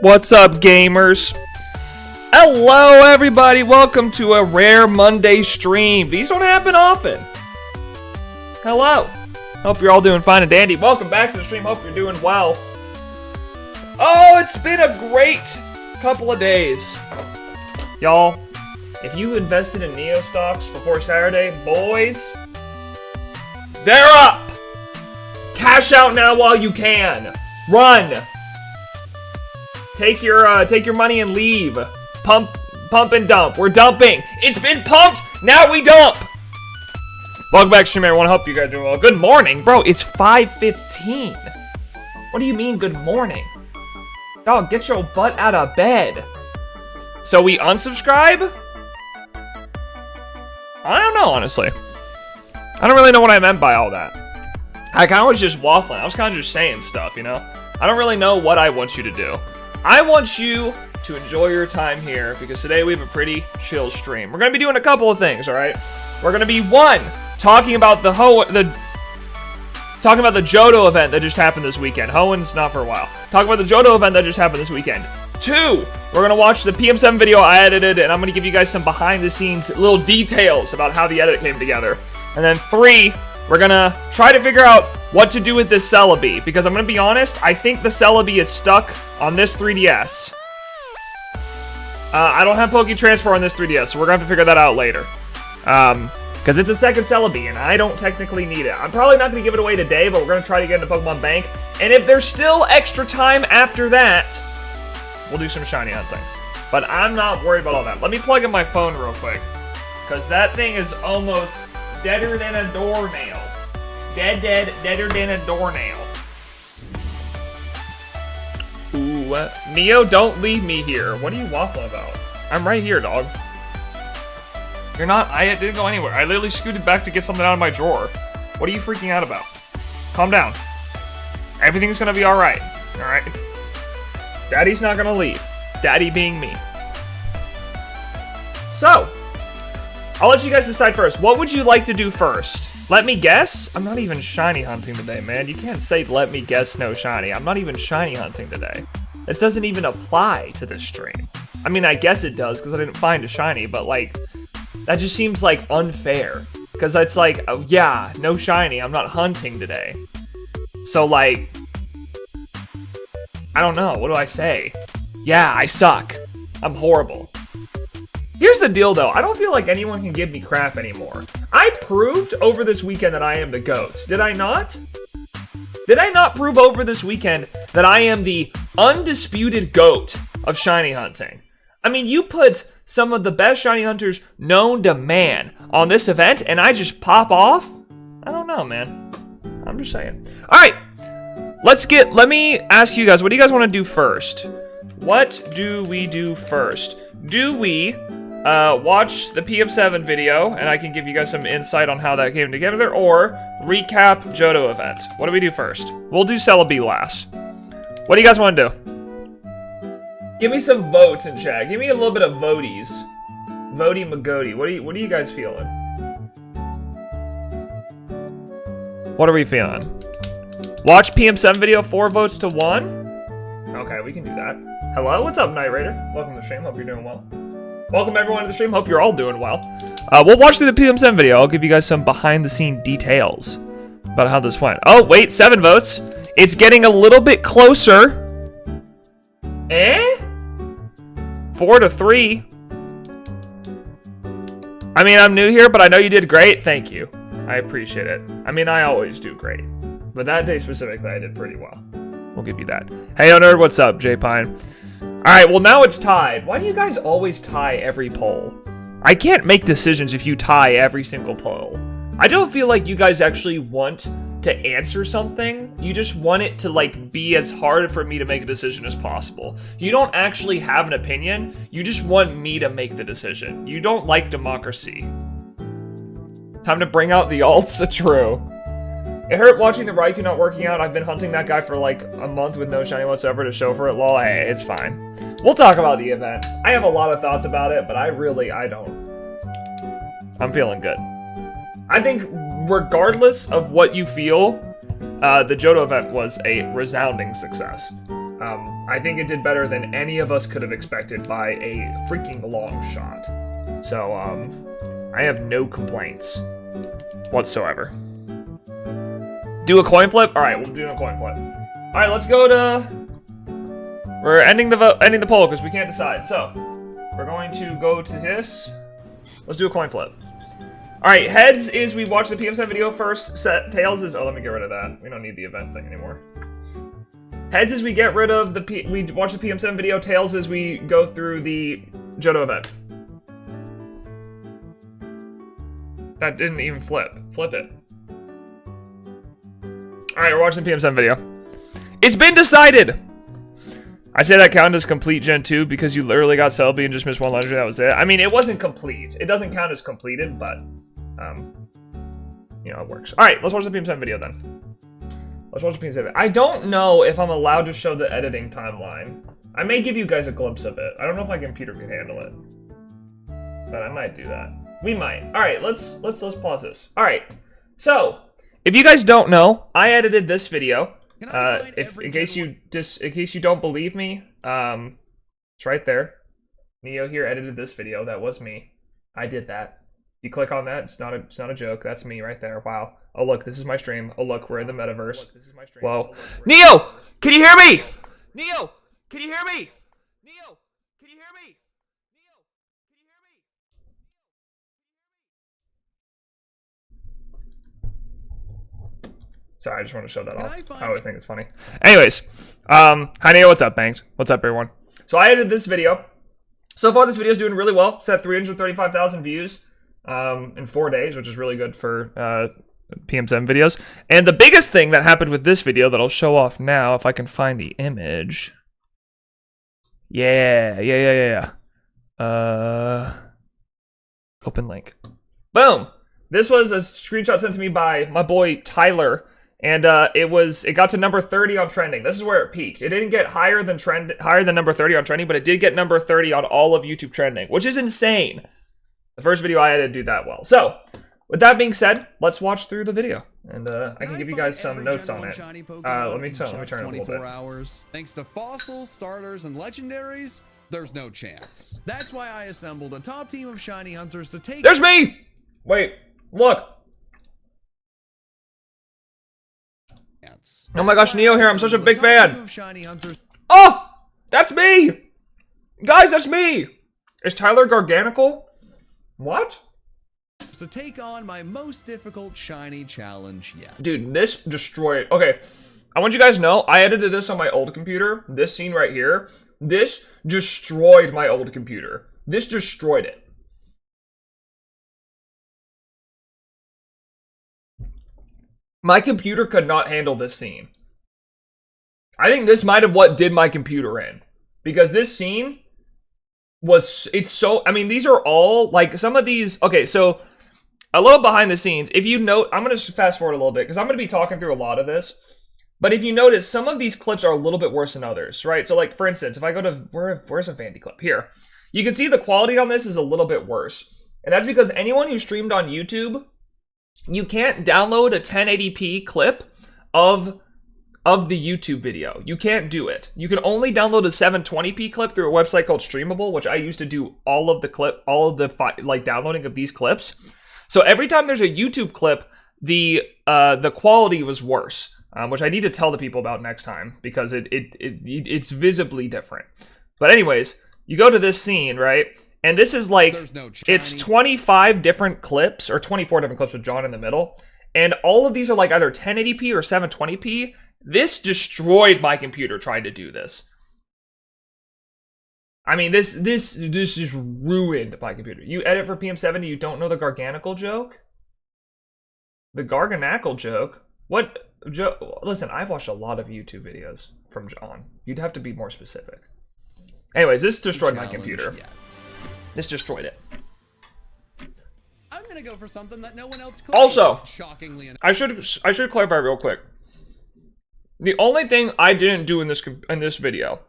What's up, gamers? Hello, everybody. Welcome to a rare Monday stream. These don't happen often. Hello. Hope you're all doing fine and dandy. Welcome back to the stream. Hope you're doing well. Oh, it's been a great couple of days. Y'all, if you invested in Neo stocks before Saturday, boys, they're up. Cash out now while you can. Run. Take your money and leave. Pump and dump. We're dumping. It's been pumped. Now we dump. Welcome back, stream everyone. Hope you guys are doing well. Good morning, bro. It's 5:15. What do you mean, good morning? Dog, get your butt out of bed. So we unsubscribe? I don't know, honestly. I don't really know what I meant by all that. I kind of was just waffling. I was kind of just saying stuff, you know? I don't really know what I want you to do. I want you to enjoy your time here because today we have a pretty chill stream. We're going to be doing a couple of things, all right? We're going to be, one, talking about the Johto event that just happened this weekend. Hoen's not for a while. Talking about the Johto event that just happened this weekend. Two, we're going to watch the PM7 video I edited, and I'm going to give you guys some behind-the-scenes little details about how the edit came together. And then three, we're going to try to figure out what to do with this Celebi, because I'm going to be honest, I think the Celebi is stuck on this 3DS. I don't have Poke Transfer on this 3DS, so we're going to have to figure that out later. Because it's a second Celebi, and I don't technically need it. I'm probably not going to give it away today, but we're going to try to get into Pokemon Bank. And if there's still extra time after that, we'll do some shiny hunting. But I'm not worried about all that. Let me plug in my phone real quick, because that thing is almost deader than a doornail. Deader than a doornail. Ooh, Neo, don't leave me here. What are you waffling about? I'm right here, dog. You're not, I didn't go anywhere. I literally scooted back to get something out of my drawer. What are you freaking out about? Calm down. Everything's gonna be alright. Alright? Daddy's not gonna leave. Daddy being me. So, I'll let you guys decide first. What would you like to do first? Let me guess? I'm not even shiny hunting today, man. You can't say let me guess no shiny. I'm not even shiny hunting today. This doesn't even apply to this stream. I mean, I guess it does because I didn't find a shiny, but like, that just seems like unfair. Because it's like, oh, yeah, no shiny. I'm not hunting today. So like, I don't know. What do I say? Yeah, I suck. I'm horrible. Here's the deal, though. I don't feel like anyone can give me crap anymore. I proved over this weekend that I am the GOAT. Did I not? Did I not prove over this weekend that I am the undisputed GOAT of shiny hunting? I mean, you put some of the best shiny hunters known to man on this event, and I just pop off? I don't know, man. I'm just saying. All right. Let me ask you guys, what do you guys want to do first? What do we do first? Do we watch the PM7 video, and I can give you guys some insight on how that came together, or recap Johto event? What do we do first? We'll do Celebi last. What do you guys want to do? Give me some votes in chat. Give me a little bit of voties. Voti Magoti. What are you guys feeling? What are we feeling? Watch PM7 video, 4 votes to 1? Okay, we can do that. Hello, what's up, Night Raider? Welcome to the stream, hope you're doing well. Welcome everyone to the stream, hope you're all doing well. We'll watch through the PM7 video. I'll give you guys some behind-the-scene details about how this went. Oh, wait, 7 votes. It's getting a little bit closer. 4 to 3. I mean, I'm new here, but I know you did great. Thank you. I appreciate it. I mean, I always do great. But that day specifically, I did pretty well. We'll give you that. Hey, yo, nerd, what's up, J-Pine? Alright, well, now it's tied. Why do you guys always tie every poll? I can't make decisions if you tie every single poll. I don't feel like you guys actually want to answer something. You just want it to, like, be as hard for me to make a decision as possible. You don't actually have an opinion. You just want me to make the decision. You don't like democracy. Time to bring out the alts. True. It hurt watching the Raikou not working out. I've been hunting that guy for like a month with no shiny whatsoever to show for it. Lol, hey, it's fine. We'll talk about the event. I have a lot of thoughts about it, but I don't. I'm feeling good. I think regardless of what you feel, the Johto event was a resounding success. I think it did better than any of us could have expected by a freaking long shot. So, I have no complaints whatsoever. Do a coin flip? Alright, we'll do a coin flip. Alright, let's go to... We're ending the poll because we can't decide. So, we're going to go to this. Let's do a coin flip. Alright, heads is we watch the PM7 video first. Tails is... Oh, let me get rid of that. We don't need the event thing anymore. Heads is we get rid of the... We watch the PM7 video. Tails is we go through the Johto event. That didn't even flip. Flip it. Alright, we're watching the PM7 video. It's been decided! I say that count as complete Gen 2 because you literally got Celebi and just missed one legendary, that was it. I mean, it wasn't complete. It doesn't count as completed, but, you know, it works. Alright, let's watch the PM7 video then. Let's watch the PM7 video. I don't know if I'm allowed to show the editing timeline. I may give you guys a glimpse of it. I don't know if my computer can handle it. But I might do that. We might. Alright, let's pause this. Alright, so... If you guys don't know, I edited this video. In case you don't believe me, it's right there. NeoHere edited this video. That was me. I did that. You click on that. It's not a joke. That's me right there. Wow. Oh look, this is my stream. Oh look, we're in the metaverse. Whoa. Neo, can you hear me? Neo, can you hear me? Neo, can you hear me? Sorry, I just want to show that off. I always think it's funny. Anyways, hi Neo, what's up, Banked? What's up, everyone? So I edited this video. So far, this video is doing really well. It's at 335,000 views in 4 days, which is really good for PM7 videos. And the biggest thing that happened with this video that I'll show off now, if I can find the image. Yeah. Open link. Boom. This was a screenshot sent to me by my boy Tyler. And it got to number 30 on trending. This is where it peaked. It didn't get higher than number 30 on trending, but it did get number 30 on all of YouTube trending, which is insane. The first video I had to do that well. So, with that being said, let's watch through the video, and I can give you guys some notes on it. Let me turn it a little bit. Hours. Thanks to fossils, starters, and legendaries, there's no chance. That's why I assembled a top team of shiny hunters to take. There's me. Wait, look. Oh my gosh, NeoHere, I'm such a big fan. Oh, that's me. Guys, that's me. Is Tyler Garganical? What? To take on my most difficult shiny challenge yet. Dude, this destroyed. Okay, I want you guys to know, I edited this on my old computer. This scene right here. This destroyed my old computer. This destroyed it. My computer could not handle this scene. I think this might have what did my computer in. Because this scene was, it's so, I mean, these are all, like, some of these, okay, so, a little behind the scenes. If you note, I'm going to fast forward a little bit, because I'm going to be talking through a lot of this. But if you notice, some of these clips are a little bit worse than others, right? So, like, for instance, if I go to, where's a Vandy clip? Here. You can see the quality on this is a little bit worse. And that's because anyone who streamed on YouTube, you can't download a 1080p clip of the YouTube video. You can't do it. You can only download a 720p clip through a website called Streamable, which I used to do all of the downloading of these clips. So every time there's a YouTube clip, the quality was worse, which I need to tell the people about next time because it's visibly different. But anyways, you go to this scene, right? And this is like, it's 25 different clips, or 24 different clips with John in the middle. And all of these are like either 1080p or 720p. This destroyed my computer trying to do this. I mean, this just ruined my computer. You edit for PM7 and you don't know the Garganical joke? The Garganical joke? What joke? Listen, I've watched a lot of YouTube videos from John. You'd have to be more specific. Anyways, this destroyed my computer. This destroyed it. I'm gonna go for something that no one else claimed. Also, shockingly enough. I should clarify real quick. The only thing I didn't do in this video,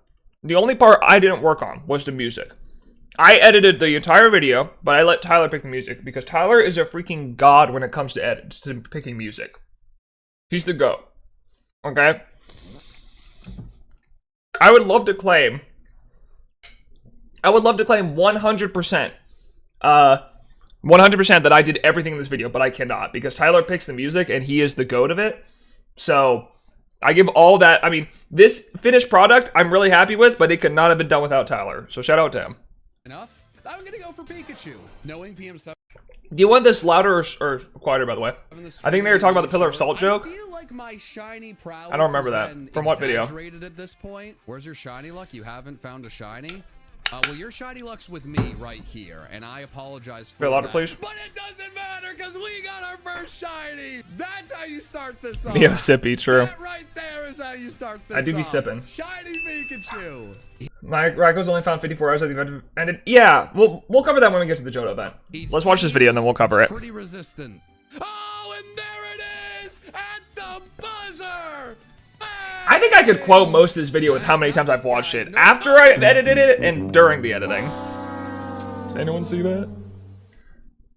the only part I didn't work on was the music. I edited the entire video, but I let Tyler pick the music because Tyler is a freaking god when it comes to picking music. He's the GOAT. Okay? I would love to claim 100%, 100% that I did everything in this video, but I cannot, because Tyler picks the music and he is the GOAT of it. So I give all that. I mean, this finished product I'm really happy with, but it could not have been done without Tyler. So shout out to him. Enough. I'm gonna go for Pikachu, knowing PM7. Do you want this louder or quieter, by the way? I think they were talking about the Pillar of Salt joke. I feel like my shiny prowess I don't remember that. From what video? At this point. Where's your shiny luck? You haven't found a shiny? Well, your shiny luck's with me right here, and I apologize for louder, that. please. But it doesn't matter, because we got our first shiny. That's how you start this off. Neo sippy, true. That right there is how you start this I do be off. sipping. Shiny Pikachu. My Raiko's only found 54 hours at the event ended. Yeah, we'll cover that when we get to the Johto event. Let's watch this video and then we'll cover it. Pretty resistant. Oh, and there it is at the buzzer. I think I could quote most of this video with how many times I've watched it after I edited it and during the editing. Did anyone see that?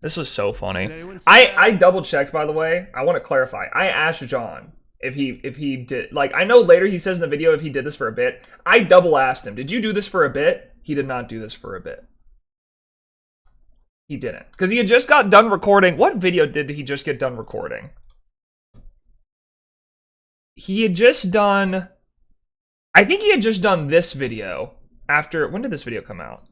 This was so funny. I double checked, by the way. I want to clarify. I asked John if he did, like, I know later he says in the video if he did this for a bit. I double asked him, did you do this for a bit? He did not do this for a bit. He didn't, because he had just got done recording. What video did he just get done recording? He had just done, I think he had just done this video after, when did this video come out?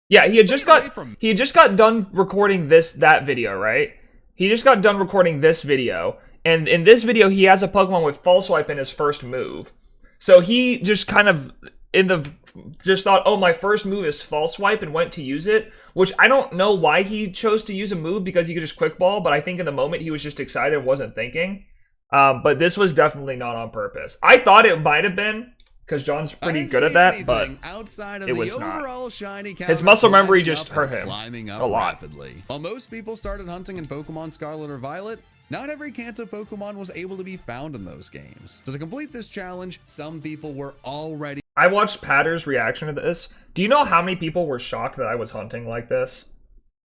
Yeah, he had just got done recording that video, right? He just got done recording this video, and in this video he has a Pokemon with False Swipe in his first move. So he just kind of just thought, oh, my first move is False Swipe, and went to use it, which I don't know why he chose to use a move, because he could just Quick Ball, but I think in the moment he was just excited and wasn't thinking. But this was definitely not on purpose. I thought it might have been, because John's pretty good at that, but it was not. His muscle memory just hurt him a lot. While most people started hunting in Pokemon Scarlet or Violet, not every Kanto Pokemon was able to be found in those games. So to complete this challenge, some people were already... I watched Patter's reaction to this. Do you know how many people were shocked that I was hunting like this?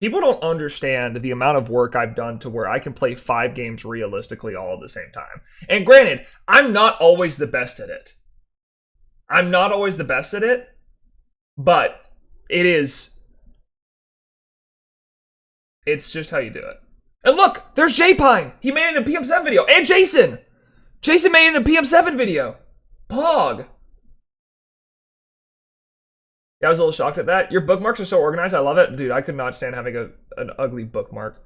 People don't understand the amount of work I've done to where I can play 5 games realistically all at the same time. And granted, I'm not always the best at it. I'm not always the best at it, but it's just how you do it. And look, there's J-Pine. He made it in a PM7 video. And Jason. Jason made it in a PM7 video. Pog. Yeah, I was a little shocked at that. Your bookmarks are so organized. I love it. Dude, I could not stand having an ugly bookmark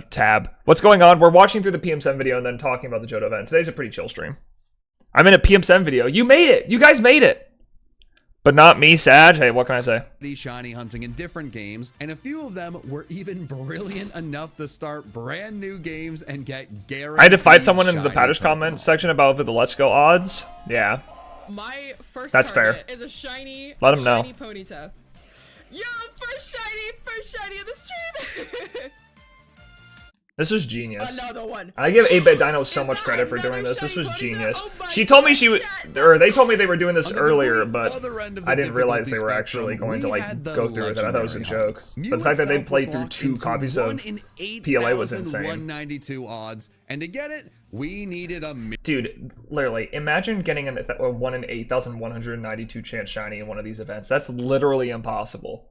tab. What's going on? We're watching through the PM7 video and then talking about the Johto event. Today's a pretty chill stream. I'm in a PM7 video. You made it. You guys made it. But not me, Sag. Hey, what can I say? Shiny hunting in different games, and a few of them were even brilliant enough to start brand new games and get guaranteed. I had to fight someone in the Patter's comment section about the Let's Go odds. Yeah. My first That's target fair. is a shiny, Let him know. shiny Ponyta. Yo, first shiny of the stream. This was genius. Another one. I give 8-Bit Dino so much credit for doing this. This was genius. She told me they told me they were doing this earlier, but I didn't realize they were actually going to like go through with it. I thought it was a joke. But the fact that they played through 2 copies of PLA was insane. 192 odds, and to get it, we needed a dude. Literally, imagine getting a 1 in 8,192 chance shiny in one of these events. That's literally impossible.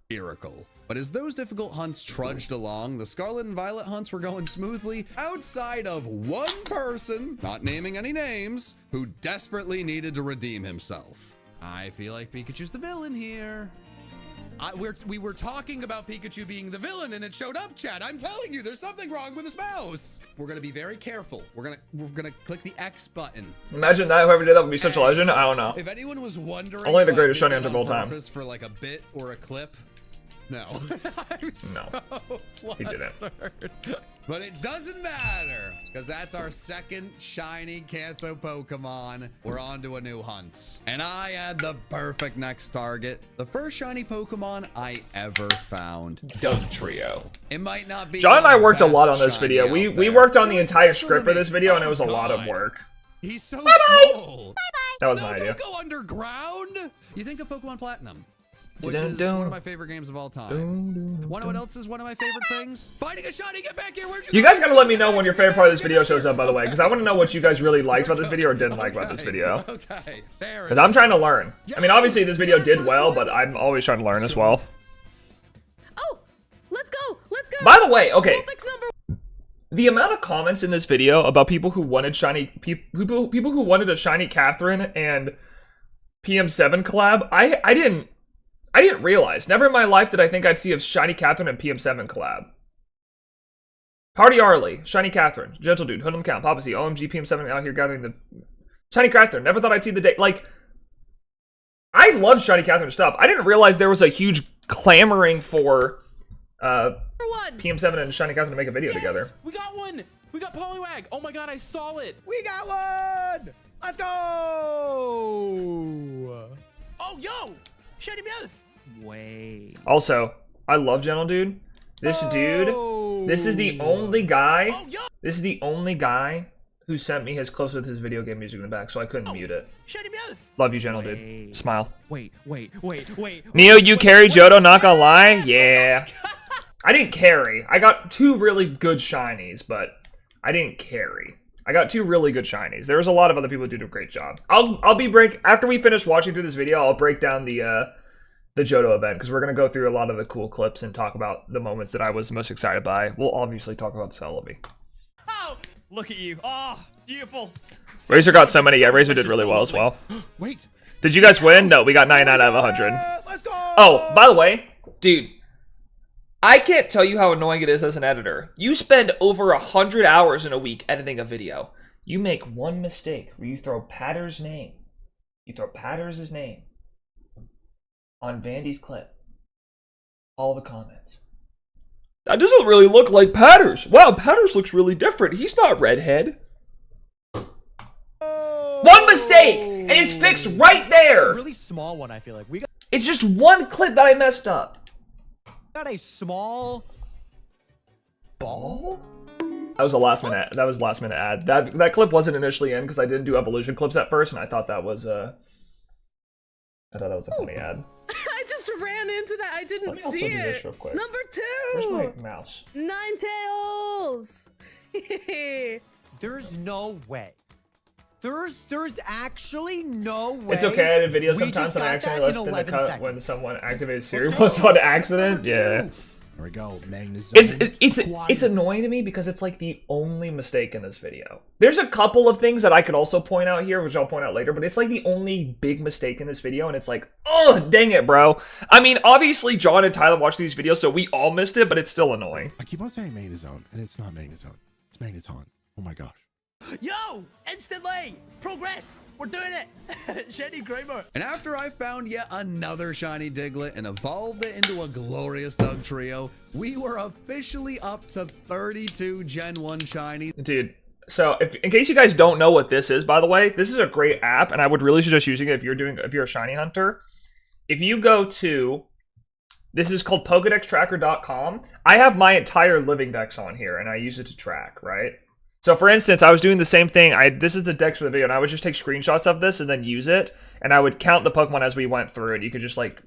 Miracle. But as those difficult hunts trudged along, the Scarlet and Violet hunts were going smoothly outside of one person, not naming any names, who desperately needed to redeem himself. I feel like Pikachu's the villain here. We were talking about Pikachu being the villain and it showed up, chat. I'm telling you, there's something wrong with his mouse. We're gonna be very careful. We're gonna click the X button. Imagine that whoever did that would be such a legend. I don't know. If anyone was wondering, only the greatest shiny hunter of all time. For like a bit or a clip. No. I'm so he didn't. But it doesn't matter, because that's our second shiny Kanto Pokemon. We're on to a new hunt. And I had the perfect next target. The first shiny Pokemon I ever found. Dugtrio. It might not be. John and I worked a lot on this video. We worked on the entire script for this video, and it was a lot of work. He's so small. That was my idea. Don't go underground. You think of Pokemon Platinum. which is one of my favorite games of all time. Want to know what else is one of my favorite things? Finding a shiny, get back here, where'd You guys gotta let me know when your favorite part of this video shows up, by the way, because I want to know what you guys really liked about this video or didn't like about this video. Okay, there Because I'm trying to learn. I mean, obviously this video did well, but I'm always trying to learn as well. Oh, let's go. Let's go. By the way, okay. Topics number The amount of comments in this video about people who wanted people who wanted a shiny Catherine and PM7 collab, I didn't realize. Never in my life did I think I'd see a shiny Catherine and PM7 collab. Party Arlie, shiny Catherine, Gentle Dude, Hoodlum Count, Papa C, OMG, PM7 out here gathering the shiny Catherine. Never thought I'd see the day. Like, I love shiny Catherine stuff. I didn't realize there was a huge clamoring for PM7 and shiny Catherine to make a video together. We got one. We got Poliwag. Oh my god, I saw it. We got one. Let's go. Oh, yo. Shiny Meowth. Wait. Also, I love Gentle Dude. This dude, this is the only guy, this is the only guy who sent me his clips with his video game music in the back, so I couldn't mute it. Shiny Meowth. Love you, Gentle Dude. Smile. Wait. Neo, you carry Johto, not gonna lie? Yeah. I didn't carry. I got two really good shinies, but I didn't carry. I got two really good shinies. There was a lot of other people who did a great job. After we finish watching through this video, I'll break down the Johto event, because we're going to go through a lot of the cool clips and talk about the moments that I was most excited by. We'll obviously talk about Celebi. Oh, look at you. Oh, beautiful. Razor got so many. Yeah, Razor did really well as well. Wait. Did you guys win? No, we got 99 out of 100. Let's go. Oh, by the way, dude, I can't tell you how annoying it is as an editor. You spend over 100 hours in a week editing a video. You make one mistake where you throw Patter's name. You throw Patter's name on Vandy's clip. All the comments. That doesn't really look like Patters. Wow, Patters looks really different. He's not redhead. One mistake, and it's fixed right there. A really small one, I feel like. We got It's just one clip that I messed up. a small ball. That was a last minute. That was last minute ad. That clip wasn't initially in because I didn't do evolution clips at first, and I thought that was a funny ad. I just ran into that. I didn't Let me also see do this it. real quick. Number Where's 2. my mouse? Ninetales. There's no way. There's actually no way. It's okay. I edit videos We sometimes just and I got accidentally that in left in the 11 cut when seconds. someone activated Siri once on accident. Yeah. There we go, Magnus. It's annoying to me because it's like the only mistake in this video. There's a couple of things that I could also point out here, which I'll point out later, but it's like the only big mistake in this video, and it's like, oh, dang it, bro. I mean, obviously, John and Tyler watch these videos, so we all missed it, but it's still annoying. I keep on saying Magnezone, and it's not Magnezone. It's Magneton. Oh my gosh. Yo, instantly. Progress. We're doing it. Shiny Grimer. And after I found yet another shiny Diglett and evolved it into a glorious Doug trio, we were officially up to 32 Gen 1 shinies. Dude, so in case you guys don't know what this is, by the way, this is a great app, and I would really suggest using it if you're a shiny hunter. If you go to, this is called PokédexTracker.com. I have my entire living dex on here, and I use it to track, right? So for instance, I was doing the same thing. This is the dex for the video, and I would just take screenshots of this and then use it, and I would count the Pokemon as we went through it. You could just like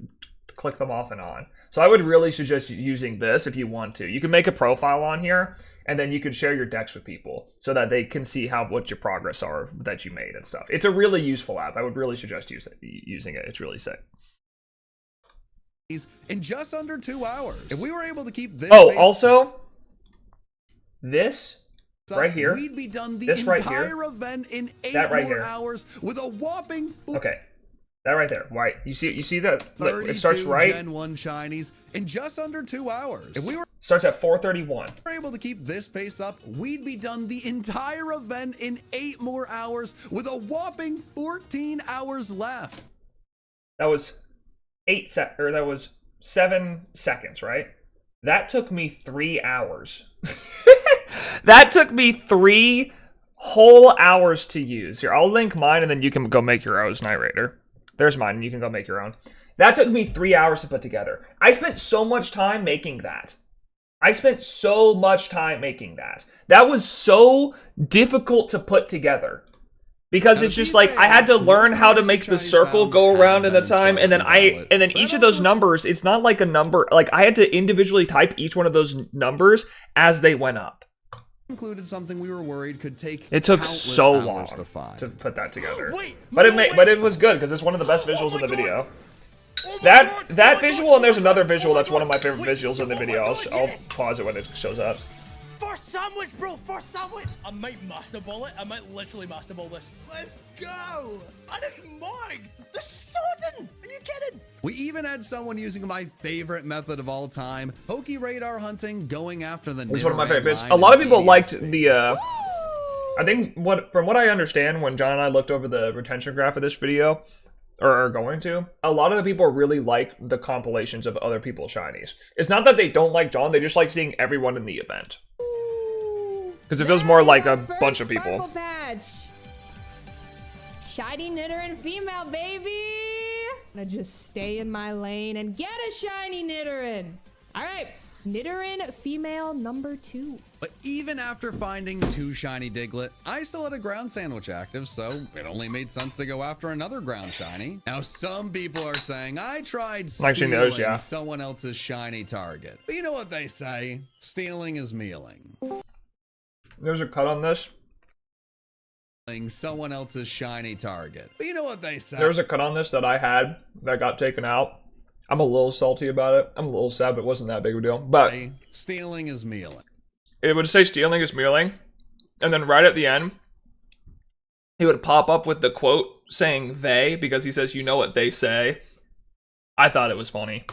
click them off and on. So I would really suggest using this if you want to. You can make a profile on here, and then you can share your dex with people so that they can see what your progress are that you made and stuff. It's a really useful app. I would really suggest using it. It's really sick. In just under 2 hours. If we were able to keep this Oh, pace also, this up, right here, we'd be done the this right entire here, event in 8 that right more here. hours with a whopping okay, that right there, right? You see that? Look, 32 it starts right. Gen 1 shinies in just under 2 hours. If we were Starts at 4:31. able to keep this pace up, we'd be done the entire event in 8 more hours with a whopping 14 hours left. That was 7 seconds, right? That took me 3 hours. That took me 3 whole hours to use. Here, I'll link mine, and then you can go make your own, Night Raider. There's mine, and you can go make your own. That took me 3 hours to put together. I spent so much time making that. That was so difficult to put together. Because it's just like I had to learn how to make the circle go around in the time, and then each of those numbers, it's not like a number. Like I had to individually type each one of those numbers as they went up. Included something we were worried could take. It took countless so hours long to find. to put that together. Wait, But no, it was good because it's one of the best visuals in the video. That visual, and there's another visual that's one of my favorite visuals in the video. I'll pause it when it shows up. First sandwich, bro. First sandwich. I might master ball it. I might literally master ball this. Let's go. And it's mine. The sudden. Are you kidding? We even had someone using my favorite method of all time, Pokey radar hunting, going after the. It's one of my favorites. A lot of people liked the. I think from what I understand, when John and I looked over the retention graph of this video, or are going to, a lot of the people really like the compilations of other people's shinies. It's not that they don't like John; they just like seeing everyone in the event. Because it feels more like a bunch of people. Patch. Shiny Nidoran female, baby! I'm gonna just stay in my lane and get a shiny Nidoran. All right, Nidoran female number 2. But even after finding 2 shiny Diglett, I still had a ground sandwich active, so it only made sense to go after another ground shiny. Now, some people are saying I tried stealing someone else's shiny target. But you know what they say? Stealing is mealing. There's a cut on this. Someone else's shiny target. But you know what they say? There was a cut on this that I had that got taken out. I'm a little salty about it. I'm a little sad, but it wasn't that big of a deal. But stealing is mealing. It would say stealing is mealing, and then right at the end, he would pop up with the quote saying they, because he says, you know what they say. I thought it was funny.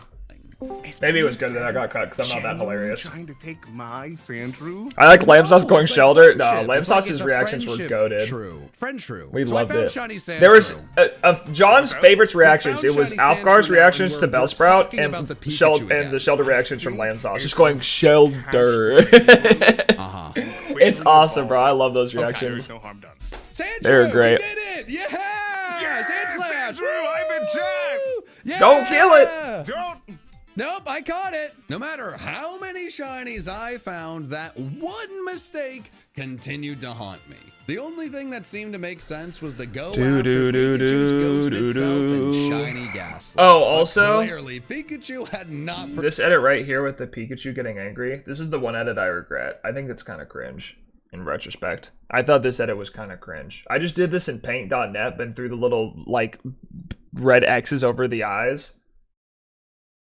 Maybe it was good that I got cut because I'm not that hilarious. Trying to take my Sandrew? I like Lamb Sauce going Shelter. No, Lamb Sauce's reactions were goaded. True. We loved it. There was of John's favorites reactions. It was Alfgar's reactions to Bellsprout and the Shelter reactions from Lamb Sauce. Just going Shelter. It's awesome, bro. I love those reactions. No harm done. They're great. We did it! Yeah! Sandslash! I've been checked! Yeah! Don't kill it! Don't! Nope, I caught it. No matter how many shinies I found, that one mistake continued to haunt me. The only thing that seemed to make sense was the go after Pikachu's ghost itself and shiny Ghastly. Oh, also, clearly Pikachu had not. This edit right here with the Pikachu getting angry. This is the one edit I regret. I think it's kind of cringe in retrospect. I thought this edit was kind of cringe. I just did this in paint.net, but threw the little like red X's over the eyes.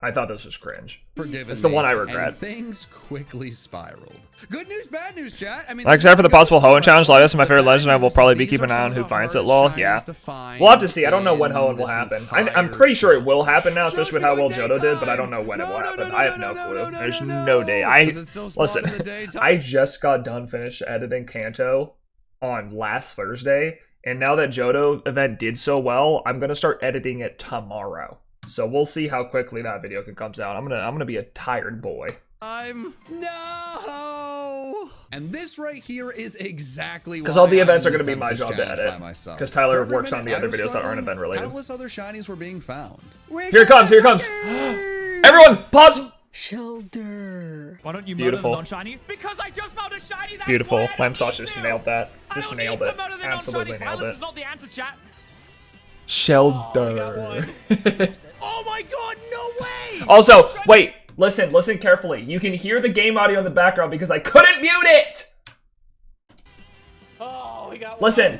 I thought this was cringe. It's the one I regret. And things quickly spiraled. Good news, bad news, chat. I mean, except for the possible Hoenn challenge, like this is my favorite legend. I will probably be keeping an eye on who finds it, lol. Yeah. We'll have to see. I don't know when Hoenn will happen. I'm pretty sure it will happen now, especially with how well Johto did, but I don't know when it will happen. I have no clue. There's no day. Listen, I just got done finished editing Kanto on last Thursday, and now that Johto event did so well, I'm gonna start editing it tomorrow. So we'll see how quickly that video comes out. I'm gonna be a tired boy. No. And this right here is exactly because all the events are gonna be my job to edit. Because Tyler works on the other videos that aren't event related. Countless other shinies were being found. Here it comes. Here it comes. Everyone, pause. Shelter. Why don't you beautiful non-shiny? Because I just found a shiny. That's beautiful. Lamb Sauce just nailed that. Just nailed it. Absolutely nailed it. Not the answer, chat. Shelter. Oh my god, no way! Also, wait, listen carefully. You can hear the game audio in the background because I couldn't mute it! Oh, we got listen.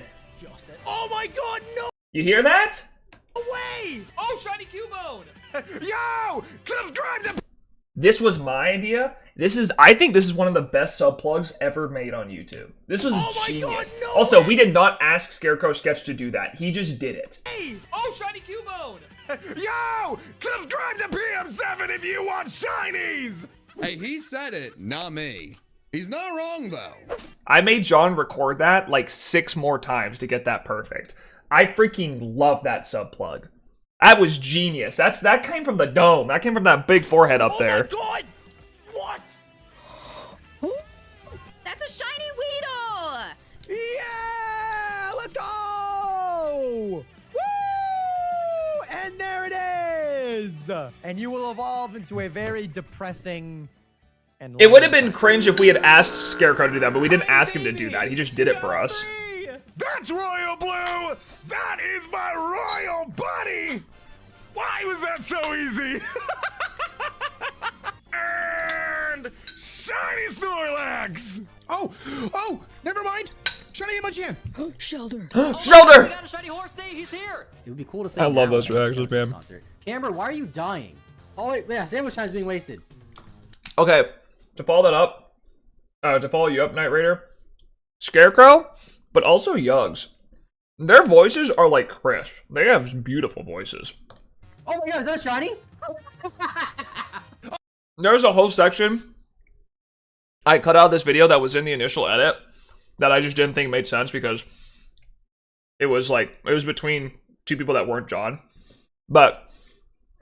Oh my god, no You hear that? way! Oh, shiny Cubone! Yo! Subscribe to... This was my idea. I think this is one of the best subplugs ever made on YouTube. This was genius. God, no also, way! we did not ask Scarecrow Sketch to do that. He just did it. Hey! Oh, shiny Cubone! Yo! Subscribe to PM7 if you want shinies! Hey, he said it, not me. He's not wrong, though. I made John record that like 6 more times to get that perfect. I freaking love that subplug. That was genius. That came from the dome. That came from that big forehead up there. Oh my god! What? That's a shiny Weedle! Yeah! Let's go! Woo! And there it is! And you will evolve into a very depressing and It would have been cringe if we had asked Scarecrow to do that, but we didn't ask him to do that. He just did it for us. That's royal blue. That is my royal buddy. Why was that so easy? And shiny Snorlax. Oh, never mind. Shiny Emojin. Shelter. Shoulder! We got a shiny horse day. He's here. It would be cool to say. I love now those at a reactions, man. concert. Camber, why are you dying? Oh wait, yeah, sandwich time is being wasted. Okay, to follow that up, to follow you up, Night Raider, Scarecrow, but also Yugs. Their voices are like crisp. They have beautiful voices. Oh my god, is that shiny? There's a whole section I cut out of this video that was in the initial edit that I just didn't think made sense because it was between two people that weren't John. But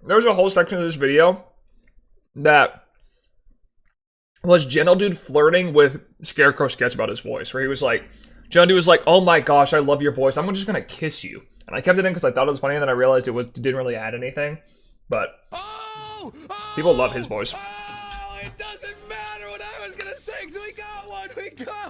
there's a whole section of this video that was Gentle Dude flirting with Scarecrow sketch about his voice, where he was like, Gentle Dude was like, oh my gosh, I love your voice. I'm just gonna kiss you. And I kept it in because I thought it was funny, and then I realized it didn't really add anything. But people love his voice. Oh, it doesn't matter what I was gonna say, 'cause we got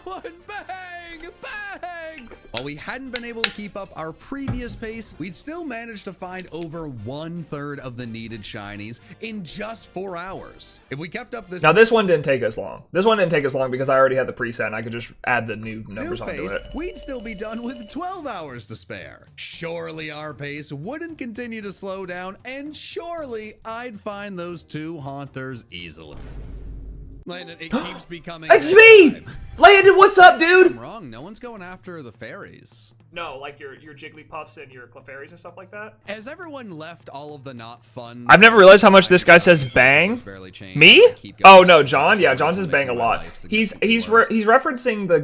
one, bang, bang! While we hadn't been able to keep up our previous pace, we'd still managed to find over 1/3 of the needed shinies in just 4 hours. If we kept up this— Now this one didn't take as long. This one didn't take as long because I already had the preset and I could just add the new numbers onto pace, it. we'd still be done with 12 hours to spare. Surely our pace wouldn't continue to slow down, and surely I'd find those 2 haunters easily. Landon, it keeps becoming— It's me! Landon, what's up, dude? I'm wrong, no one's going after the fairies. No, like your Jigglypuffs and your Clefairies and stuff like that? As everyone left all of the not fun— I've never realized how much this guy says bang. Me? Oh no, John? Yeah, John says bang a lot. He's referencing the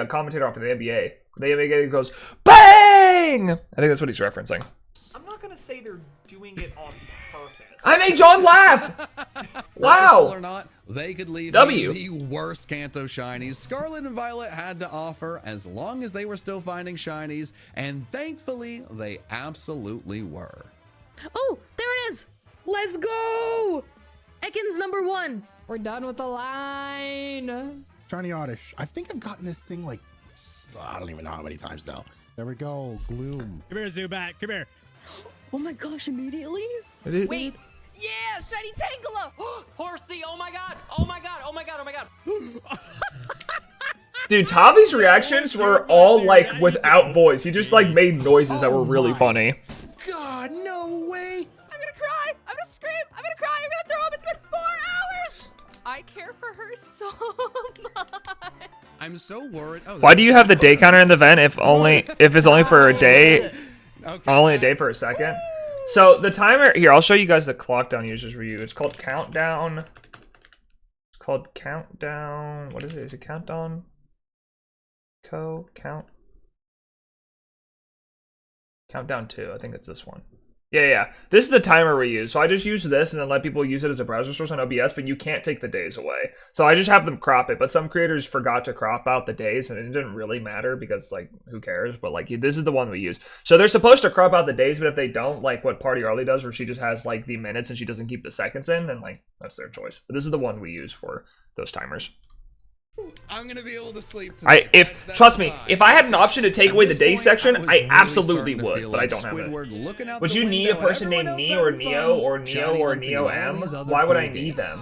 commentator off of the NBA. The NBA goes, bang! I think that's what he's referencing. I'm not gonna say they're doing it on purpose. I made John laugh! Wow! Or not, they could leave W. me the worst Kanto shinies Scarlet and Violet had to offer, as long as they were still finding shinies, and thankfully they absolutely were. Oh, there it is. Let's go. Ekans #1. We're done with the line. Shiny Oddish. I think I've gotten this thing like, I don't even know how many times now. There we go. Gloom. Come here, Zubat. Come here. Oh my gosh, immediately? Wait. Yeah, shiny Tangela. Horsey. Oh my god. Oh my god. Oh my god. Oh my god. Dude, Tavi's reactions were all like without voice. He just like made noises that were really funny. God, no way. I'm gonna cry. I'm gonna scream. I'm gonna cry. I'm gonna throw up. It's been 4 hours. I care for her so much. I'm so worried. Oh, Why do you have the day counter in the vent if it's only for a day? Okay. Only a day for a second. So the timer here, I'll show you guys the clock down users review. It's called Countdown. It's called Countdown. What is it? Is it Countdown? Countdown 2. I think it's this one. Yeah. This is the timer we use. So I just use this and then let people use it as a browser source on OBS, but you can't take the days away. So I just have them crop it, but some creators forgot to crop out the days and it didn't really matter because like, who cares? But like, this is the one we use. So they're supposed to crop out the days, but if they don't, like what Party Arlie does, where she just has like the minutes and she doesn't keep the seconds in, then like, that's their choice. But this is the one we use for those timers. I'm gonna be able to sleep tonight. Trust me, if I had an option to take away the day section, I absolutely would, but I don't have it. Would you need a person named Nee or Neo or Neo or Neo M? Why would I need them?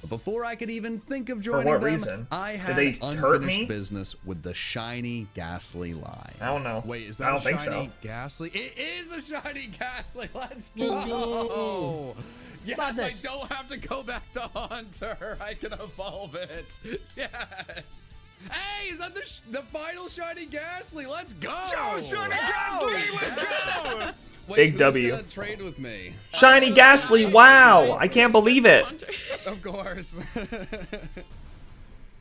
Before I could even think of joining what them, reason? I had Did they hurt me? unfinished business with the shiny Ghastly line. I don't know. Wait, is I that don't a think shiny so. Ghastly? It is a shiny Ghastly. Let's go. Yes, I don't have to go back to Hunter. I can evolve it. Yes. Hey, is that the final shiny Ghastly? Let's go. Go, shiny Ghastly. Let's go. Wait, Big who's W. gonna trade with me? Shiny Ghastly, wow! I can't believe it. Of course.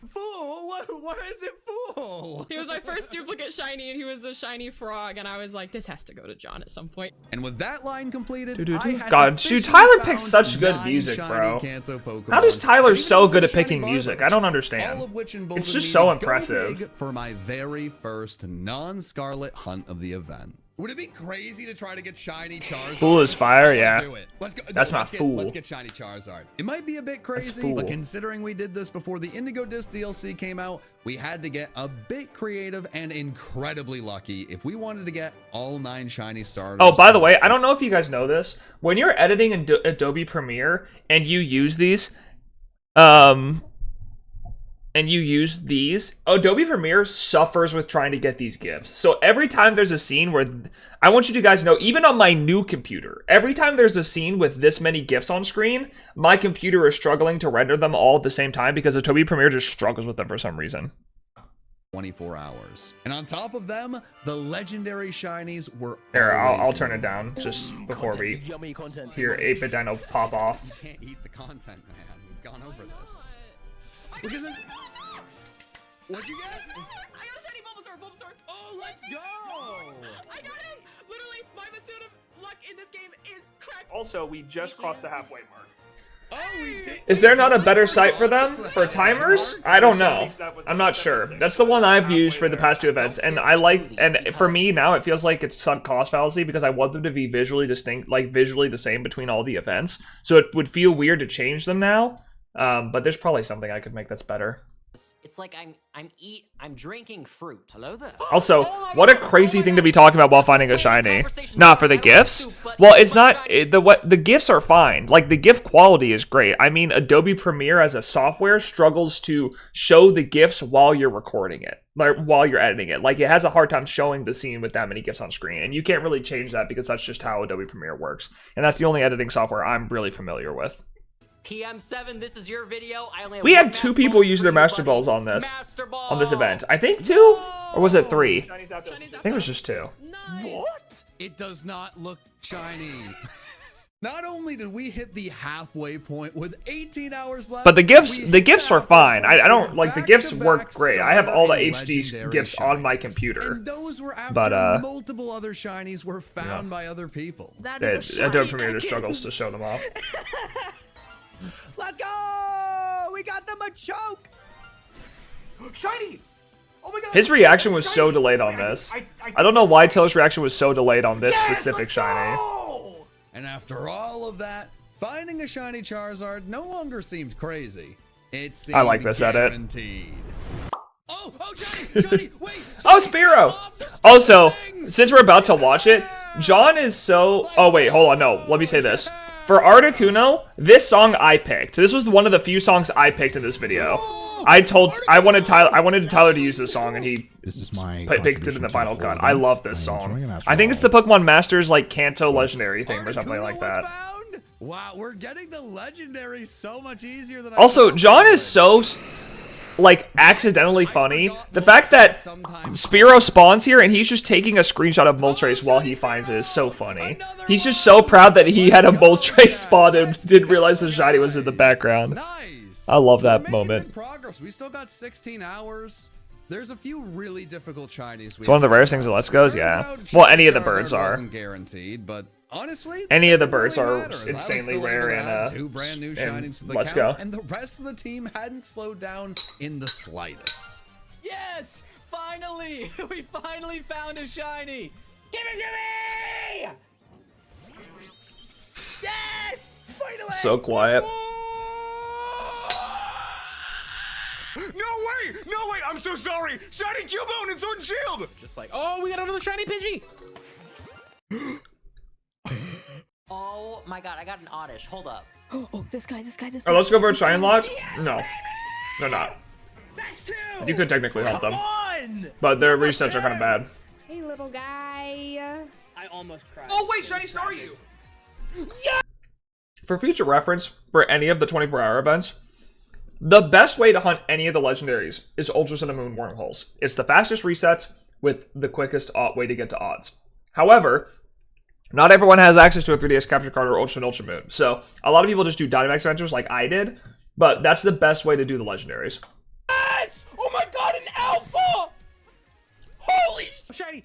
Fool? Why is it Fool? He was my first duplicate shiny, and he was a shiny frog, and I was like, this has to go to John at some point. And with that line completed, I had God, dude, officially Tyler found picks such good 9 music, shiny bro. Kanto Pokemon, How does Tyler and so even good at shiny picking music? Barboach, I don't understand. all of which emboldened It's just me so to go impressive. big for my very first non-Scarlet hunt of the event. Would it be crazy to try to get shiny Charizard? Fool is fire, I wanna yeah. do it. Let's go. That's not let's get- fool. Let's get shiny Charizard. It might be a bit That's crazy, fool. but considering we did this before the Indigo Disc DLC came out, we had to get a bit creative and incredibly lucky if we wanted to get all 9 shiny starters. Oh, by the way, I don't know if you guys know this. When you're editing in Adobe Premiere and you use these, Adobe Premiere suffers with trying to get these GIFs. So every time there's a scene where, I want you to guys know, even on my new computer, every time there's a scene with this many GIFs on screen, my computer is struggling to render them all at the same time because Adobe Premiere just struggles with them for some reason. 24 hours. And on top of them, the legendary shinies were Here, I'll always turn it new. down just before we Yummy content. hear 8-Bit Dino pop off. You can't eat the content, man. We've gone over this. Look at this. What'd you get? I got a shiny Bulbasaur. Oh, let's go! I got him. Literally, my Masuda luck in this game is cracked. Also, we just crossed the halfway mark. Oh, we did. Is there not a better site for them? For timers? I don't know. I'm not sure. That's the one I've used for the past 2 events, and I like, and for me now, it feels like it's sunk cost fallacy because I want them to be visually distinct, like visually the same between all the events. So it would feel weird to change them now, but there's probably something I could make that's better. It's like I'm drinking fruit. Hello there. Also, what a crazy thing to be talking about while finding a shiny. Nah, for the gifts? Well, it's not, the gifts are fine. Like, the GIF quality is great. I mean, Adobe Premiere as a software struggles to show the GIFs while you're recording it, like, while you're editing it. Like, it has a hard time showing the scene with that many GIFs on screen, and you can't really change that because that's just how Adobe Premiere works. And that's the only editing software I'm really familiar with. PM7, this is your video. I only have We one had 2 Master people Ball use for their you, Master buddy. Balls on this Master event. I think 2? Or was it 3? I Shinies think it was just 2. What? It does not look shiny. Not only did we hit the halfway point with 18 hours left, But the gifts we hit are that fine. halfway I don't point like the with gifts back-to-back work great. I have all the star and HD legendary gifts on my shinies. computer. And those were after But, multiple other shinies were found by other people. That is a shiny Adobe Premiere just Ekans. struggles to show them off. Let's go! We got them a choke! Shiny! Oh my god! His reaction was so delayed on this. I don't know why Taylor's reaction was so delayed on this specific shiny. And after all of that, finding a shiny Charizard no longer seemed crazy. It seemed I like this edit. guaranteed. Oh, Johnny, wait! Oh, Spearow! Also, since we're about to watch it, John is so... Oh, wait, hold on, no. Let me say this. For Articuno, this song I picked. This was one of the few songs I picked in this video. I wanted Tyler to use this song, and he This is my picked it in the final cut. I contribution to love this I'm song. enjoying it after I think it's all. the Pokemon Masters, like, Kanto Legendary thing or something like Articuno that. was found? Wow, we're getting the legendary so much easier than I Also, thought John we is would. so, like, accidentally funny. The fact that Spearow spawns here and he's just taking a screenshot of Moltres while he finds it is so funny. He's just so proud that he had a Moltres spawn and didn't realize the shiny was in the background. Nice. I love that We're making moment. good progress. We still got 16 hours. There's a few really difficult shinies. It's one of the rarest things in Let's Go's, yeah. Well, any of the birds are. Wasn't guaranteed, but honestly, Any of the that birds really are matters. I was insanely still rare able to in, add 2 brand new in shinies to the Let's count, Go. and the rest of the team hadn't slowed down in the slightest. Yes! Finally! We finally found a shiny! Give it to me! Yes! Finally! So quiet. No way! I'm so sorry! Shiny Cubone and Sword and Shield! Just like, oh, we got another shiny Pidgey! Oh my god, I got an Oddish. Hold up. Oh, this guy. Oh, let's go for a shine lodge? No. They're not. That's 2! You could technically help them. One! But their resets are kind of bad. Hey, little guy. I almost cried. Oh wait, shiny Staryu! For future reference, for any of the 24-hour events, the best way to hunt any of the legendaries is Ultra Sun and Moon wormholes. It's the fastest resets with the quickest way to get to odds. However, not everyone has access to a 3DS capture card or Ultra and Ultra Moon. So a lot of people just do Dynamax adventures like I did, but that's the best way to do the legendaries. Yes! Oh my god, an alpha! Holy shiny!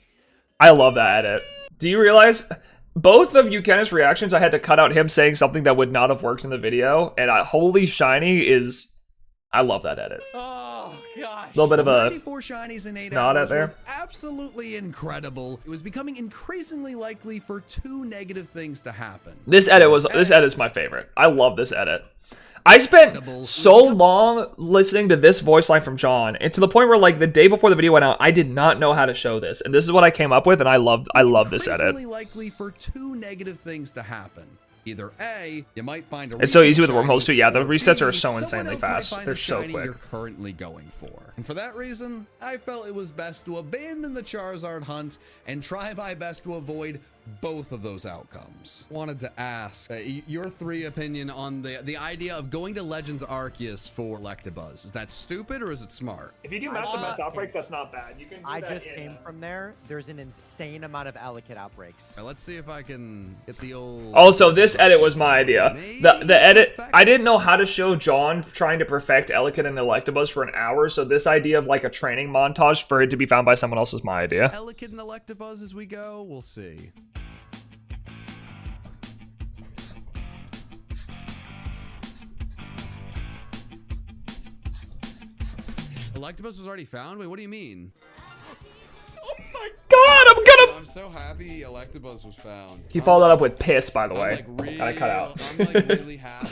I love that edit. Do you realize both of Yukena's reactions, I had to cut out him saying something that would not have worked in the video, and holy shiny is I love that edit. Oh gosh. A little bit of a 94 shinies in 8 nod hours out there. was absolutely incredible. It was becoming increasingly likely for 2 negative things to happen. This edit's my favorite. I love this edit. I spent so long listening to this voice line from John, and to the point where, like, the day before the video went out, I did not know how to show this, and this is what I came up with, and I love this edit. Increasingly likely for 2 negative things to happen. Either A, you might find a It's so easy with shiny, wormholes too. Yeah, the or resets B, are so someone insanely else might fast. find They're the so shiny quick. you're currently going for. And for that reason, I felt it was best to abandon the Charizard hunt and try my best to avoid both of those outcomes. Wanted to ask your 3 opinion on the idea of going to Legends Arceus for Electabuzz. Is that stupid or is it smart? If you do massive outbreaks, that's not bad. You can. I just came from there. There's an insane amount of Allocate outbreaks. Now, let's see if I can get the old... Also, this edit was my idea. The edit, I didn't know how to show John trying to perfect Elekid and Electabuzz for an hour, so this idea of like a training montage for it to be found by someone else is my idea. Elekid and Electabuzz as we go, we'll see. Electabuzz was already found? Wait, what do you mean? God, I'm so happy Electabuzz was found. He followed that up with piss, by the I'm way. like Gotta cut out. I'm like really happy.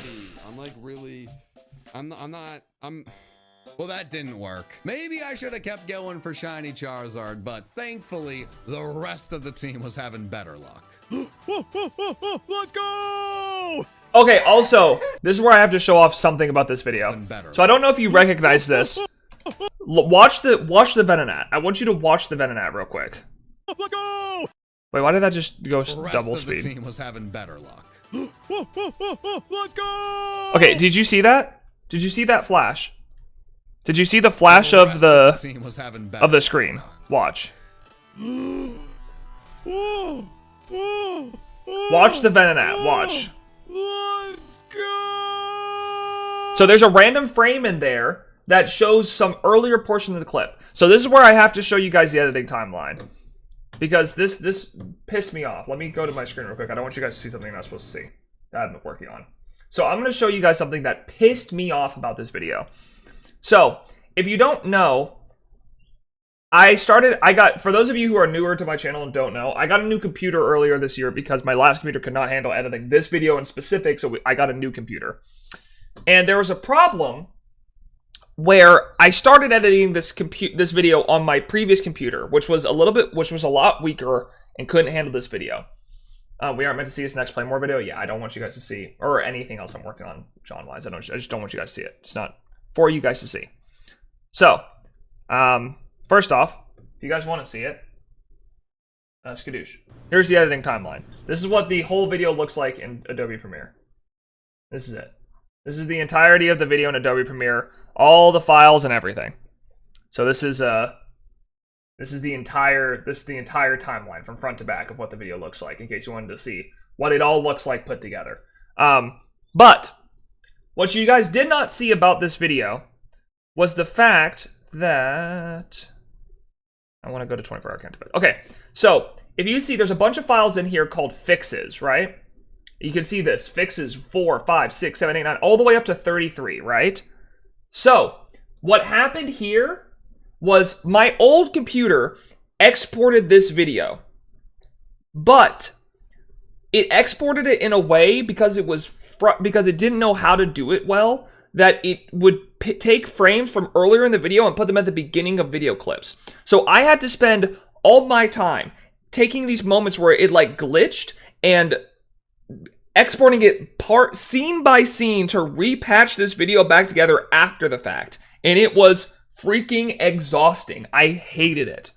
Well, that didn't work. Maybe I should have kept going for shiny Charizard, but thankfully, the rest of the team was having better luck. Let's go! Okay, also, this is where I have to show off something about this video. So I don't know if you recognize this. Watch the Venonat. I want you to watch the Venonat real quick. Let's go! Wait, why did that just go The rest double of speed? the team was having better luck. Let's go! Okay, did you see that? Did you see that flash? Did you see the flash of the team was having better of the screen? Watch. Watch the Venonat. Watch. Let's go! So there's a random frame in there that shows some earlier portion of the clip. So this is where I have to show you guys the editing timeline, because this pissed me off. Let me go to my screen real quick. I don't want you guys to see something I'm not supposed to see that I've been working on. So I'm going to show you guys something that pissed me off about this video. So if you don't know, for those of you who are newer to my channel and don't know, I got a new computer earlier this year because my last computer could not handle editing this video in specific, so I got a new computer. And there was a problem where I started editing this video on my previous computer, which was a lot weaker and couldn't handle this video. We aren't meant to see this next Play More video. Yeah, I don't want you guys to see, or anything else I'm working on John-wise. I just don't want you guys to see it. It's not for you guys to see. So, first off, if you guys want to see it, skadoosh. Here's the editing timeline. This is what the whole video looks like in Adobe Premiere. This is it. This is the entirety of the video in Adobe Premiere, all the files and everything. So this is the entire timeline from front to back of what the video looks like, in case you wanted to see what it all looks like put together. But what you guys did not see about this video was the fact that I want to go to 24-hour countdown. Okay, so if you see, there's a bunch of files in here called fixes, right? You can see this, fixes 4, 5, 6, 7, 8, 9, all the way up to 33, right? So what happened here was my old computer exported this video, but it exported it in a way because it didn't know how to do it well, that it would take frames from earlier in the video and put them at the beginning of video clips. So I had to spend all my time taking these moments where it like glitched and exporting it scene by scene to repatch this video back together after the fact. And it was freaking exhausting. I hated it.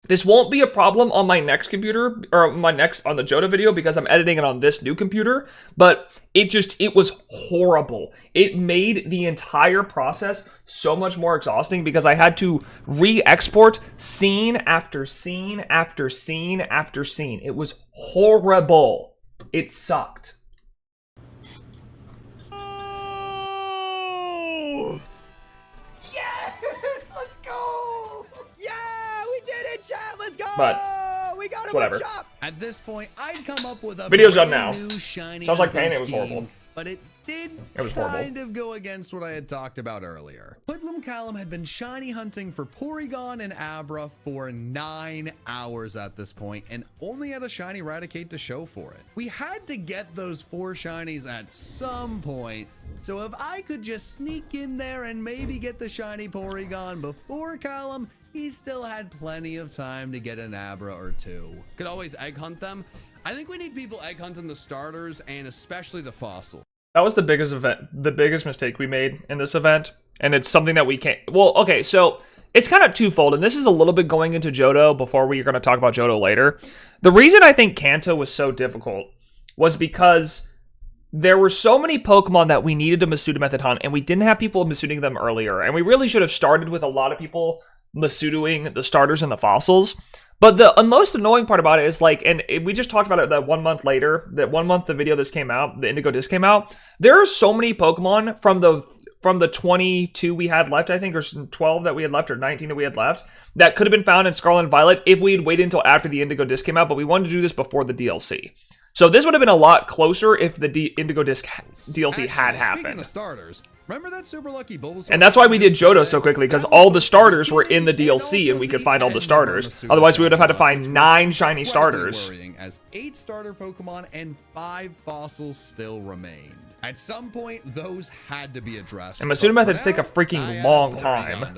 This won't be a problem on my next computer, or on the Johto video, because I'm editing it on this new computer, but it was horrible. It made the entire process so much more exhausting because I had to re-export scene after scene after scene after scene. It was horrible. It sucked. Yes! Let's go! Yeah! We did it, chat! Let's go! But we got him whatever. Shop. At this point, I'd come up with a Video's done now. new shiny Sounds like hunting Tane was scheme, horrible. but it did It was horrible. kind of go against what I had talked about earlier. Hoodlum Callum had been shiny hunting for Porygon and Abra for 9 hours at this point and only had a shiny Raticate to show for it. We had to get those 4 shinies at some point, so if I could just sneak in there and maybe get the shiny Porygon before Callum, he still had plenty of time to get an Abra or 2. Could always egg hunt them. I think we need people egg hunting the starters and especially the fossil. That was the biggest mistake we made in this event, and it's something that we can't. Well, okay, so it's kind of twofold, and this is a little bit going into Johto before we're going to talk about Johto later. The reason I think Kanto was so difficult was because there were so many Pokemon that we needed to Masuda method hunt, and we didn't have people Masudaing them earlier, and we really should have started with a lot of people Masudaing the starters and the fossils. But the most annoying part about it is, like, and we just talked about it that 1 month later, that 1 month the video this came out, the Indigo Disc came out, there are so many Pokemon from the 22 we had left, I think, or 12 that we had left, or 19 that we had left, that could have been found in Scarlet and Violet if we had waited until after the Indigo Disc came out, but we wanted to do this before the DLC. So this would have been a lot closer if the Indigo Disc DLC had happened. Speaking of starters, remember that super lucky Bulbasaur? And that's why we did Johto so quickly, because all the starters were in the DLC and we could find all the starters. Otherwise, we would have had to find 9 shiny starters. Worrying, as 8 starter Pokemon and 5 fossils still remained. At some point, those had to be addressed. And Masuda methods take a freaking long time.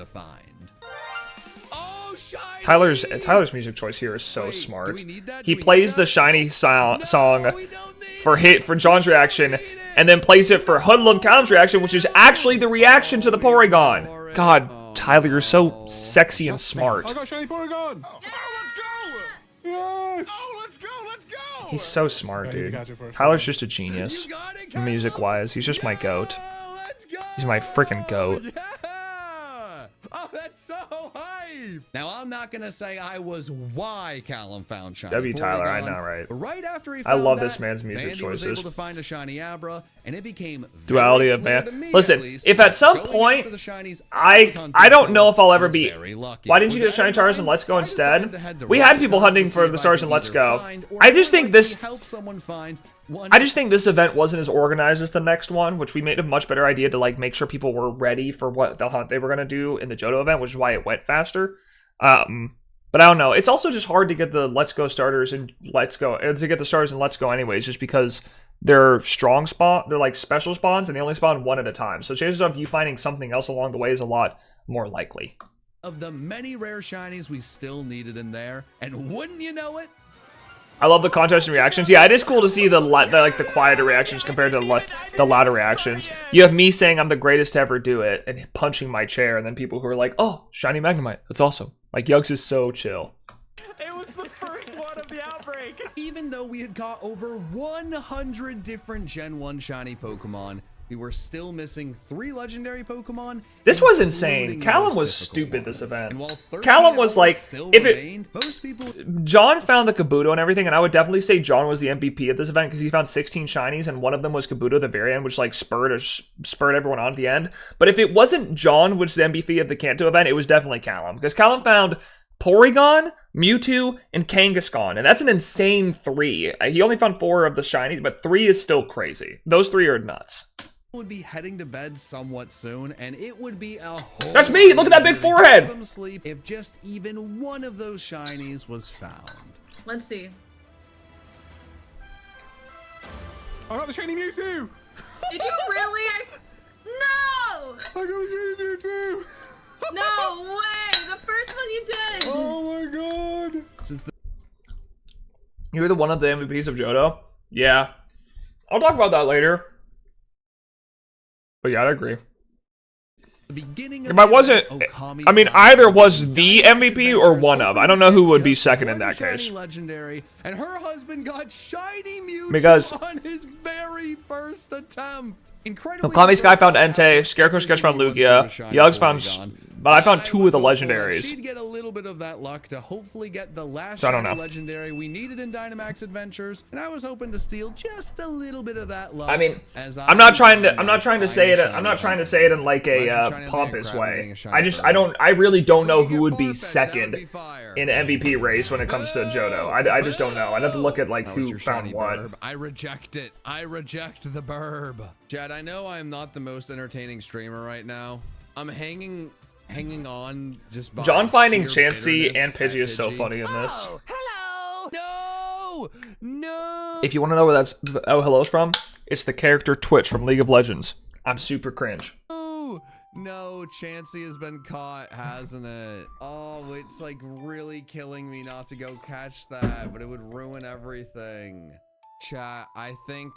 Tyler's music choice here is so smart. He plays the shiny song for John's reaction, and then plays it for Hoodlum Callum's reaction, which is actually the reaction to the Porygon. God, Tyler, you're so sexy and smart. I got shiny Porygon. Oh, let's go! Yes! Oh, let's go! Let's go! He's so smart, dude. Tyler's just a genius, music-wise. He's just my goat. He's my freaking goat. Oh, that's so hype! Now, I'm not gonna say I was why Callum found shiny W. Tyler, Porygon, I know, right? but right after he I found love that, this man's music Vandy choices. was able to find a shiny Abra, and it became Duality very of clear man. to me, Listen, at least, if at some going point after the shinies I was hunting I don't for know if I'll ever was be. very lucky. Why didn't you With get shiny that in Charizard and mind, Let's Go I decided instead? to head We had direct people to hunting to for see the if I stars could and Let's either Go. find or I just more think this. likely help someone find one. I just think this event wasn't as organized as the next one, which we made a much better idea to like make sure people were ready for what the hunt they were gonna do in the Johto event, which is why it went faster. But I don't know. It's also just hard to get the Let's Go starters and to get the starters and Let's Go anyways, just because they're strong spawn, they're like special spawns, and they only spawn one at a time. So chances of you finding something else along the way is a lot more likely. Of the many rare shinies we still needed in there, and wouldn't you know it? I love the contrast and reactions. Yeah, it is cool to see the quieter reactions compared to the louder reactions. You have me saying I'm the greatest to ever do it and punching my chair, and then people who are like, "Oh, shiny Magnemite, that's awesome." Like Yugs is so chill. It was the first one of the outbreak. Even though we had caught over 100 different Gen 1 shiny Pokemon, we were still missing 3 legendary Pokemon. This was including insane. the Callum most was difficult stupid ones. this event. And while 13 Callum was hours like, still if it- remained, most people John found the Kabuto and everything, and I would definitely say John was the MVP of this event because he found 16 shinies, and one of them was Kabuto at the very end, which like spurred everyone on at the end. But if it wasn't John, which is the MVP of the Kanto event, it was definitely Callum, because Callum found Porygon, Mewtwo, and Kangaskhan, and that's an insane 3. He only found 4 of the shinies, but 3 is still crazy. Those 3 are nuts. would be heading to bed somewhat soon, and it would be a whole That's me! Look at that big reason to get forehead! some sleep if just even one of those shinies was found. Let's see. I got the shiny Mewtwo! Did you really? No! I got the shiny Mewtwo! No way! The first one you did! Oh my god! Since the You were the one of the MVPs of Johto? Yeah. I'll talk about that later. But yeah, I agree. beginning If I wasn't, I mean, either was the MVP or one of. I don't know who would be second in that case. Legendary, and her husband got shiny Mewtwo Because on his very first attempt. Incredibly, Okami Sky found Entei, Scarecrow Sketch found Lugia, Yugs found but I found 2 of was the hopeful that legendaries. She'd get a little bit of that luck to hopefully get the last So I don't shiny know. legendary we needed in Dynamax Adventures, and I was hoping to steal just a little bit of that luck. I mean, as I'm not trying began to. I'm not my trying to say it. final I'm not shiny trying to hunt. say it in like Legend a shiny pompous Crab way. getting a shiny I just. bird. I don't. I really don't know If we who would get be perfect, that would second be fire. in MVP race when it comes to Johto. I just don't know. I'd have to look at like That was who your found shiny what. burb. I reject it. I reject the burb. Chad, I know I'm not the most entertaining streamer right now. I'm hanging on just by John finding sheer Chansey and bitterness Pidgey at is so Pidgey. funny in this. Oh, hello. No! If you want to know where that's hello's from, it's the character Twitch from League of Legends. I'm super cringe. No, Chansey has been caught, hasn't it? Oh, it's like really killing me not to go catch that, but it would ruin everything. Chat, I think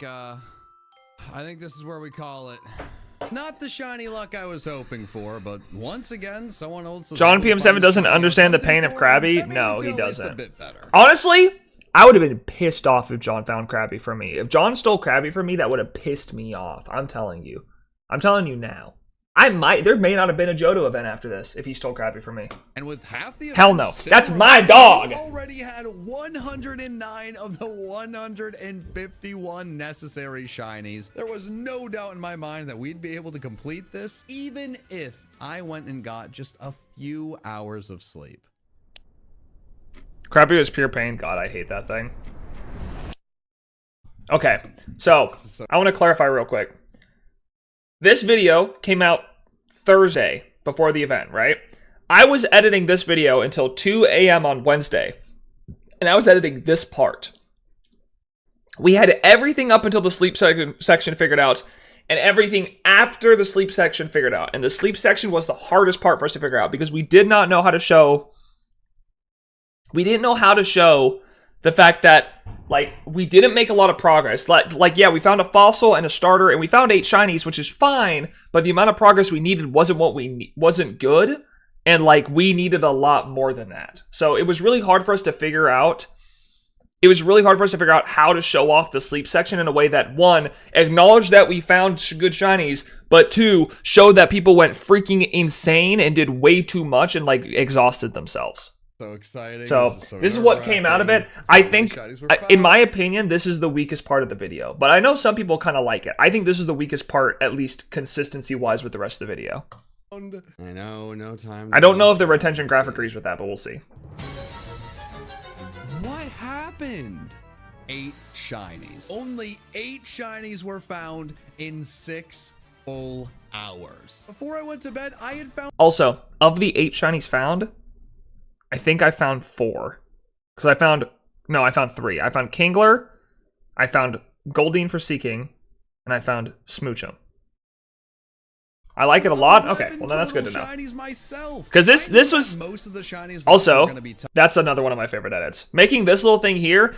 this is where we call it. Not the shiny luck I was hoping for, but once again, someone else. John PM7 doesn't understand the pain of Krabby. That made No, me he feel at least doesn't. A bit better. Honestly, I would have been pissed off if John found Krabby for me. If John stole Krabby from me, that would have pissed me off. I'm telling you. I'm telling you now. There may not have been a Johto event after this if he stole Krabby from me. And with half the Hell events no. still That's my remaining, dog. we already had 109 of the 151 necessary shinies. There was no doubt in my mind that we'd be able to complete this, even if I went and got just a few hours of sleep. Krabby was pure pain. God, I hate that thing. Okay, so I want to clarify real quick. This video came out Thursday before the event, right? I was editing this video until 2 a.m. on Wednesday, and I was editing this part. We had everything up until the sleep section figured out, and everything after the sleep section figured out. And the sleep section was the hardest part for us to figure out because we did not know how to show... We didn't know how to show the fact that, like, we didn't make a lot of progress. Like, yeah, we found a fossil and a starter, and we found 8 shinies, which is fine, but the amount of progress we needed wasn't good, and, like, we needed a lot more than that. So it was really hard for us to figure out... It was really hard for us to figure out how to show off the sleep section in a way that, 1, acknowledged that we found good shinies, but 2, showed that people went freaking insane and did way too much and, like, exhausted themselves. So exciting. So this is what came out of it. I think, in my opinion, this is the weakest part of the video. But I know some people kind of like it. I think this is the weakest part, at least consistency-wise, with the rest of the video. I know, no time. I don't know if the retention graph agrees with that, but we'll see. What happened? 8 shinies. Only 8 shinies were found in 6 full hours. Before I went to bed, I had found... Also, of the 8 shinies found... I think I found 4. Because I found 3. I found Kingler, I found Goldeen for Seeking, and I found Smoochum. I like it a lot. Okay, well then that's good to know. Because this was most of the shinies also that's another one of my favorite edits. Making this little thing here,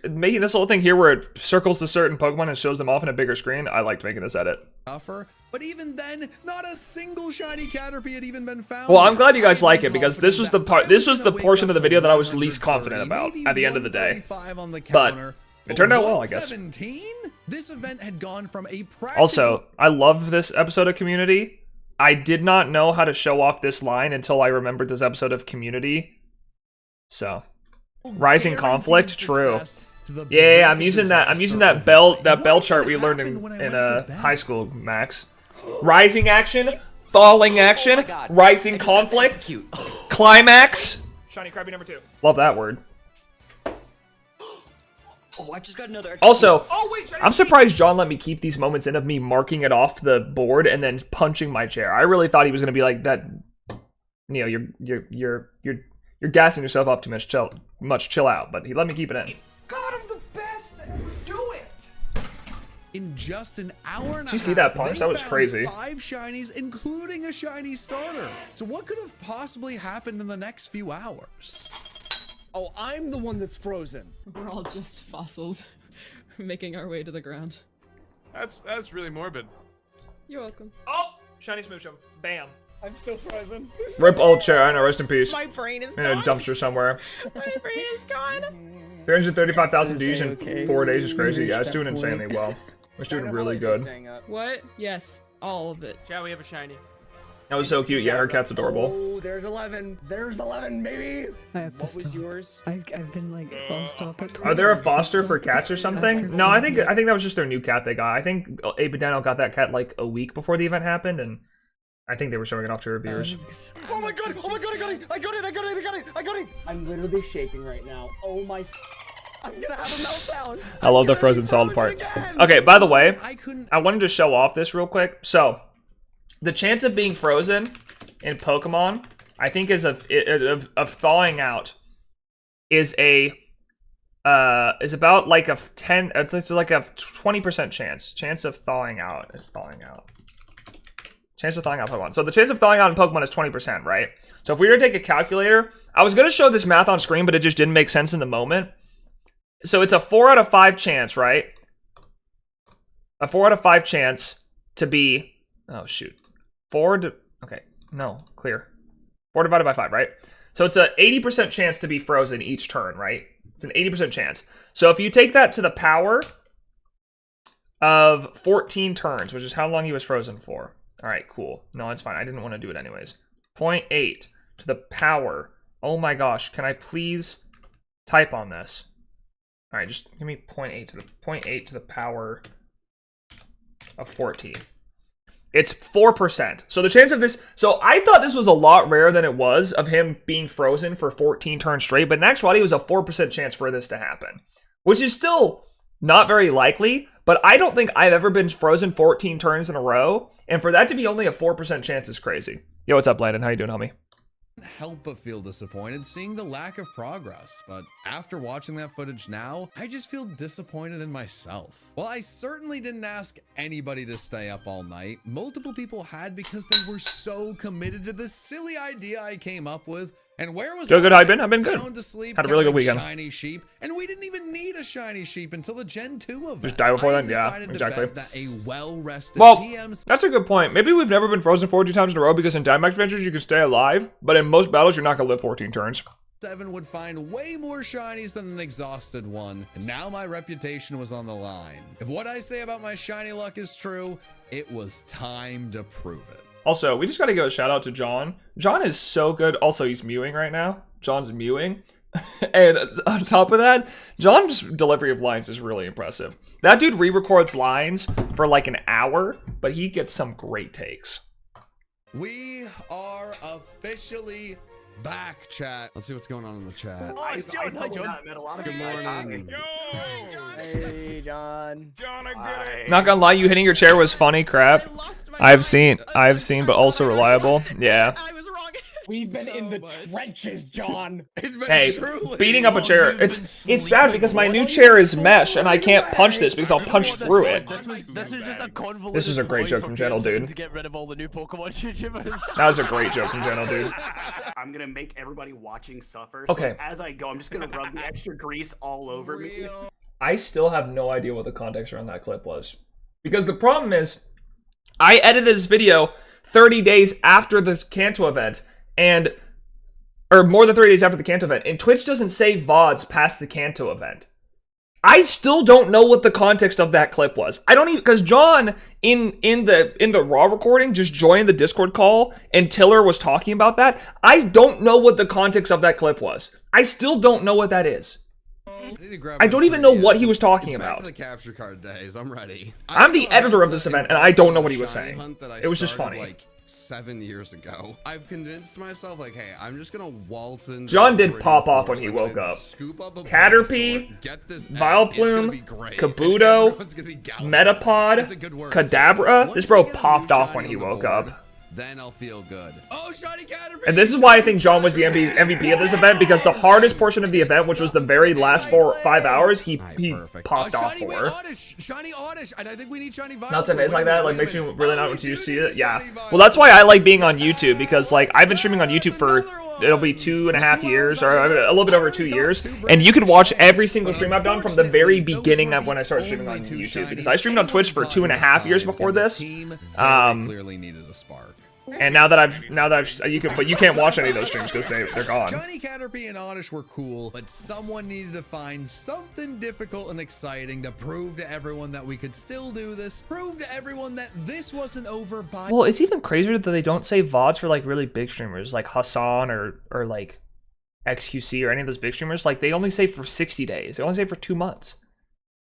making this little thing here where it circles the certain Pokemon and shows them off in a bigger screen. I liked making this edit. But even then, not a single shiny Caterpie had even been found. Well, I'm glad you guys like it because this was the part. This was the portion of the video that I was least confident about at the end of the day. But it turned out well, I guess. 17? This event had gone from a Also, I love this episode of Community. I did not know how to show off this line until I remembered this episode of Community. So, Rising Conflict, true. Yeah, I'm using that bell chart we learned in high school, Max. Rising action, falling action, rising conflict, climax. Shiny Krabby number 2. Love that word. Oh, I just got another. Also, I'm surprised John let me keep these moments in of me marking it off the board and then punching my chair. I really thought he was gonna be like that. Neo, you're gassing yourself up too much. Chill out. But he let me keep it in. God, I'm the best. Do it. In just an hour and a half. Did you see that punch? That was crazy. 5 shinies, including a shiny starter. So what could have possibly happened in the next few hours? Oh, I'm the one that's frozen. We're all just fossils making our way to the ground. That's really morbid. You're welcome. Oh, shiny Smoochum. Bam. I'm still frozen. Rip old chair. I know. Rest in peace. My brain is in gone. a dumpster somewhere. My brain is gone. 335,000 Ds in 4 days is crazy. Yeah, it's doing insanely well. It's doing really good. What? Yes, all of it. Yeah, we have a shiny. That was so cute. Yeah, her cat's adorable. Oh, there's 11. There's 11, baby. I have to What stop. was yours? I've been like, I'll stop at 20. Are there a foster for cats or something? No, I think that was just their new cat they got. I think Abe and Daniel got that cat like a week before the event happened, and I think they were showing it off to reviewers. Oh my god! Oh my god! I got it! I got it! I got it! I got it! I got it! I'm literally shaking right now. Oh my! I'm gonna have a meltdown. I love the frozen solid part. Okay, by the way, I wanted to show off this real quick. So, the chance of being frozen in Pokemon, I think, is of thawing out is about like a 10. It's like a 20% chance. Chance of thawing out is thawing out. Chance of thawing out Pokemon. So the chance of thawing out in Pokemon is 20%, right? So if we were to take a calculator, I was going to show this math on screen, but it just didn't make sense in the moment. So it's a 4 out of 5 chance, right? A 4 out of 5 chance to be... Oh, shoot. 4 to... Okay, no, clear. 4 divided by 5, right? So it's a 80% chance to be frozen each turn, right? It's an 80% chance. So if you take that to the power of 14 turns, which is how long he was frozen for. All right, cool. No, it's fine. I didn't want to do it anyways. 0.8 to the power. Oh my gosh, can I please type on this? All right, just give me 0.8 to the power of 14. It's 4%. So the chance of this... So I thought this was a lot rarer than it was of him being frozen for 14 turns straight, but in actuality, it was a 4% chance for this to happen, which is still not very likely, but I don't think I've ever been frozen 14 turns in a row, and for that to be only a 4% chance is crazy. Yo, what's up, Landon? How you doing, homie? Help but feel disappointed seeing the lack of progress, but after watching that footage now, I just feel disappointed in myself. While I certainly didn't ask anybody to stay up all night, multiple people had because they were so committed to this silly idea I came up with. And where was good? I've been good. Sound asleep, had a really good weekend. Shiny sheep, and we didn't even need a shiny sheep until the Gen 2 event. Just die before then, yeah, exactly. That a well-rested PM7 that's a good point. Maybe we've never been frozen 14 times in a row because in Dynamax Adventures you can stay alive, but in most battles you're not gonna live 14 turns. 7 would find way more shinies than an exhausted one, and now my reputation was on the line. If what I say about my shiny luck is true, it was time to prove it. Also, we just gotta give a shout out to John. John is so good. Also, he's mewing right now. John's mewing. And on top of that, John's delivery of lines is really impressive. That dude re-records lines for like an hour, but he gets some great takes. We are officially back, chat. Let's see what's going on in the chat. Oh, it's John. Hi, John. Good morning. Hey, John. John, I did it. Not gonna lie, you hitting your chair was funny crap. I've seen, but also reliable. Yeah. I was wrong. We've been in the trenches, John. Hey, beating up a chair. It's sad because my new chair is mesh and I can't punch this because I'll punch through it. This was just a convoluted. This is a great joke from Channel, dude. To get rid of all the new Pokemon YouTubers. That was a great joke from Channel, dude. I'm gonna make everybody watching suffer. Okay. So as I go, I'm just gonna rub the extra grease all over me. I still have no idea what the context around that clip was. Because the problem is, I edited this video 30 days after the Kanto event, or more than 30 days after the Kanto event, and Twitch doesn't save VODs past the Kanto event. I still don't know what the context of that clip was. I don't even, because John, in the raw recording, just joined the Discord call, and Tiller was talking about that. I don't know what the context of that clip was. I still don't know what that is. I don't even know what he was talking about. Back to the capture card days. I'm ready. I'm the editor of this event, and I don't know what he was saying. It was just funny. Like 7 years ago, I've convinced myself, like, hey, I'm just gonna waltz in. John did pop off when he woke up. Caterpie, Vileplume, Kabuto, Metapod, Kadabra. This bro popped off when he woke up. Then I'll feel good. Oh, shiny Caterpie! And this is why I think John was the MVP of this event, because the hardest portion of the event, which was the very last 4 or 5 hours, he popped off for. Shiny Oddish, and I think we need shiny Vileplume. Not some days like that, like makes me really not want to see it. Yeah. Well, that's why I like being on YouTube, because like I've been streaming on YouTube for it'll be 2.5 years, or a little bit over 2 years, and you can watch every single stream I've done from the very beginning of when I started streaming on YouTube, because I streamed on Twitch for 2.5 years before this. Clearly needed a spark. And now that I've you can't watch any of those streams because they're gone. Johnny Caterpie and Oddish were cool, but someone needed to find something difficult and exciting to prove to everyone that we could still do this, prove to everyone that this wasn't over by. Well, it's even crazier that they don't say VODs for like really big streamers like Hassan or like XQC or any of those big streamers. Like they only save for 60 days. They only save for 2 months.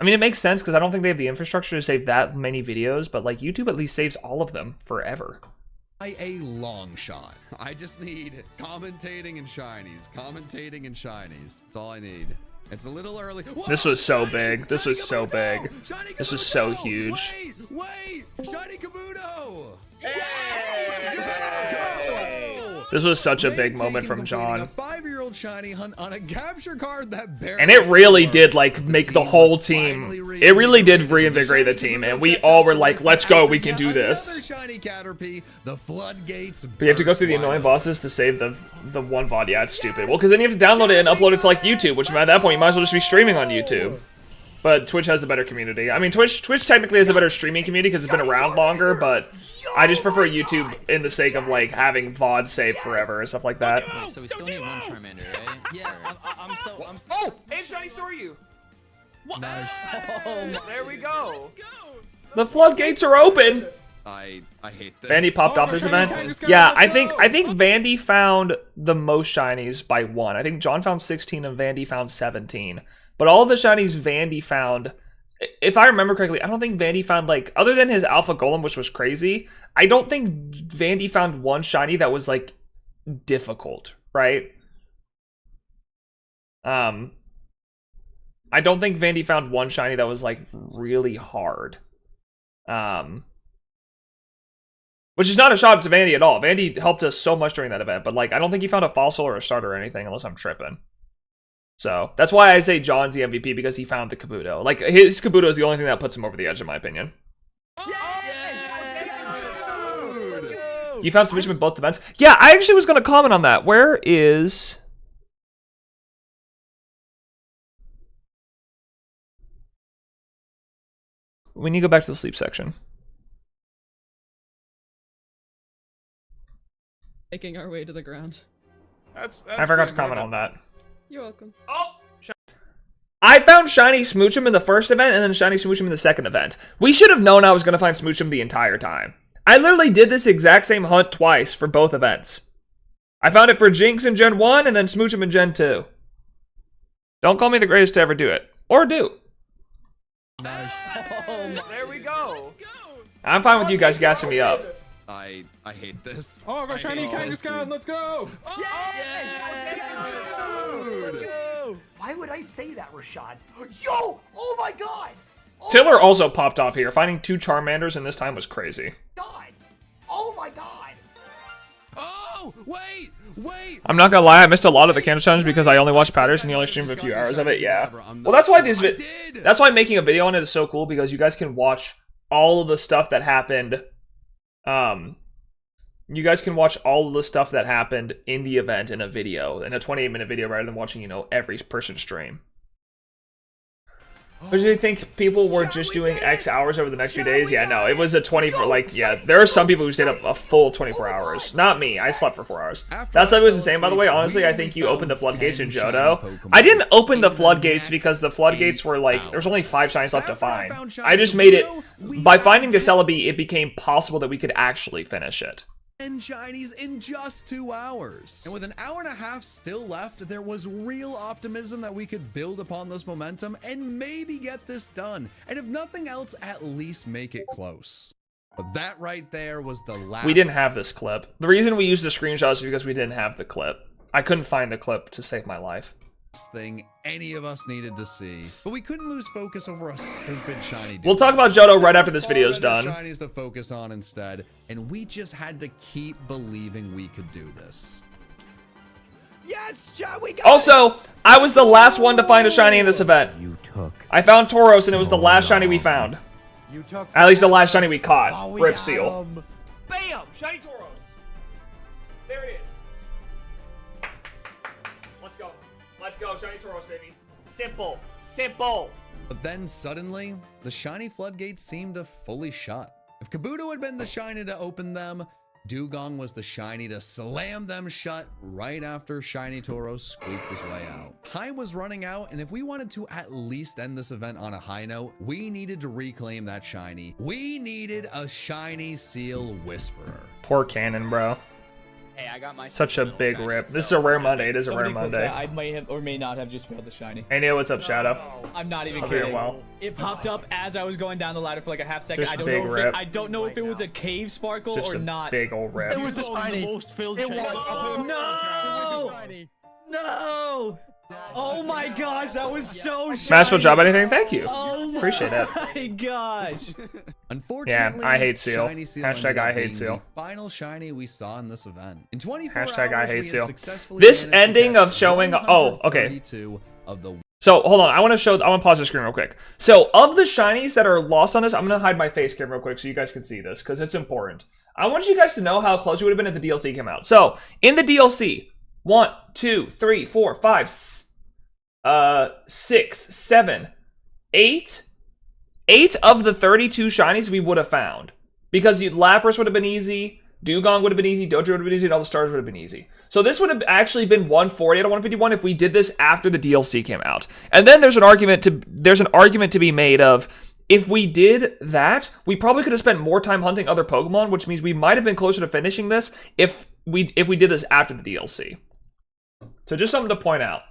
I mean, it makes sense because I don't think they have the infrastructure to save that many videos, but like YouTube at least saves all of them forever. A long shot. I just need commentating and shinies. Commentating and shinies. That's all I need. It's a little early. Whoa, This was so Shiny! big. This Shiny was so Kabuto! big. Shiny This was Kabuto! so huge. Wait! Shiny Kabuto! This was such a big Great moment taking from completing John. A 5-year-old shiny hunt on a capture card that barely And it really works. did like make the whole team. It really did reinvigorate the team, and we all were like, "Let's go, we can do Another this." shiny Caterpie, the floodgates. But you have to go through the annoying bosses to save the one VOD. Yeah, it's stupid. Well, because then you have to download it and upload it to like YouTube, which at that point you might as well just be streaming on YouTube. But Twitch has the better community. I mean, Twitch technically has a better streaming community because it's been around longer, but I just prefer YouTube in the sake of like having VOD saved forever and stuff like that. Wait, so we still need one Charmander, right? Yeah, I'm still. Oh, hey, shiny story What? There we go. The floodgates are open. I hate this. Vandy popped off this event. Yeah, I think Vandy found the most shinies by 1. I think John found 16 and Vandy found 17. But all the shinies Vandy found, if I remember correctly, I don't think Vandy found like, other than his Alpha Golem, which was crazy, I don't think Vandy found one shiny that was like difficult, right? I don't think Vandy found one shiny that was like really hard. Which is not a shot to Vandy at all. Vandy helped us so much during that event, but like I don't think he found a fossil or a starter or anything unless I'm tripping. So that's why I say John's the MVP, because he found the Kabuto. Like his Kabuto is the only thing that puts him over the edge in my opinion. You found submission in both events? Yeah, I actually was gonna comment on that. Where is... We need to go back to the sleep section. Making our way to the ground. That's I forgot to comment on that. You're welcome. Oh! I found Shiny Smoochum in the first event and then Shiny Smoochum in the second event. We should have known I was going to find Smoochum the entire time. I literally did this exact same hunt twice for both events. I found it for Jinx in Gen 1 and then Smoochum in Gen 2. Don't call me the greatest to ever do it. Or do. There we go. I'm fine with you guys gassing me up. I hate this. Oh, I got shiny Kangaskhan. Let's go. Why would I say that, Rashad? Yo! Oh my god! Oh Tiller also popped off here. Finding 2 Charmanders in this time was crazy. my god! Oh my god! Oh, wait! I'm not gonna lie, I missed a lot of the candle challenge because I only watched Patterson and he only streamed a few hours of it, yeah. Well, that's why that's why making a video on it is so cool, because you guys can watch all of the stuff that happened. You guys can watch all of the stuff that happened in the event in a video, in a 28-minute video, rather than watching, you know, every person's stream. But do you think people were just doing X hours over the next few days? Yeah, no, it was a 24, like, yeah, there are some people who stayed up a full 24 hours. Not me, I slept for 4 hours. That stuff was the same, by the way. Honestly, I think you opened the floodgates in Johto. I didn't open the floodgates because the floodgates were like, there was only 5 shinies left to find. I just made it, by finding the Celebi, it became possible that we could actually finish it. 10 shinies in just 2 hours. And with an hour and a half still left, there was real optimism that we could build upon this momentum and maybe get this done. And if nothing else, at least make it close. But that right there was the last. We didn't have this clip. The reason we used the screenshots is because we didn't have the clip. I couldn't find the clip to save my life. Thing any of us needed to see, but we couldn't lose focus over a stupid shiny. We'll talk about Johto right after this video's done. Shinies to focus on instead, and we just had to keep believing we could do this. Yes, we got Also, I was the last one to find a shiny in this event. I found Tauros, and it was the last shiny we found. At least the last shiny we caught. Oh, Rip Seal. Bam! Shiny Tauros. There it is. Let's go. Let's go, Shiny Tauros, baby. Simple. Simple. But then suddenly, the shiny floodgates seemed to fully shut. If Kabuto had been the shiny to open them, Dugong was the shiny to slam them shut right after Shiny Toro squeaked his way out. Time was running out, and if we wanted to at least end this event on a high note, we needed to reclaim that shiny. We needed a shiny Seal Whisperer. Poor Cannon, bro. Hey, I got my Such a big rip. This is a rare Monday. It is a rare Monday. I might have or may not have just failed the shiny. Hey, Neo, what's up, Shadow? I'm not even Hope you're kidding. well. It popped up as I was going down the ladder for like a half second. Just I don't big know. rip. I don't know if it was a cave sparkle Just or a not. big old rip. It was the shiny. most filled It shiny. was. Oh, no! No! Oh my gosh, that was so shiny. Masterful job, anything? Thank you. Oh my Appreciate it. my gosh. Unfortunately, Yeah, I hate Seal. Shiny Seal Hashtag ended up I hate being Seal. the final shiny we saw in this event. In 24 Hashtag I hours, hate we had Seal. successfully This managed to ending catch of showing. Oh, okay. 132 of the So hold on, I want to pause the screen real quick. So of the shinies that are lost on this, I'm gonna hide my face cam real quick so you guys can see this because it's important. I want you guys to know how close we would have been if the DLC came out. So in the DLC, 1, 2, 3, 4, 5, 6, 7, 8. 8 of the 32 shinies we would have found because Lapras would have been easy, Dugong would have been easy, Dojo would have been easy, and all the stars would have been easy. So this would have actually been 140 out of 151 if we did this after the DLC came out. And then there's an argument to be made of if we did that, we probably could have spent more time hunting other Pokemon, which means we might have been closer to finishing this if we did this after the DLC. So just something to point out.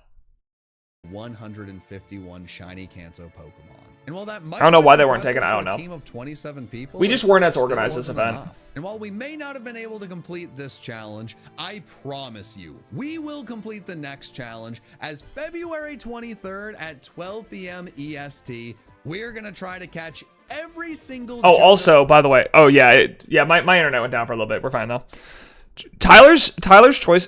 151 shiny Kanto Pokemon. And while that might I don't know have why been they weren't impressive taken, I for don't a know. Team of 27 people, We just it weren't as still organized this wasn't event. enough. And while we may not have been able to complete this challenge, I promise you, we will complete the next challenge as February 23rd at 12 p.m. EST. We're gonna try to catch every single. Oh, also, by the way, my internet went down for a little bit. We're fine though. Tyler's choice.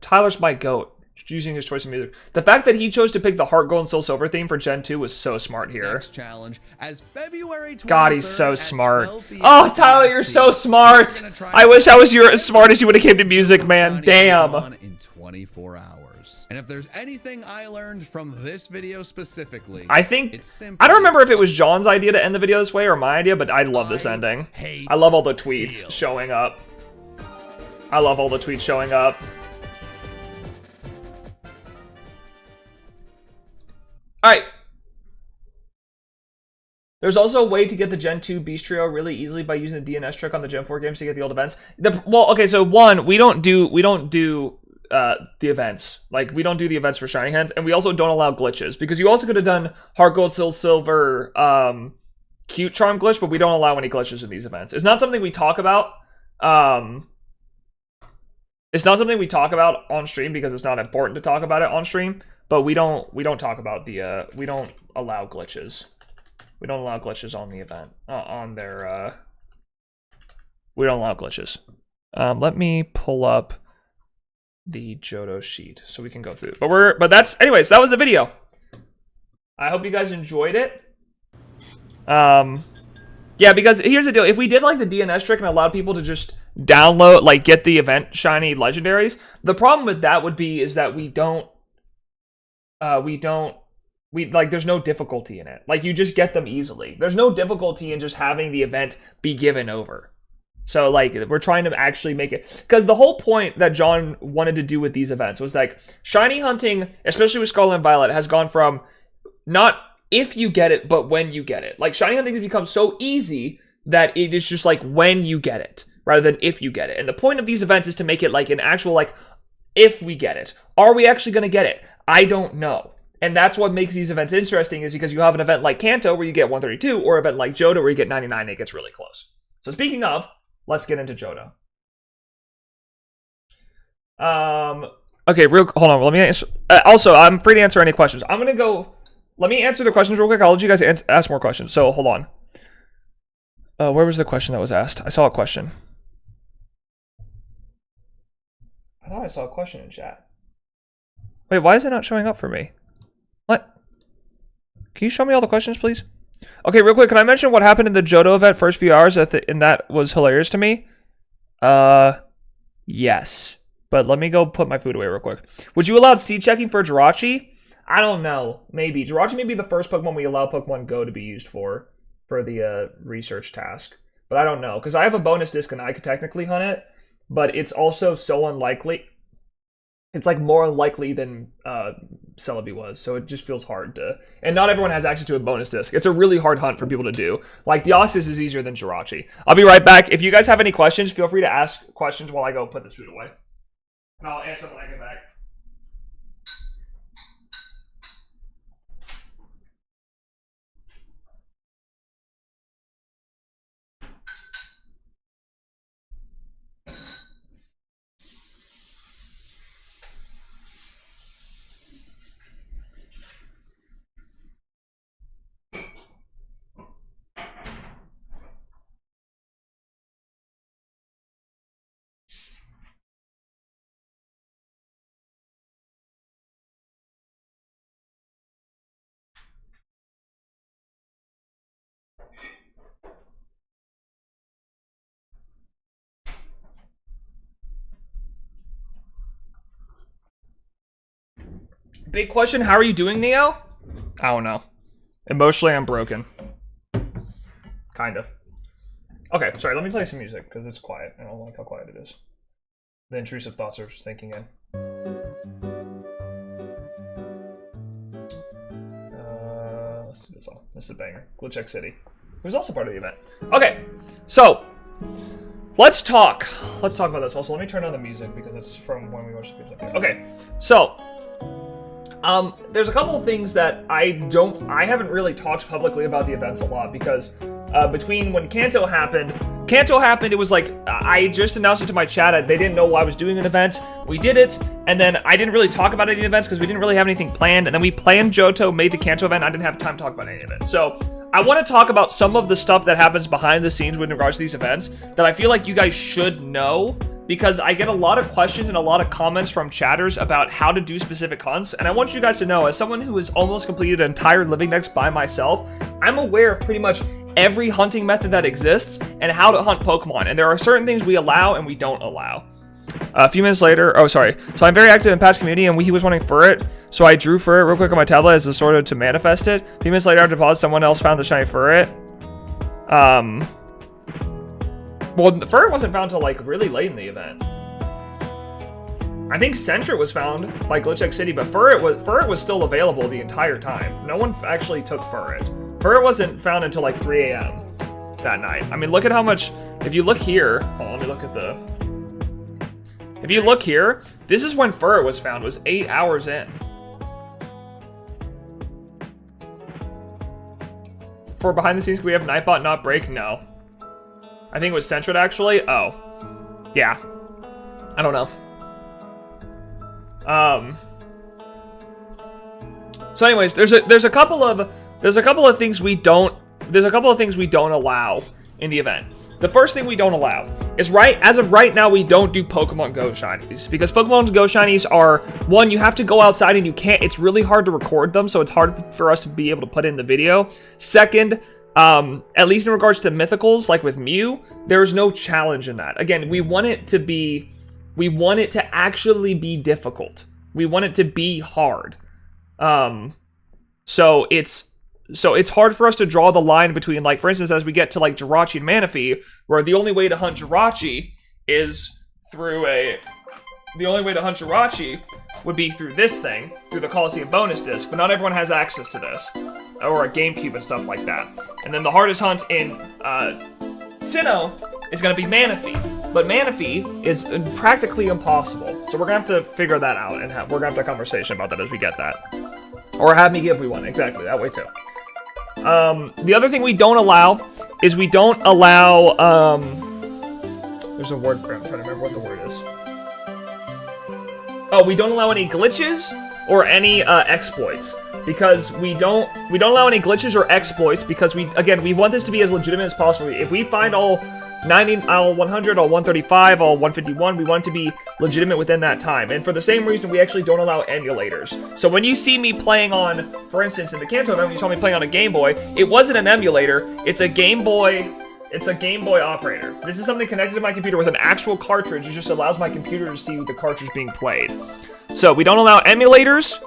Tyler's my goat. Using his choice of music. The fact that he chose to pick the Heart Gold and Soul Silver theme for Gen 2 was so smart here. Next challenge as February 23rd God, he's so at smart. 12 p.m. Oh, Tyler, you're so smart. I wish I was as smart as you would have came to music, man. Damn. In 24 hours. And if there's anything I learned from this video specifically, I think it's simple. I don't remember if it was John's idea to end the video this way or my idea, but I love this ending. I love all the tweets Seal. showing up. I love all the tweets showing up. Alright. There's also a way to get the Gen 2 Beast Trio really easily by using the DNS trick on the Gen 4 games to get the old events. Well, okay, so one, we don't do the events. Like, we don't do the events for Shiny Hands, and we also don't allow glitches. Because you also could have done Heart Gold, Soul Silver, Cute Charm glitch, but we don't allow any glitches in these events. It's not something we talk about. It's not something we talk about on stream because it's not important to talk about it on stream. But we don't talk about the we don't allow glitches. We don't allow glitches on the event on their we don't allow glitches. Let me pull up the Johto sheet so we can go through. But that's anyways, that was the video. I hope you guys enjoyed it. Yeah, because here's the deal. If we did like the DNS trick and allowed people to just download, like get the event shiny legendaries, the problem with that would be is that there's no difficulty in it. Like, you just get them easily. There's no difficulty in just having the event be given over. So, like, we're trying to actually make it... Because the whole point that John wanted to do with these events was, like, shiny hunting, especially with Scarlet and Violet, has gone from not if you get it, but when you get it. Like, shiny hunting has become so easy that it is just, like, when you get it, rather than if you get it. And the point of these events is to make it, like, an actual, like, if we get it. Are we actually going to get it? I don't know. And that's what makes these events interesting, is because you have an event like Kanto where you get 132, or an event like Johto where you get 99 and it gets really close. So speaking of, let's get into Johto. Okay, hold on. Let me answer. Also, I'm free to answer any questions. I'm going to go... Let me answer the questions real quick. I'll let you guys ask more questions. So hold on. Where was the question that was asked? I saw a question. I thought I saw a question in chat. Wait, why is it not showing up for me? What? Can you show me all the questions, please? Okay, real quick, can I mention what happened in the Johto event first few hours, and that was hilarious to me? Yes. But let me go put my food away real quick. Would you allow seed checking for Jirachi? I don't know. Maybe. Jirachi may be the first Pokemon we allow Pokemon Go to be used for the research task. But I don't know, because I have a bonus disc and I could technically hunt it. but it's also so unlikely. It's like more unlikely than Celebi was, so it just feels hard to... And not everyone has access to a bonus disc. It's a really hard hunt for people to do. Like, Deoxys is easier than Jirachi. I'll be right back. If you guys have any questions, feel free to ask questions while I go put this food away. And I'll answer when I get back. Big question, how are you doing, Neo? I don't know. Emotionally, I'm broken. Kind of. Okay, sorry, let me play some music, because it's quiet. I don't like how quiet it is. The intrusive thoughts are sinking in. Let's do this all. This is a banger. Glitch City. It was also part of the event. Okay, so let's talk. Let's talk about this. Also, let me turn on the music because it's from when we watched the video. Okay, so there's a couple of things that I haven't really talked publicly about the events a lot because between when Kanto happened, it was like, I just announced it to my chat, they didn't know I was doing an event, we did it, and then I didn't really talk about any events because we didn't really have anything planned, and then we planned Johto, made the Kanto event, I didn't have time to talk about any of it. So, I want to talk about some of the stuff that happens behind the scenes with regards to these events that I feel like you guys should know, because I get a lot of questions and a lot of comments from chatters about how to do specific hunts, and I want you guys to know, as someone who has almost completed an entire living dex by myself, I'm aware of pretty much every hunting method that exists and how to hunt Pokemon, and there are certain things we allow and we don't allow. A few minutes later, oh sorry, so I'm very active in past community and he was wanting Furret, so I drew Furret real quick on my tablet as a sort of to manifest it. A few minutes later after pause, someone else found the shiny Furret. Well, the Furret wasn't found until like really late in the event. I think Sentret was found by Glitch City, but Furret was still available the entire time. No one actually took Furret. Furret wasn't found until like 3 a.m. that night. I mean, look at how much, if you look here, hold on, let me look at the, if you look here, this is when Furret was found, was 8 hours in. For behind the scenes, can we have Nightbot not break? No. I think it was Sentret actually. Oh. Yeah. I don't know. So anyways, there's a couple of things we don't allow in the event. The first thing we don't allow is as of right now, we don't do Pokemon Go shinies because Pokemon Go shinies are, one, you have to go outside and it's really hard to record them, so it's hard for us to be able to put in the video. Second, at least in regards to mythicals, like with Mew, there's no challenge in that. Again, we want it to actually be difficult. We want it to be hard. So it's hard for us to draw the line between, like, for instance, as we get to, like, Jirachi and Manaphy, where the only way to hunt Jirachi would be through this thing, through the Coliseum bonus disc, but not everyone has access to this, or a GameCube and stuff like that. And then the hardest hunt in Sinnoh is going to be Manaphy, but Manaphy is practically impossible. So we're going to have to figure that out, and we're going to have a conversation about that as we get that. Or have me give me one, exactly, that way too. The other thing we don't allow is we don't allow, there's a word for it, I'm trying to remember what the word is. Oh, we don't allow any glitches or any exploits, because we don't allow any glitches or exploits because we want this to be as legitimate as possible. If we find all 90, all 100, all 135, all 151, we want it to be legitimate within that time. And for the same reason, we actually don't allow emulators. So when you see me playing on, for instance, in the Kanto event, when you saw me playing on a Game Boy, it wasn't an emulator, it's a Game Boy operator. This is something connected to my computer with an actual cartridge. It just allows my computer to see the cartridge being played. So we don't allow emulators,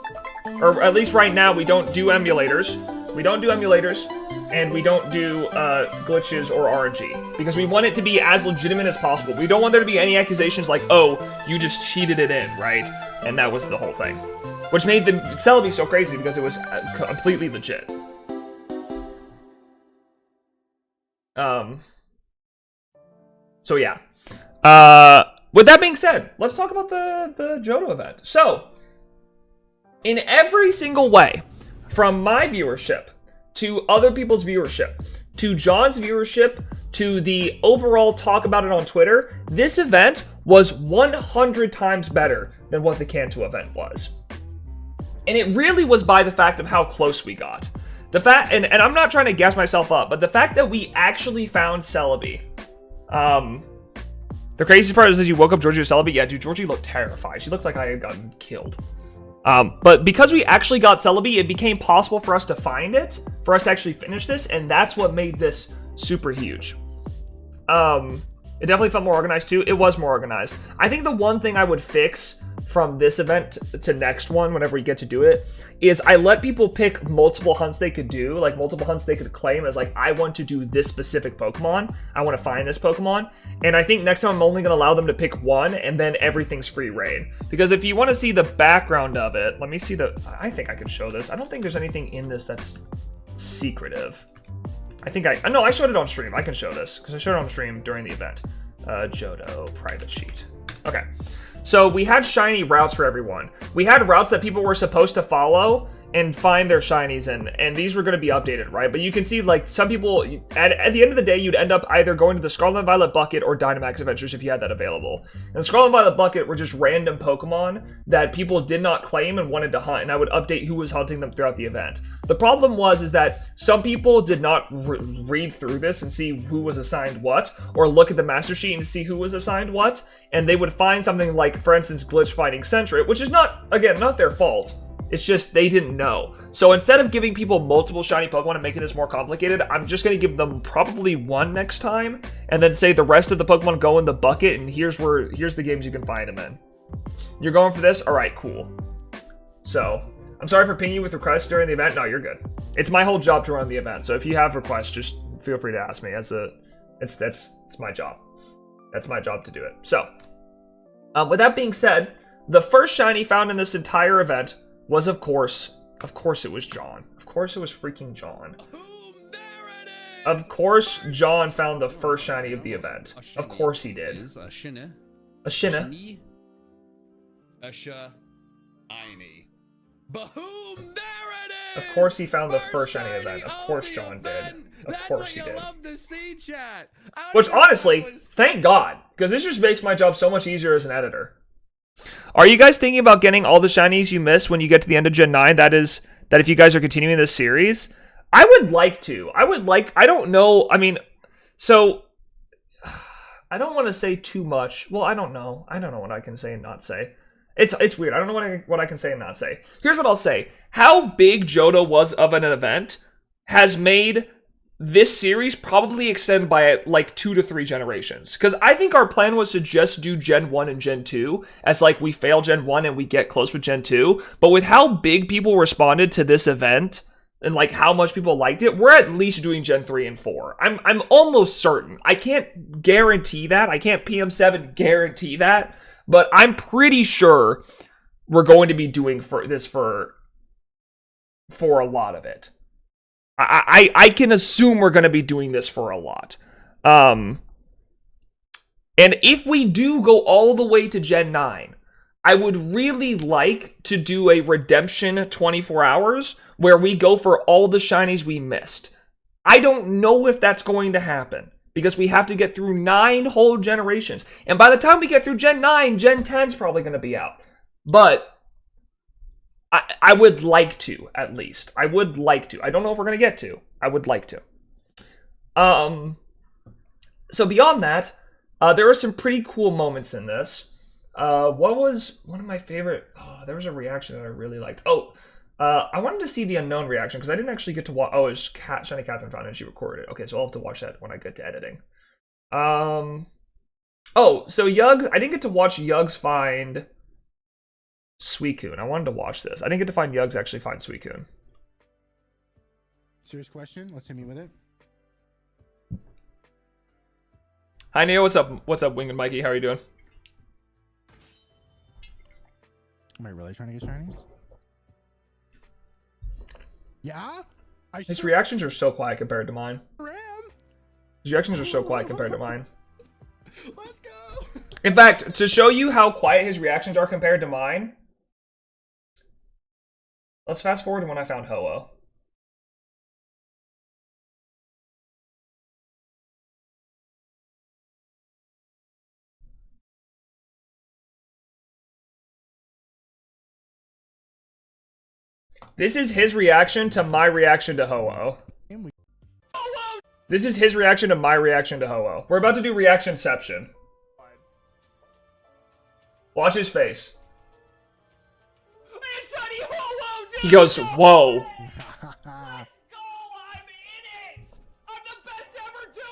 or at least right now we don't do emulators. We don't do emulators. and we don't do glitches or RNG, because we want it to be as legitimate as possible. We don't want there to be any accusations like, oh, you just cheated it in, right? And that was the whole thing. Which made the Celebi so crazy, because it was completely legit. So yeah. With that being said, let's talk about the Johto event. So, in every single way, from my viewership, to other people's viewership, to John's viewership, to the overall talk about it on Twitter, this event was 100 times better than what the Kanto event was. And it really was by the fact of how close we got. The fact, and I'm not trying to gas myself up, but the fact that we actually found Celebi. The craziest part is that you woke up Georgie with Celebi. Yeah, dude, Georgie looked terrified. She looked like I had gotten killed. But because we actually got Celebi, it became possible for us to find it, for us to actually finish this, and that's what made this super huge. It definitely felt more organized too. It was more organized. I think the one thing I would fix from this event to next one, whenever we get to do it, is I let people pick multiple hunts they could do, like multiple hunts they could claim as like, I want to do this specific Pokemon. I want to find this Pokemon. And I think next time I'm only going to allow them to pick one, and then everything's free reign. Because if you want to see the background of it, let me see I think I can show this. I don't think there's anything in this that's secretive. No, I showed it on stream. I can show this, because I showed it on stream during the event. Johto private sheet. Okay. So we had shiny routes for everyone. We had routes that people were supposed to follow and find their shinies in, and these were going to be updated, right? But you can see, like, some people, at the end of the day, you'd end up either going to the Scarlet and Violet bucket or Dynamax Adventures if you had that available. And the Scarlet and Violet bucket were just random Pokemon that people did not claim and wanted to hunt, and I would update who was hunting them throughout the event. The problem is that some people did not read through this and see who was assigned what, or look at the Master Sheet and see who was assigned what, and they would find something like, for instance, glitch finding Sentret, which is not, again, not their fault. It's just they didn't know. So instead of giving people multiple shiny Pokemon and making this more complicated, I'm just going to give them probably one next time, and then say the rest of the Pokemon go in the bucket, and here's the games you can find them in. You're going for this? Alright, cool. So, I'm sorry for pinging you with requests during the event. No, you're good. It's my whole job to run the event, so if you have requests, just feel free to ask me. It's my job. That's my job to do it. So, with that being said, the first shiny found in this entire event was, of course it was John. Of course it was freaking John. Of course John found the first shiny of the event. Of course he did. A Shina. A Shina. A Shiny. Boom! There it is! Of course he found the first shiny event. Of course John did. Of course he did. Love to see, chat. Which honestly, thank God, because this just makes my job so much easier as an editor. Are you guys thinking about getting all the shinies you missed when you get to the end of Gen 9? That if you guys are continuing this series? I would like to. I don't know. I mean, so I don't want to say too much. Well, I don't know. I don't know what I can say and not say. It's weird. I don't know what I can say and not say. Here's what I'll say. How big Johto was of an event has made this series probably extend by like 2 to 3 generations. Because I think our plan was to just do Gen 1 and Gen 2 as like we fail Gen 1 and we get close with Gen 2. But with how big people responded to this event and like how much people liked it, we're at least doing Gen 3 and 4. I'm almost certain. I can't guarantee that. I can't PM7 guarantee that. But I'm pretty sure we're going to be doing this for a lot of it. I can assume we're going to be doing this for a lot. And if we do go all the way to Gen 9, I would really like to do a redemption 24 hours where we go for all the shinies we missed. I don't know if that's going to happen because we have to get through 9 whole generations. And by the time we get through Gen 9, Gen 10's probably going to be out. But I would like to, at least. I would like to. I don't know if we're going to get to. I would like to. So beyond that, there were some pretty cool moments in this. What was one of my favorite... Oh, there was a reaction that I really liked. I wanted to see the unknown reaction, because I didn't actually get to watch... Oh, it was Shiny Catherine found it, and she recorded it. Okay, so I'll have to watch that when I get to editing. So Yugs... I didn't get to watch Yugs find Suicune. I wanted to watch this. I didn't get to find Yugs actually find Suicune. Serious question. Let's hit me with it. Hi Neo, what's up? What's up, Wing and Mikey? How are you doing? Am I really trying to get shinies? Yeah? His reactions are so quiet compared to mine. His reactions are so quiet compared to mine. Let's go! In fact, to show you how quiet his reactions are compared to mine, let's fast forward to when I found Ho-Oh. This is his reaction to my reaction to Ho-Oh. This is his reaction to my reaction to Ho-Oh. We're about to do reactionception. Watch his face. He goes, whoa. Let's go! I'm in it! I'm the best ever do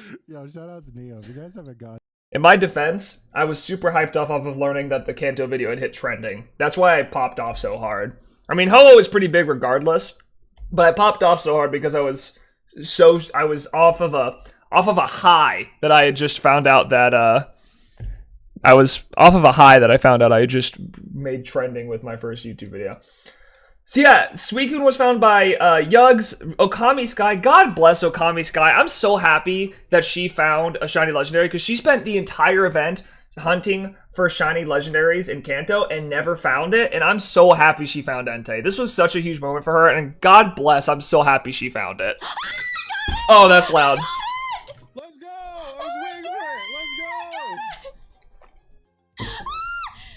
it! Yo, shout out to Neo. If you guys haven't got. In my defense, I was super hyped off of learning that the Kanto video had hit trending. That's why I popped off so hard. I mean, Ho-Oh is pretty big regardless, but I popped off so hard because I was off of a high that I had just found out that I had just made trending with my first YouTube video. So yeah, Suicune was found by Yugs, Okami Sky. God bless Okami Sky. I'm so happy that she found a shiny legendary because she spent the entire event hunting for shiny legendaries in Kanto and never found it. And I'm so happy she found Entei. This was such a huge moment for her, and God bless, I'm so happy she found it. Oh, that's loud. Let's go! I was waiting for it. Let's go!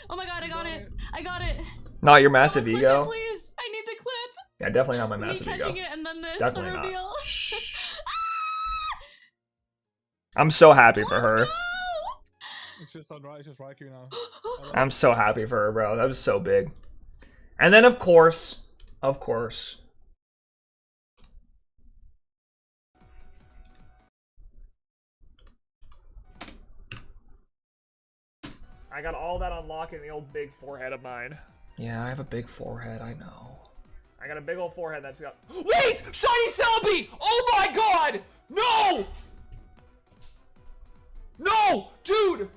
Oh my god, I got it. I got it. Not your massive Someone ego. clip it, please. I need the clip. Yeah, definitely not my Me massive ego. catching it and then this, Definitely the not. reveal. I'm so happy for her. It's just Raikou now. I'm so happy for her, bro. That was so big. And then, of course, I got all that unlocked in the old big forehead of mine. Yeah, I have a big forehead, I know. I got a big old forehead that's got— Wait! Shiny Celebi! Oh my god! No! No! Dude!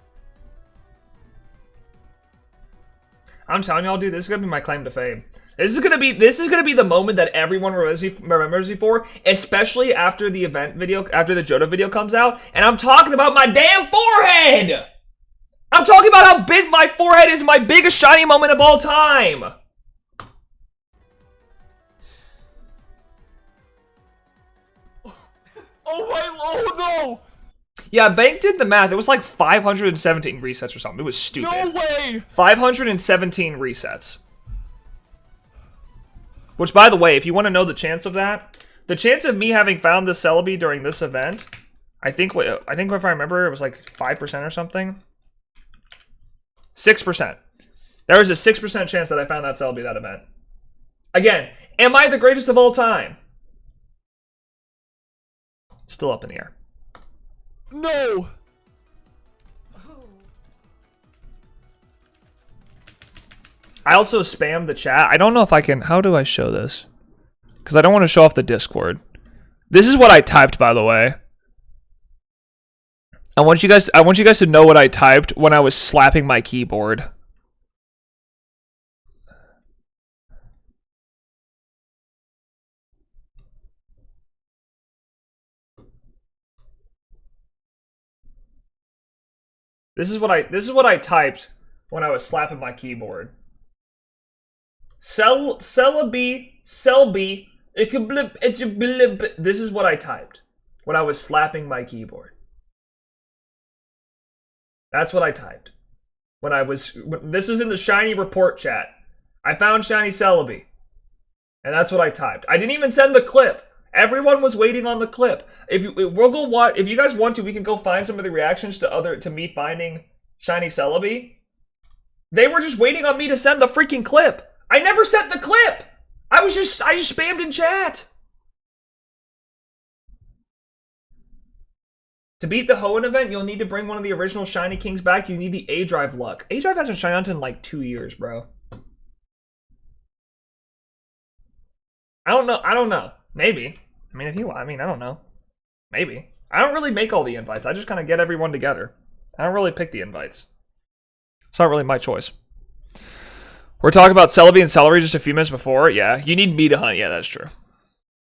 I'm telling y'all, dude, this is gonna be my claim to fame. This is gonna be the moment that everyone remembers me for, especially after the event video, after the Johto video comes out, and I'm talking about my damn forehead! I'm talking about how big my forehead is, my biggest shiny moment of all time! Oh no! Yeah, Bank did the math. It was like 517 resets or something. It was stupid. No way! 517 resets. Which, by the way, if you want to know the chance of that, the chance of me having found the Celebi during this event, I think if I remember, it was like 5% or something. 6%. There was a 6% chance that I found that Celebi that event. Again, am I the greatest of all time? Still up in the air. No! I also spammed the chat. I don't know if I can— how do I show this? Because I don't want to show off the Discord. This is what I typed, by the way. I want you guys to know what I typed when I was slapping my keyboard. This is what I typed when I was slapping my keyboard. Celebi, this is what I typed when I was slapping my keyboard. That's what I typed when I was— this was in the Shiny Report chat. I found Shiny Celebi, and that's what I typed. I didn't even send the clip. Everyone was waiting on the clip. If you guys want to, we can go find some of the reactions to me finding Shiny Celebi. They were just waiting on me to send the freaking clip. I never sent the clip. I just spammed in chat. To beat the Hoenn event, you'll need to bring one of the original Shiny Kings back. You need the A-Drive luck. A-Drive hasn't shined in like 2 years, bro. I don't know. Maybe. I mean, if you, I don't know. Maybe. I don't really make all the invites. I just kind of get everyone together. I don't really pick the invites. It's not really my choice. We're talking about Celebi and Celery just a few minutes before. Yeah, you need me to hunt. Yeah, that's true.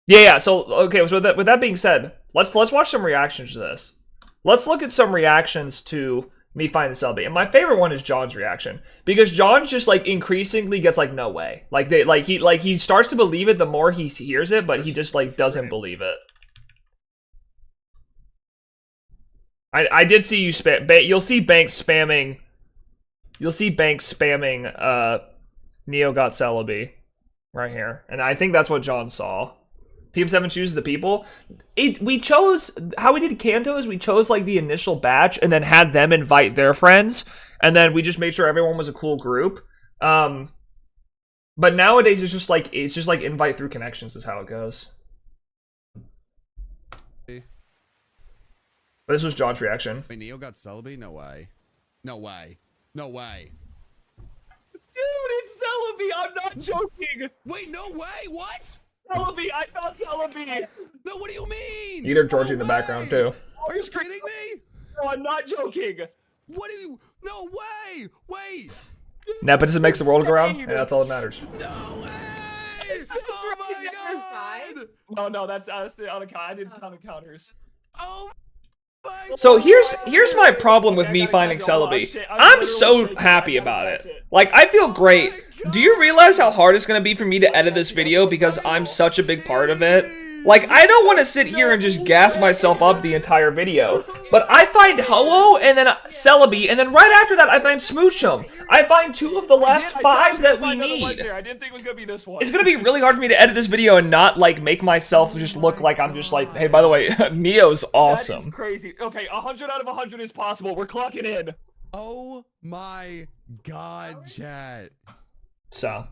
Yeah. So okay. So with that being said, let's watch some reactions to this. Let's look at some reactions to me finding Celebi. And my favorite one is John's reaction, because John just like increasingly gets like no way. He starts to believe it the more he hears it, but he just like doesn't believe it. I did see you spam. You'll see Banks spamming. You'll see Banks spamming. Neo got Celebi right here, and I think that's what John saw. PM7 chooses the people. We chose, how we did Kanto is we chose like the initial batch and then had them invite their friends, and then we just made sure everyone was a cool group. But nowadays it's just like invite through connections is how it goes. But this was John's reaction. Wait, Neo got Celebi? No way. No way. No way. Dude, it's Celebi. I'm not joking. Wait, no way. What? Celebi. I found Celebi. No, what do you mean? You hear Georgie in the background too. Are you kidding me? No, I'm not joking. What do you? No way. Wait. Nepotism makes the world go round, and that's all that matters. No way. Oh my god. No, that's the on account. I didn't count encounters. Oh. So here's my problem with me finding Celebi. I'm so happy about it. Like, I feel great. Do you realize how hard it's gonna be for me to edit this video because I'm such a big part of it? Like, I don't want to sit here and just gas myself up the entire video. But I find Ho-Oh and then Celebi, and then right after that I find Smoochum. I find 2 of the last 5 that we need. I didn't think it was gonna be this one. It's gonna be really hard for me to edit this video and not like make myself just look like I'm just like, hey, by the way, Neo's awesome. That is crazy. Okay, 100 out of 100 is possible. We're clocking in. Oh my god, chat. So,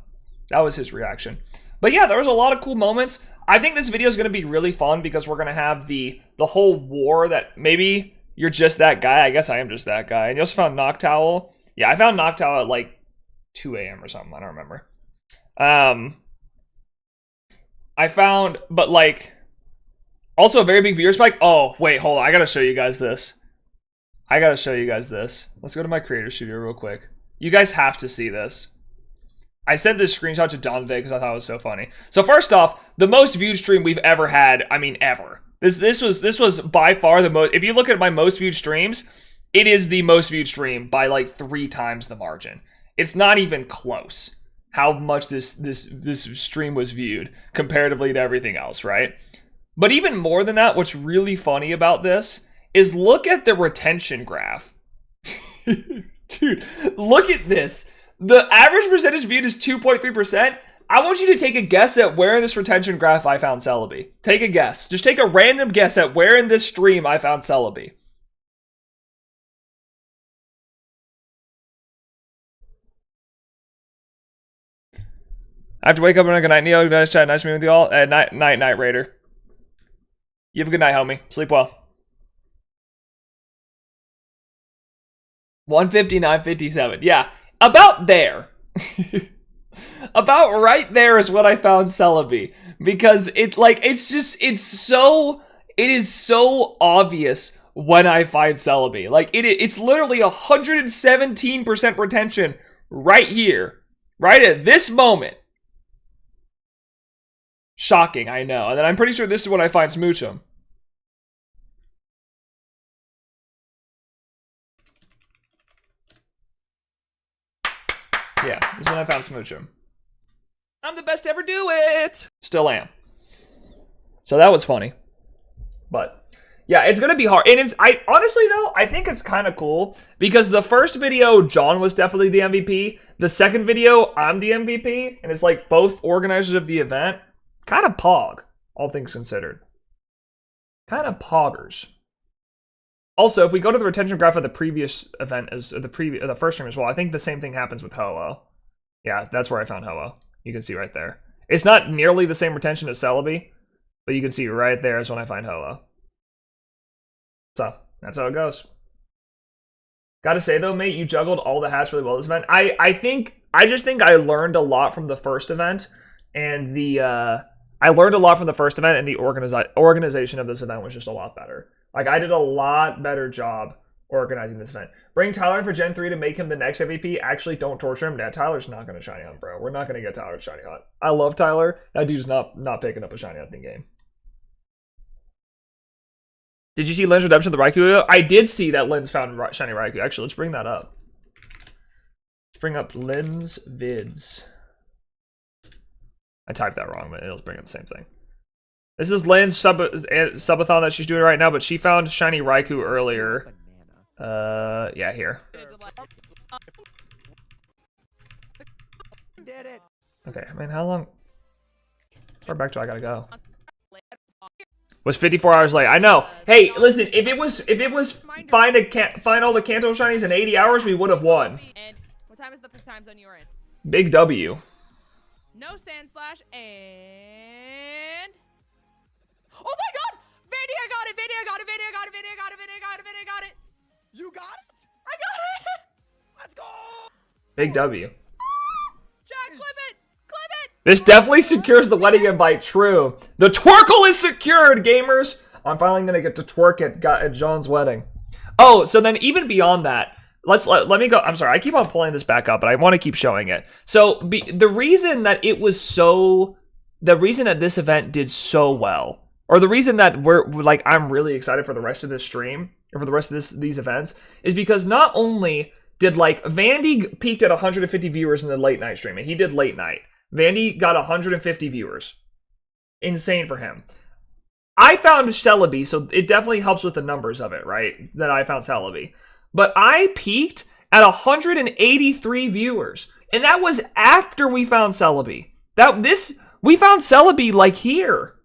that was his reaction. But yeah, there was a lot of cool moments. I think this video is going to be really fun because we're going to have the whole war that maybe you're just that guy. I guess I am just that guy. And you also found Noctowl. Yeah, I found Noctowl at like 2 a.m. or something. I don't remember. I found, but like, also a very big viewer spike. Oh, wait, hold on. I got to show you guys this. Let's go to my creator studio real quick. You guys have to see this. I sent this screenshot to Don today because I thought it was so funny. So first off, the most viewed stream we've ever had. I mean, ever. This was by far the most. If you look at my most viewed streams, it is the most viewed stream by like 3 times the margin. It's not even close how much this stream was viewed comparatively to everything else, right? But even more than that, what's really funny about this is look at the retention graph. Dude, look at this. The average percentage viewed is 2.3%. I want you to take a guess at where in this retention graph I found Celebi. Take a guess. Just take a random guess at where in this stream I found Celebi. I have to wake up and a good night, Neo. Nice chat. Nice to meet with you all. Night, Raider. You have a good night, homie. Sleep well. 159.57. Yeah. About there. About right there is what I found Celebi. Because it is so obvious when I find Celebi. Like it's literally 117% retention right here. Right at this moment. Shocking, I know. And then I'm pretty sure this is when I find Smoochum. Yeah, this is when I found Smoochum. I'm the best to ever do it! Still am. So that was funny. But, yeah, it's gonna be hard. And honestly though, I think it's kind of cool. Because the first video, John was definitely the MVP. The second video, I'm the MVP. And it's like both organizers of the event. Kind of pog, all things considered. Kind of poggers. Also, if we go to the retention graph of the previous event as the first stream as well, I think the same thing happens with Ho-Oh. Yeah, that's where I found Ho-Oh. You can see right there. It's not nearly the same retention as Celebi, but you can see right there is when I find Ho-Oh. So, that's how it goes. Gotta say though, mate, you juggled all the hats really well this event. I just think I learned a lot from the first event, and the I learned a lot from the first event, and the organization of this event was just a lot better. Like, I did a lot better job organizing this event. Bring Tyler in for Gen 3 to make him the next MVP. Actually, don't torture him. Nah, Tyler's not going to shiny hunt, bro. We're not going to get Tyler to shiny hunt. I love Tyler. That dude's not picking up a shiny hunting game. Did you see Lynn's Redemption of the Raikou video? I did see that Lynn's found shiny Raikou. Actually, let's bring that up. Let's bring up Lynn's vids. I typed that wrong, but it'll bring up the same thing. This is Lynn's subathon that she's doing right now, but she found shiny Raikou earlier. Yeah, here. Did it. Okay, I mean, how long? How far back do I gotta go? Was 54 hours late. I know. Hey, listen, if it was find all the Kanto shinies in 80 hours, we would have won. And what time is the time zone you were in? Big W. No sand slash and oh my god! Vandy, I got it! Vandy, I got it! Vandy, I got it! Vandy, I got it! Vandy, I got it! Vandy, I got it! You got it? I got it! Let's go! Big W. Jack, clip it! Clip it! This definitely secures the wedding invite. True. The twerkle is secured, gamers. I'm finally gonna get to twerk at John's wedding. Oh, so then even beyond that, let me go. I'm sorry, I keep on pulling this back up, but I want to keep showing it. So the reason that this event did so well, or the reason that I'm really excited for the rest of this stream or for the rest of these events, is because not only did Vandy peaked at 150 viewers in the late night stream, and he did late night. Vandy got 150 viewers. Insane for him. I found Celebi, so it definitely helps with the numbers of it, right? That I found Celebi. But I peaked at 183 viewers. And that was after we found Celebi. We found Celebi here.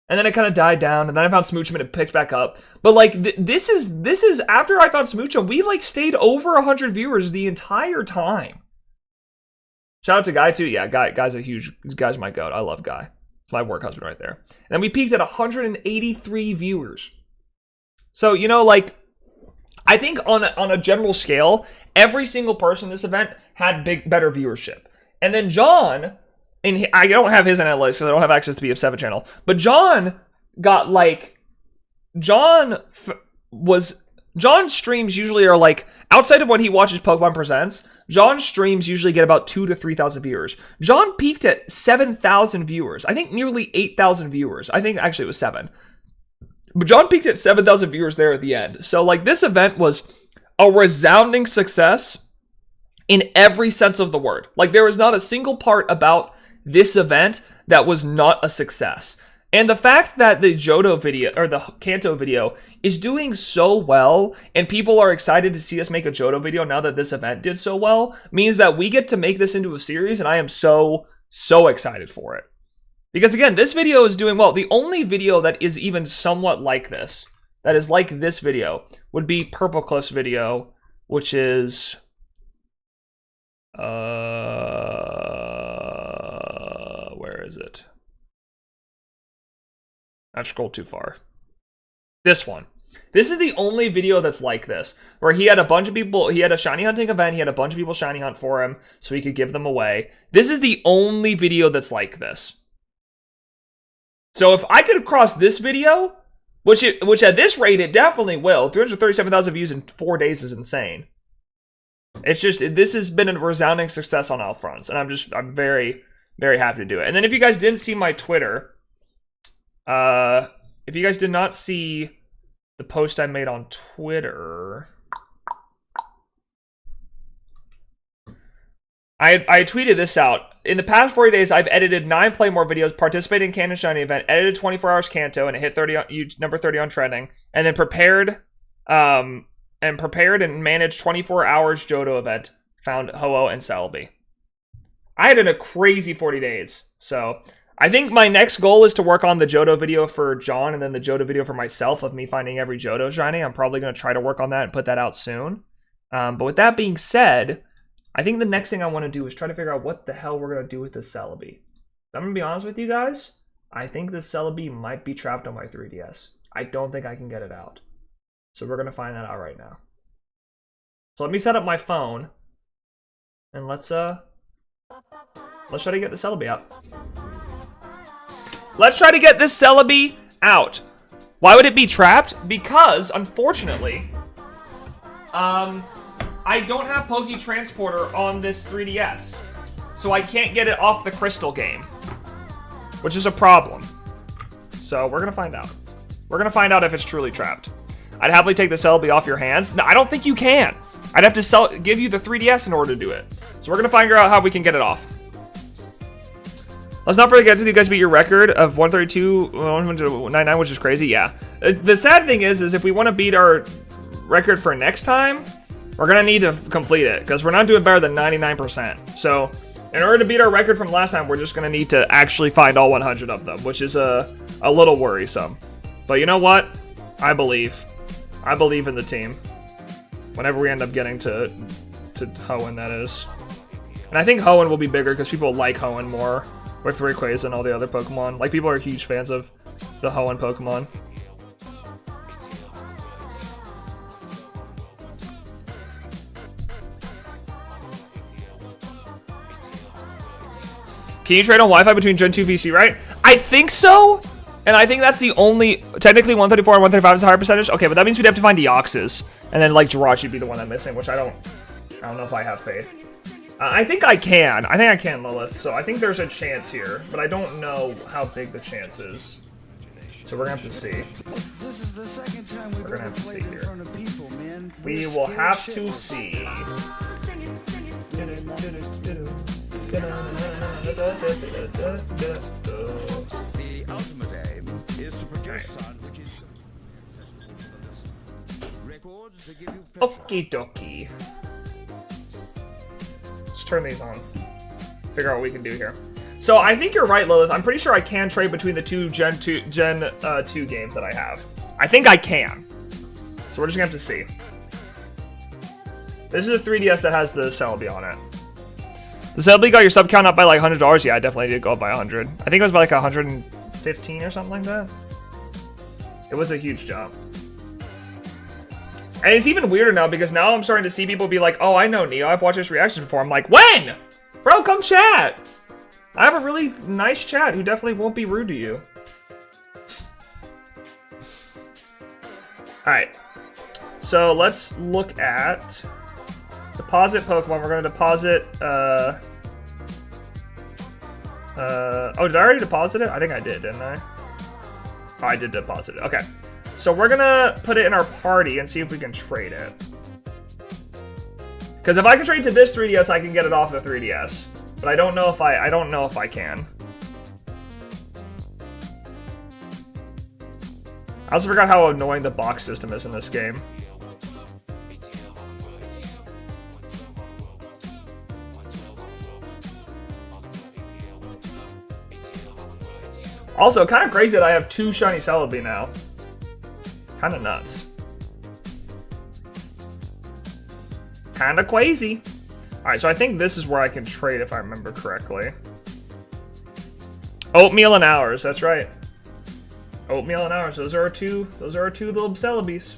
And then it kind of died down, and then I found Smoochum and it picked back up. But this is after I found Smoochum, we stayed over 100 viewers the entire time. Shout out to Guy too. Yeah, Guy's my goat. I love Guy. It's my work husband right there. And then we peaked at 183 viewers. So, I think on a general scale, every single person in this event had better viewership. And then John, and I don't have his analytics because I don't have access to the PM7 channel, but John got John's streams usually are outside of when he watches Pokemon Presents, John's streams usually get about 2,000 to 3,000 viewers. John peaked at 7,000 viewers. I think nearly 8,000 viewers. I think actually it was 7. But John peaked at 7,000 viewers there at the end. So this event was a resounding success in every sense of the word. There was not a single part about this event that was not a success. And the fact that the Johto video, or the Kanto video, is doing so well, and people are excited to see us make a Johto video now that this event did so well, means that we get to make this into a series, and I am so excited for it. Because again, this video is doing well. The only video that is even somewhat like this, that is like this video, would be Purple Cliff's video, which is... where is it? I've scrolled too far. This one. This is the only video that's like this, where he had a bunch of people, he had a shiny hunting event, he had a bunch of people shiny hunt for him, so he could give them away. This is the only video that's like this. So if I could cross this video, which at this rate, it definitely will, 337,000 views in 4 days is insane. It's just, this has been a resounding success on all fronts, and I'm very, very happy to do it. And then if you guys didn't see my Twitter, if you guys did not see the post I made on Twitter, I tweeted this out. In the past 40 days, I've edited 9 Play More videos, participated in Canon Shiny event, edited 24 hours Kanto, and it hit number 30 on trending, and then prepared and managed 24 hours Johto event, found Ho-Oh and Celebi. I had a crazy 40 days, so I think my next goal is to work on the Johto video for John and then the Johto video for myself of me finding every Johto shiny. I'm probably going to try to work on that and put that out soon. But with that being said, I think the next thing I want to do is try to figure out what the hell we're going to do with this Celebi. I'm going to be honest with you guys. I think this Celebi might be trapped on my 3DS. I don't think I can get it out. So we're going to find that out right now. So let me set up my phone. And let's try to get the Celebi out. Let's try to get this Celebi out. Why would it be trapped? Because, unfortunately, I don't have Poke Transporter on this 3DS. So I can't get it off the Crystal game. Which is a problem. So we're gonna find out. We're gonna find out if it's truly trapped. I'd happily take the Celebi off your hands. No, I don't think you can. I'd have to give you the 3DS in order to do it. So we're gonna figure out how we can get it off. Let's not forget to you guys beat your record of 132, 199, which is crazy. Yeah. The sad thing is if we want to beat our record for next time, we're gonna need to complete it because we're not doing better than 99%. So in order to beat our record from last time, we're just gonna need to actually find all 100 of them, which is a little worrisome. But you know what? I believe in the team. Whenever we end up getting to Hoenn, that is. And I think Hoenn will be bigger because people like Hoenn more with Rayquaza and all the other Pokemon. Like, people are huge fans of the Hoenn Pokemon. Can you trade on Wi-Fi between Gen 2 VC, right? I think so! And I think that's the only... Technically, 134 and 135 is a higher percentage. Okay, but that means we'd have to find Deoxys. And then, like, Jirachi would be the one I'm missing, which I don't know if I have faith. I think I can. I think I can, Lilith. So I think there's a chance here. But I don't know how big the chance is. So we're going to have to see. We're going to have to see here. We will have to see. The ultimate aim is to produce sound which is records that give you pressure. Okie dokie. Let's turn these on. Figure out what we can do here. So I think you're right, Lilith. I'm pretty sure I can trade between the two Gen 2 games that I have. I think I can. So we're just gonna have to see. This is a 3DS that has the Celebi on it. The Celebi got your sub count up by like $100. Yeah, I definitely did go up by 100. I think it was by like 115 or something like that. It was a huge jump. And it's even weirder now because now I'm starting to see people be like, oh, I know Neo. I've watched his reactions before. I'm like, when? Bro, come chat. I have a really nice chat who definitely won't be rude to you. Alright. So let's look at deposit Pokemon. We're going to deposit, oh, did I already deposit it? I think I did, didn't I? Oh, I did deposit it. Okay. So we're going to put it in our party and see if we can trade it. Because if I can trade to this 3DS, I can get it off the 3DS. But I don't know if I can. I also forgot how annoying the box system is in this game. Also, kind of crazy that I have 2 shiny Celebi now. Kind of nuts. Kind of crazy. Alright, so I think this is where I can trade if I remember correctly. Oatmeal and Hours, that's right. Oatmeal and Hours, those are our two little Celebis.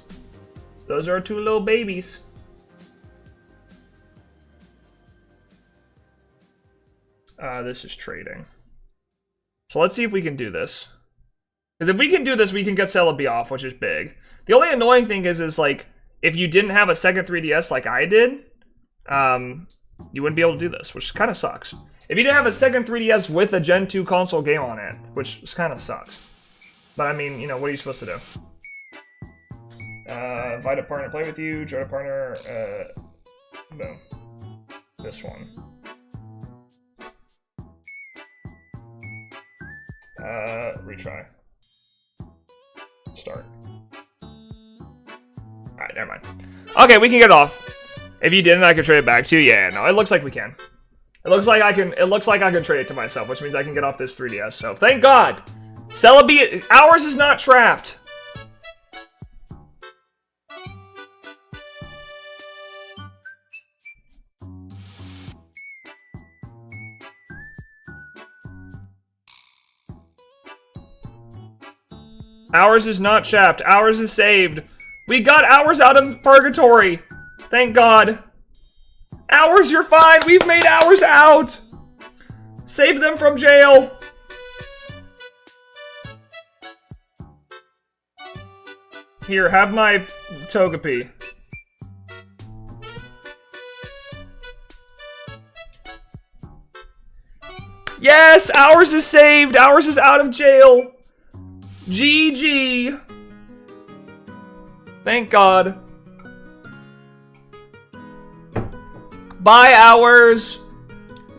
Those are our 2 little babies. This is trading. So let's see if we can do this. Because if we can do this, we can get Celebi off, which is big. The only annoying thing is like, if you didn't have a second 3DS like I did, you wouldn't be able to do this, which kind of sucks. If you didn't have a second 3DS with a Gen 2 console game on it, which kind of sucks. But I mean, you know, what are you supposed to do? Invite a partner to play with you, join a partner, boom. This one. Retry. Start. Alright, never mind. Okay, we can get it off. If you didn't, I could trade it back to you. Yeah, no, it looks like we can. It looks like I can trade it to myself, which means I can get off this 3DS. So thank God. Celebi, Hours is not trapped. Hours is not trapped. Hours is saved. We got Hours out of purgatory. Thank God. Hours, you're fine. We've made Hours out. Save them from jail. Here, have my Togepi. Yes! Ours is saved! Ours is out of jail! GG! Thank God. Bye, Ours!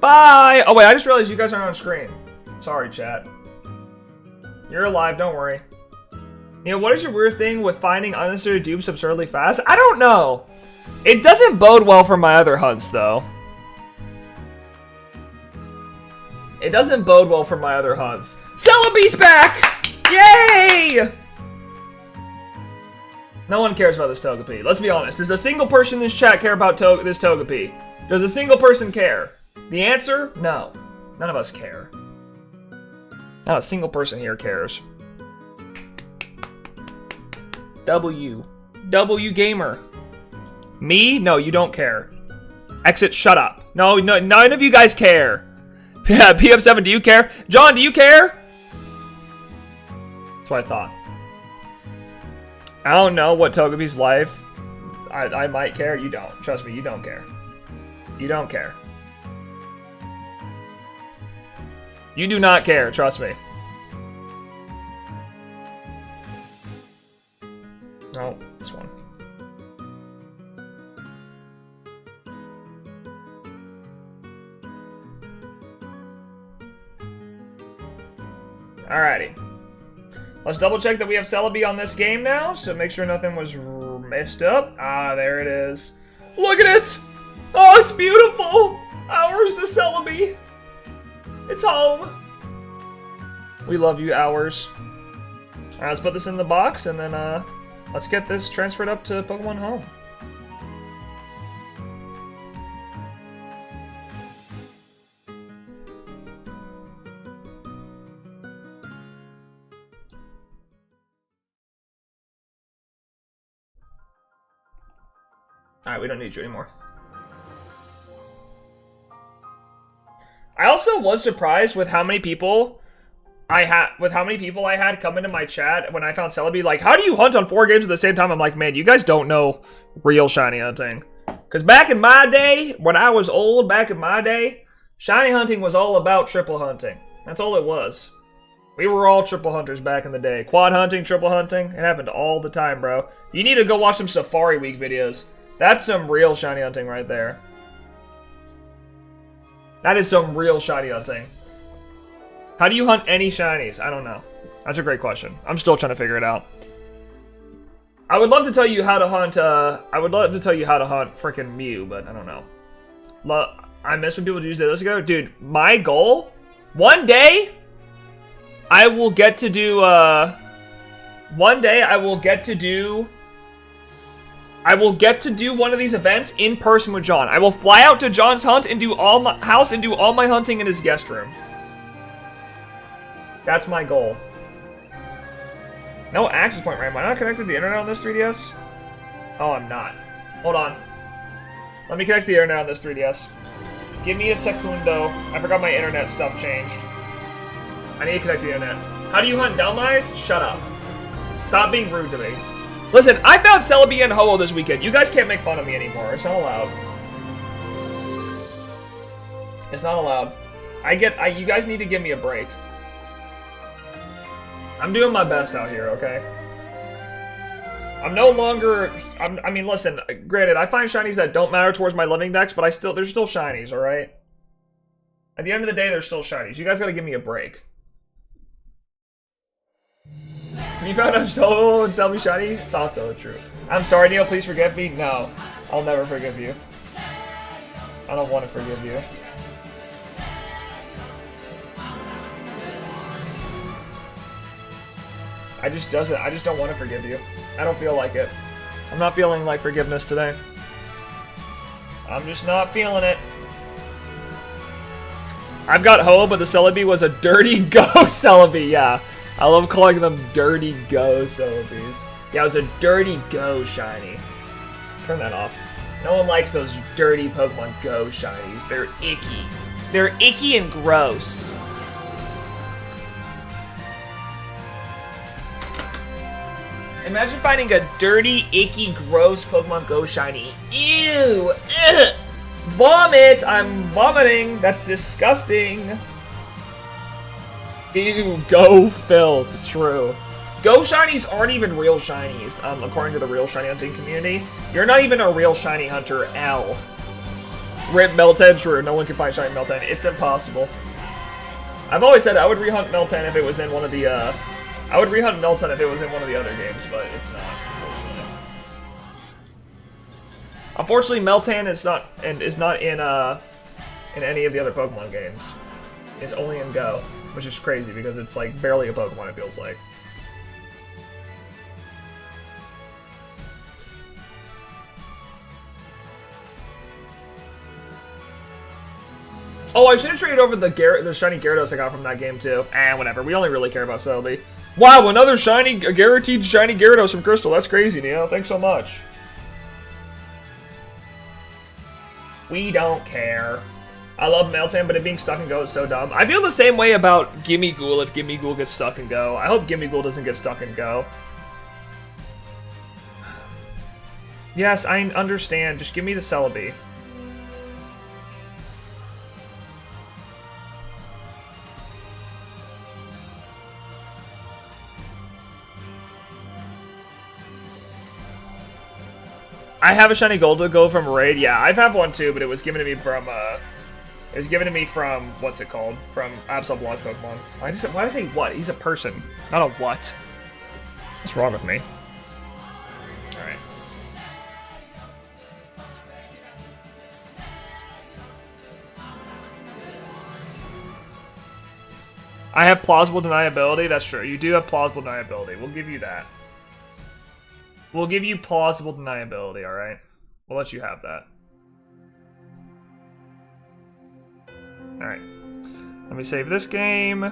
Bye! Oh wait, I just realized you guys aren't on screen. Sorry, chat. You're alive, don't worry. You know, what is your weird thing with finding unnecessary dupes absurdly fast? I don't know. It doesn't bode well for my other hunts, though. It doesn't bode well for my other hunts. Celebi's back! Yay! No one cares about this Togepi. Let's be honest. Does a single person in this chat care about this Togepi? Does a single person care? The answer? No. None of us care. Not a single person here cares. W gamer. Me? No, you don't care. Exit, shut up. No, none of you guys care. Yeah, PM7, do you care? John, do you care? That's what I thought. I don't know what Togepi's life. I might care. You don't. Trust me, you don't care. You don't care. You do not care, trust me. No, this one. Alrighty. Let's double check that we have Celebi on this game now, so make sure nothing was messed up. Ah, there it is. Look at it! Oh, it's beautiful! Ours the Celebi. It's home. We love you, Ours. Alright, let's put this in the box, and then, let's get this transferred up to Pokemon Home. Alright, we don't need you anymore. I also was surprised with how many people I had come into my chat when I found Celebi. Like, how do you hunt on 4 games at the same time? I'm like, man, you guys don't know real shiny hunting. Because back in my day, when I was old, shiny hunting was all about triple hunting. That's all it was. We were all triple hunters back in the day. Quad hunting, triple hunting, it happened all the time, bro. You need to go watch some Safari Week videos. That's some real shiny hunting right there. That is some real shiny hunting. How do you hunt any shinies? I don't know. That's a great question. I'm still trying to figure it out. I would love to tell you how to hunt, freaking Mew, but I don't know. I miss when people use those ago. Dude, my goal, one day, I will get to do, one of these events in person with John. I will fly out to John's house and do all my hunting in his guest room. That's my goal. No access point, right? Am I not connected to the internet on this 3DS? Oh, I'm not. Hold on. Let me connect to the internet on this 3DS. Give me a secundo. I forgot my internet stuff changed. I need to connect to the internet. How do you hunt Delmise? Shut up. Stop being rude to me. Listen, I found Celebi and Ho-Oh this weekend. You guys can't make fun of me anymore. It's not allowed. It's not allowed. You guys need to give me a break. I'm doing my best out here, okay? I'm no longer... I mean, listen, granted, I find shinies that don't matter towards my living dex, but they're still shinies, alright? At the end of the day, they're still shinies. You guys gotta give me a break. You found out Johto and Celebi shiny? Thought so, true. I'm sorry, Neil, please forgive me. No, I'll never forgive you. I don't want to forgive you. I just don't want to forgive you. I don't feel like it. I'm not feeling like forgiveness today. I'm just not feeling it. I've got Ho, but the Celebi was a dirty go Celebi, yeah. I love calling them dirty go Celebis. Yeah, it was a dirty go shiny. Turn that off. No one likes those dirty Pokemon Go shinies. They're icky. They're icky and gross. Imagine finding a dirty, icky, gross Pokemon Go shiny. Ew! Ugh. Vomit! I'm vomiting! That's disgusting! Ew, Go filth. True. Go shinies aren't even real shinies, according to the real shiny hunting community. You're not even a real shiny hunter, L. Rip Meltan, true. No one can find shiny Meltan. It's impossible. I've always said I would rehunt Meltan if it was in one of the, I would rehunt Meltan if it was in one of the other games, but it's not, unfortunately. Unfortunately, Meltan is not in any of the other Pokemon games. It's only in Go, which is crazy because it's like barely a Pokemon, it feels like. Oh, I should have traded over the shiny Gyarados I got from that game too. Whatever. We only really care about Celebi. Wow, another guaranteed shiny Gyarados from Crystal. That's crazy, Neo. Thanks so much. We don't care. I love Meltan, but it being stuck in Go is so dumb. I feel the same way about Gimmighoul if Gimmighoul gets stuck in Go. I hope Gimmighoul doesn't get stuck in Go. Yes, I understand. Just give me the Celebi. I have a shiny Golduck from Raid. Yeah, I've had one too, but it was given to me from what's it called? From Absol Block Pokemon. Why did I say what? He's a person, not a what. What's wrong with me? All right. I have plausible deniability. That's true. You do have plausible deniability. We'll give you that. We'll give you plausible deniability, alright? We'll let you have that. Alright. Let me save this game.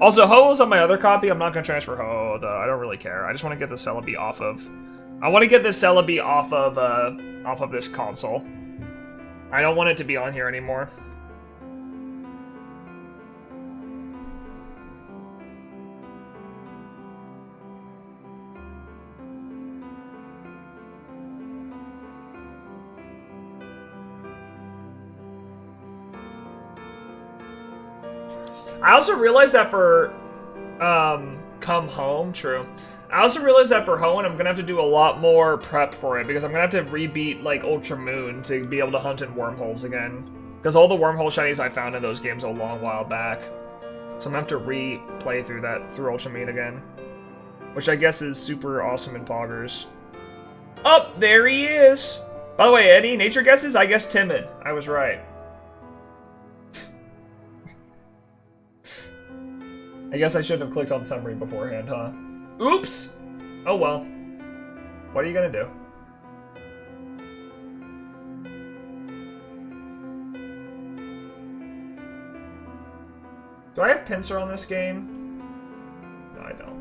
Also, Ho-Oh's on my other copy. I'm not going to transfer Ho-Oh, though. I don't really care. I just want to get the Celebi off of... I want to get this Celebi off of this console. I don't want it to be on here anymore. I also realized that for, Come Home, true. I also realized that for Hoenn, I'm gonna have to do a lot more prep for it, because I'm gonna have to rebeat, like, Ultra Moon to be able to hunt in wormholes again. Because all the wormhole shinies I found in those games a long while back. So I'm gonna have to replay through Ultra Moon again. Which I guess is super awesome in Poggers. Oh, there he is! By the way, Eddie, nature guesses? I guess timid. I was right. I guess I shouldn't have clicked on summary beforehand, huh? Oops! Oh well. What are you gonna do? Do I have Pinsir on this game? No, I don't.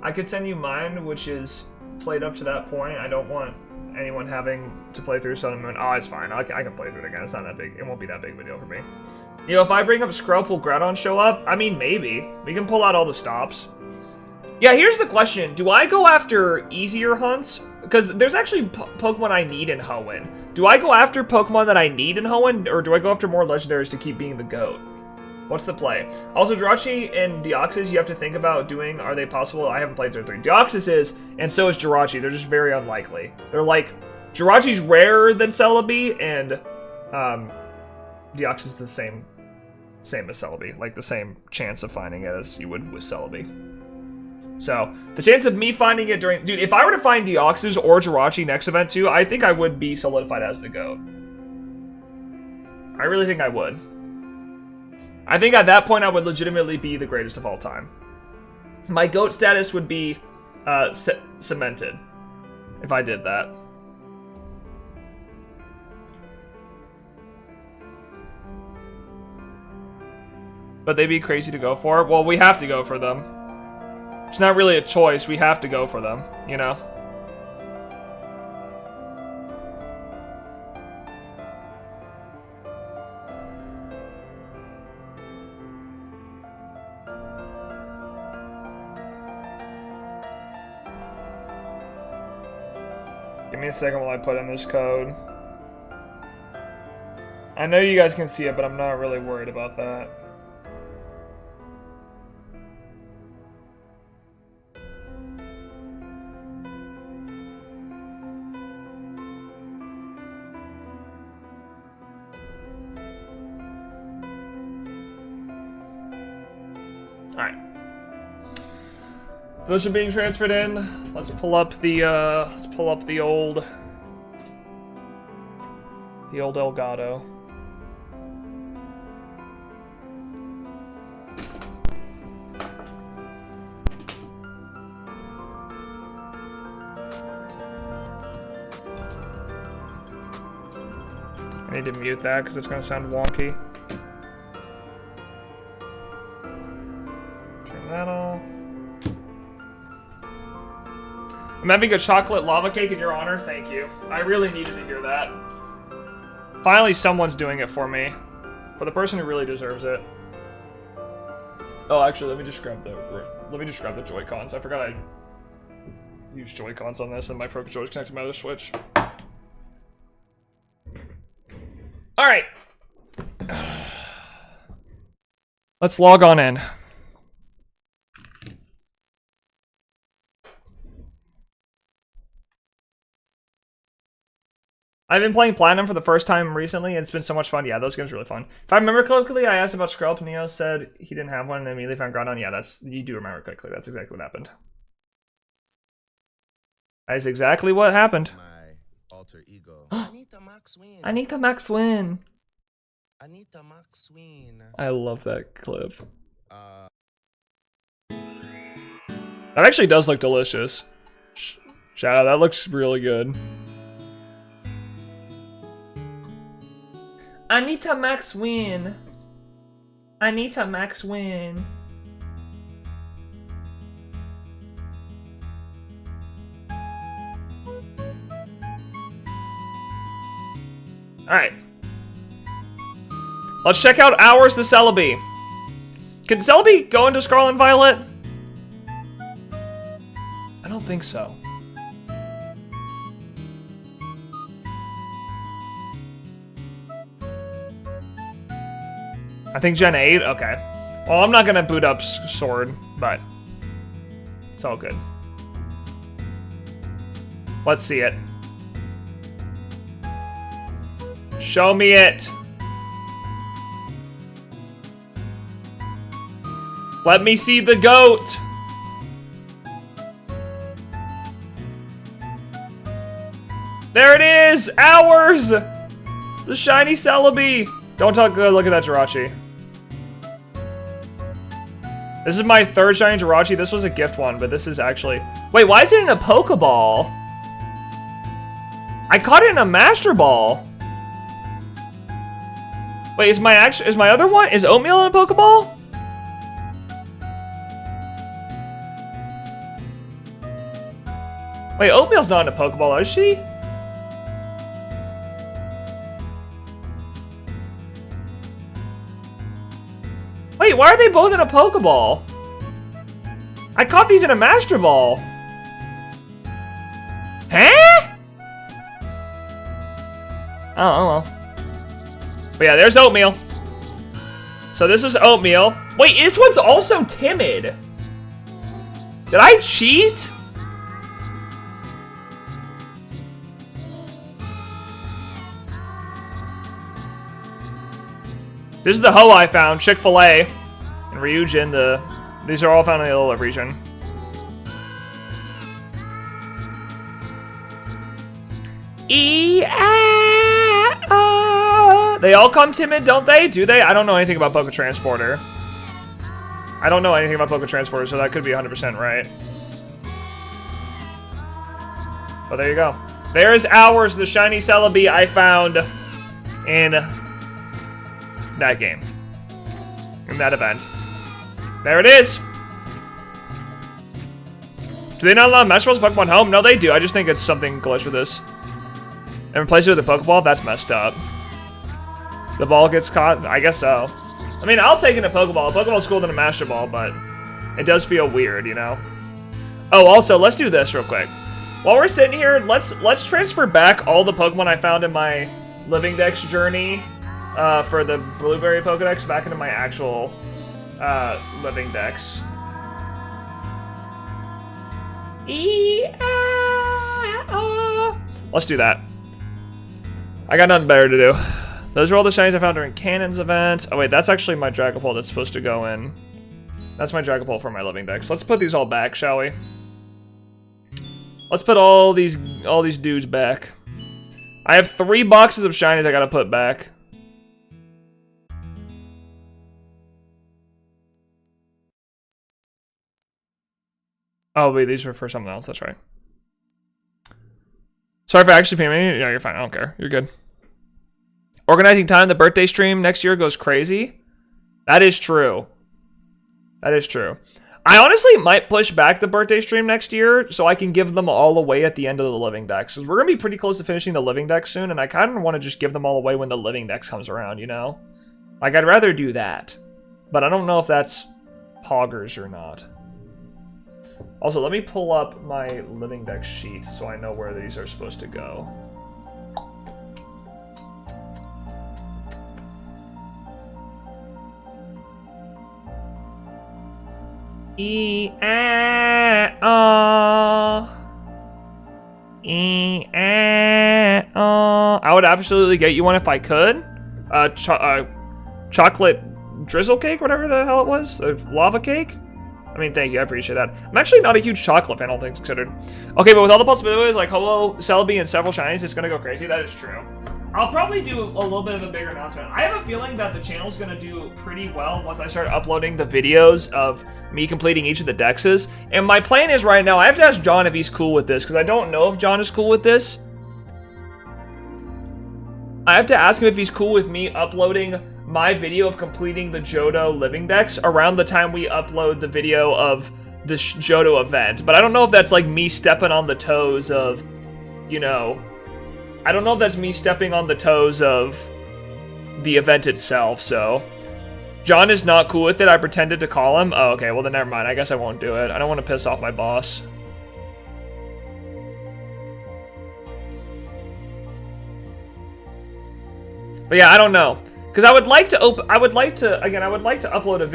I could send you mine, which is played up to that point. I don't want anyone having to play through Sun and Moon. Oh, it's fine. I can play through it again. It's not that big. It won't be that big of a deal for me. You know, if I bring up Scrub, will Groudon show up? I mean, maybe. We can pull out all the stops. Yeah, here's the question. Do I go after easier hunts? Because there's actually Pokemon I need in Hoenn. Do I go after Pokemon that I need in Hoenn, or do I go after more legendaries to keep being the GOAT? What's the play? Also, Jirachi and Deoxys, you have to think about doing, are they possible? I haven't played through 3. Deoxys is, and so is Jirachi. They're just very unlikely. They're like, Jirachi's rarer than Celebi, and Deoxys is the same as Celebi. Like, the same chance of finding it as you would with Celebi. So, the chance of me finding it during... Dude, if I were to find Deoxys or Jirachi next event too, I think I would be solidified as the GOAT. I really think I would. I think at that point I would legitimately be the greatest of all time. My GOAT status would be cemented if I did that. But they'd be crazy to go for. Well, we have to go for them. It's not really a choice. We have to go for them, you know? Give me a second while I put in this code. I know you guys can see it, but I'm not really worried about that. Alright. Those are being transferred in. Let's pull up the old Elgato. I need to mute that because it's going to sound wonky. Turn that off. I'm having a chocolate lava cake in your honor. Thank you. I really needed to hear that. Finally, someone's doing it for me. For the person who really deserves it. Oh, actually, let me just grab the Joy-Cons. I forgot I used Joy-Cons on this, and my Pro Controller's connected to my other Switch. All right. Let's log on in. I've been playing Platinum for the first time recently, and it's been so much fun. Yeah, those games are really fun. If I remember correctly, I asked about Skrelp. Neo said he didn't have one, and immediately found Groudon. Yeah, you do remember correctly. That's exactly what happened. That is exactly what happened. Alter ego. Anita Max Win. Anita Max Win. Anita Max Win. I love that clip. That actually does look delicious. Shout out, that looks really good. Anita Max Win. Anita Max Win. Alright. Let's check out Hours the Celebi. Can Celebi go into Scarlet and Violet? I don't think so. I think Gen 8? Okay. Well, I'm not gonna boot up Sword, but it's all good. Let's see it. Show me it. Let me see the goat. There it is! Hours! The shiny Celebi! Don't look at that Jirachi. This is my third shiny Jirachi. This was a gift one, but this is actually... Wait, why is it in a Pokeball? I caught it in a Master Ball. Wait, is my other one? Is Oatmeal in a Pokeball? Wait, Oatmeal's not in a Pokeball, is she? Wait, why are they both in a Pokeball? I caught these in a Master Ball. Huh? Oh, well. But yeah, there's Oatmeal. So this is Oatmeal. Wait, this one's also timid. Did I cheat? This is the hoe I found, Chick-fil-A, and Ryujin. These are all found in the Alola region. They all come timid, don't they? Do they? I don't know anything about Poke Transporter. I don't know anything about Poke Transporter, so that could be 100% right. But there you go. There's Hours, the shiny Celebi I found in that game. In that event. There it is! Do they not allow Master Balls Pokemon home? No, they do. I just think it's something glitch with this. And replace it with a Pokeball? That's messed up. The ball gets caught? I guess so. I mean, I'll take it in a Pokeball. A Pokeball's cooler than a Master Ball, but it does feel weird, you know? Oh, also, let's do this real quick. While we're sitting here, let's transfer back all the Pokemon I found in my Living Dex journey for the Blueberry Pokedex back into my actual Living Dex. Let's do that. I got nothing better to do. Those are all the shinies I found during Cannon's event. Oh wait, that's actually my Dragapult that's supposed to go in. That's my Dragapult for my Living Dex. Let's put these all back, shall we? Let's put all these dudes back. I have 3 boxes of shinies I gotta put back. Oh wait, these were for something else, that's right. Sorry for actually paying me. Yeah, you're fine, I don't care. You're good. Organizing time, the birthday stream next year goes crazy. That is true. That is true. I honestly might push back the birthday stream next year so I can give them all away at the end of the Living Dex. Because we're going to be pretty close to finishing the Living Dex soon, and I kind of want to just give them all away when the Living Dex comes around, you know? Like, I'd rather do that. But I don't know if that's poggers or not. Also, let me pull up my Living Dex sheet so I know where these are supposed to go. I would absolutely get you one if I could. Chocolate drizzle cake, whatever the hell it was. Lava cake. I mean, thank you, I appreciate that. I'm actually not a huge chocolate fan, all things considered. Okay, but with all the possibilities like Hello, Celebi, and several shinies, it's gonna go crazy. That is true. I'll probably do a little bit of a bigger announcement. I have a feeling that the channel's gonna do pretty well once I start uploading the videos of me completing each of the dexes. And my plan is right now, I have to ask John if he's cool with this, because I don't know if John is cool with this. I have to ask him if he's cool with me uploading my video of completing the Johto Living Dex around the time we upload the video of the Johto event. But I don't know if that's like me stepping on the toes of, you know, I don't know if that's me stepping on the toes of the event itself, so. John is not cool with it. I pretended to call him. Oh, okay, well then never mind. I guess I won't do it. I don't want to piss off my boss. But yeah, I don't know. Because I would like to upload a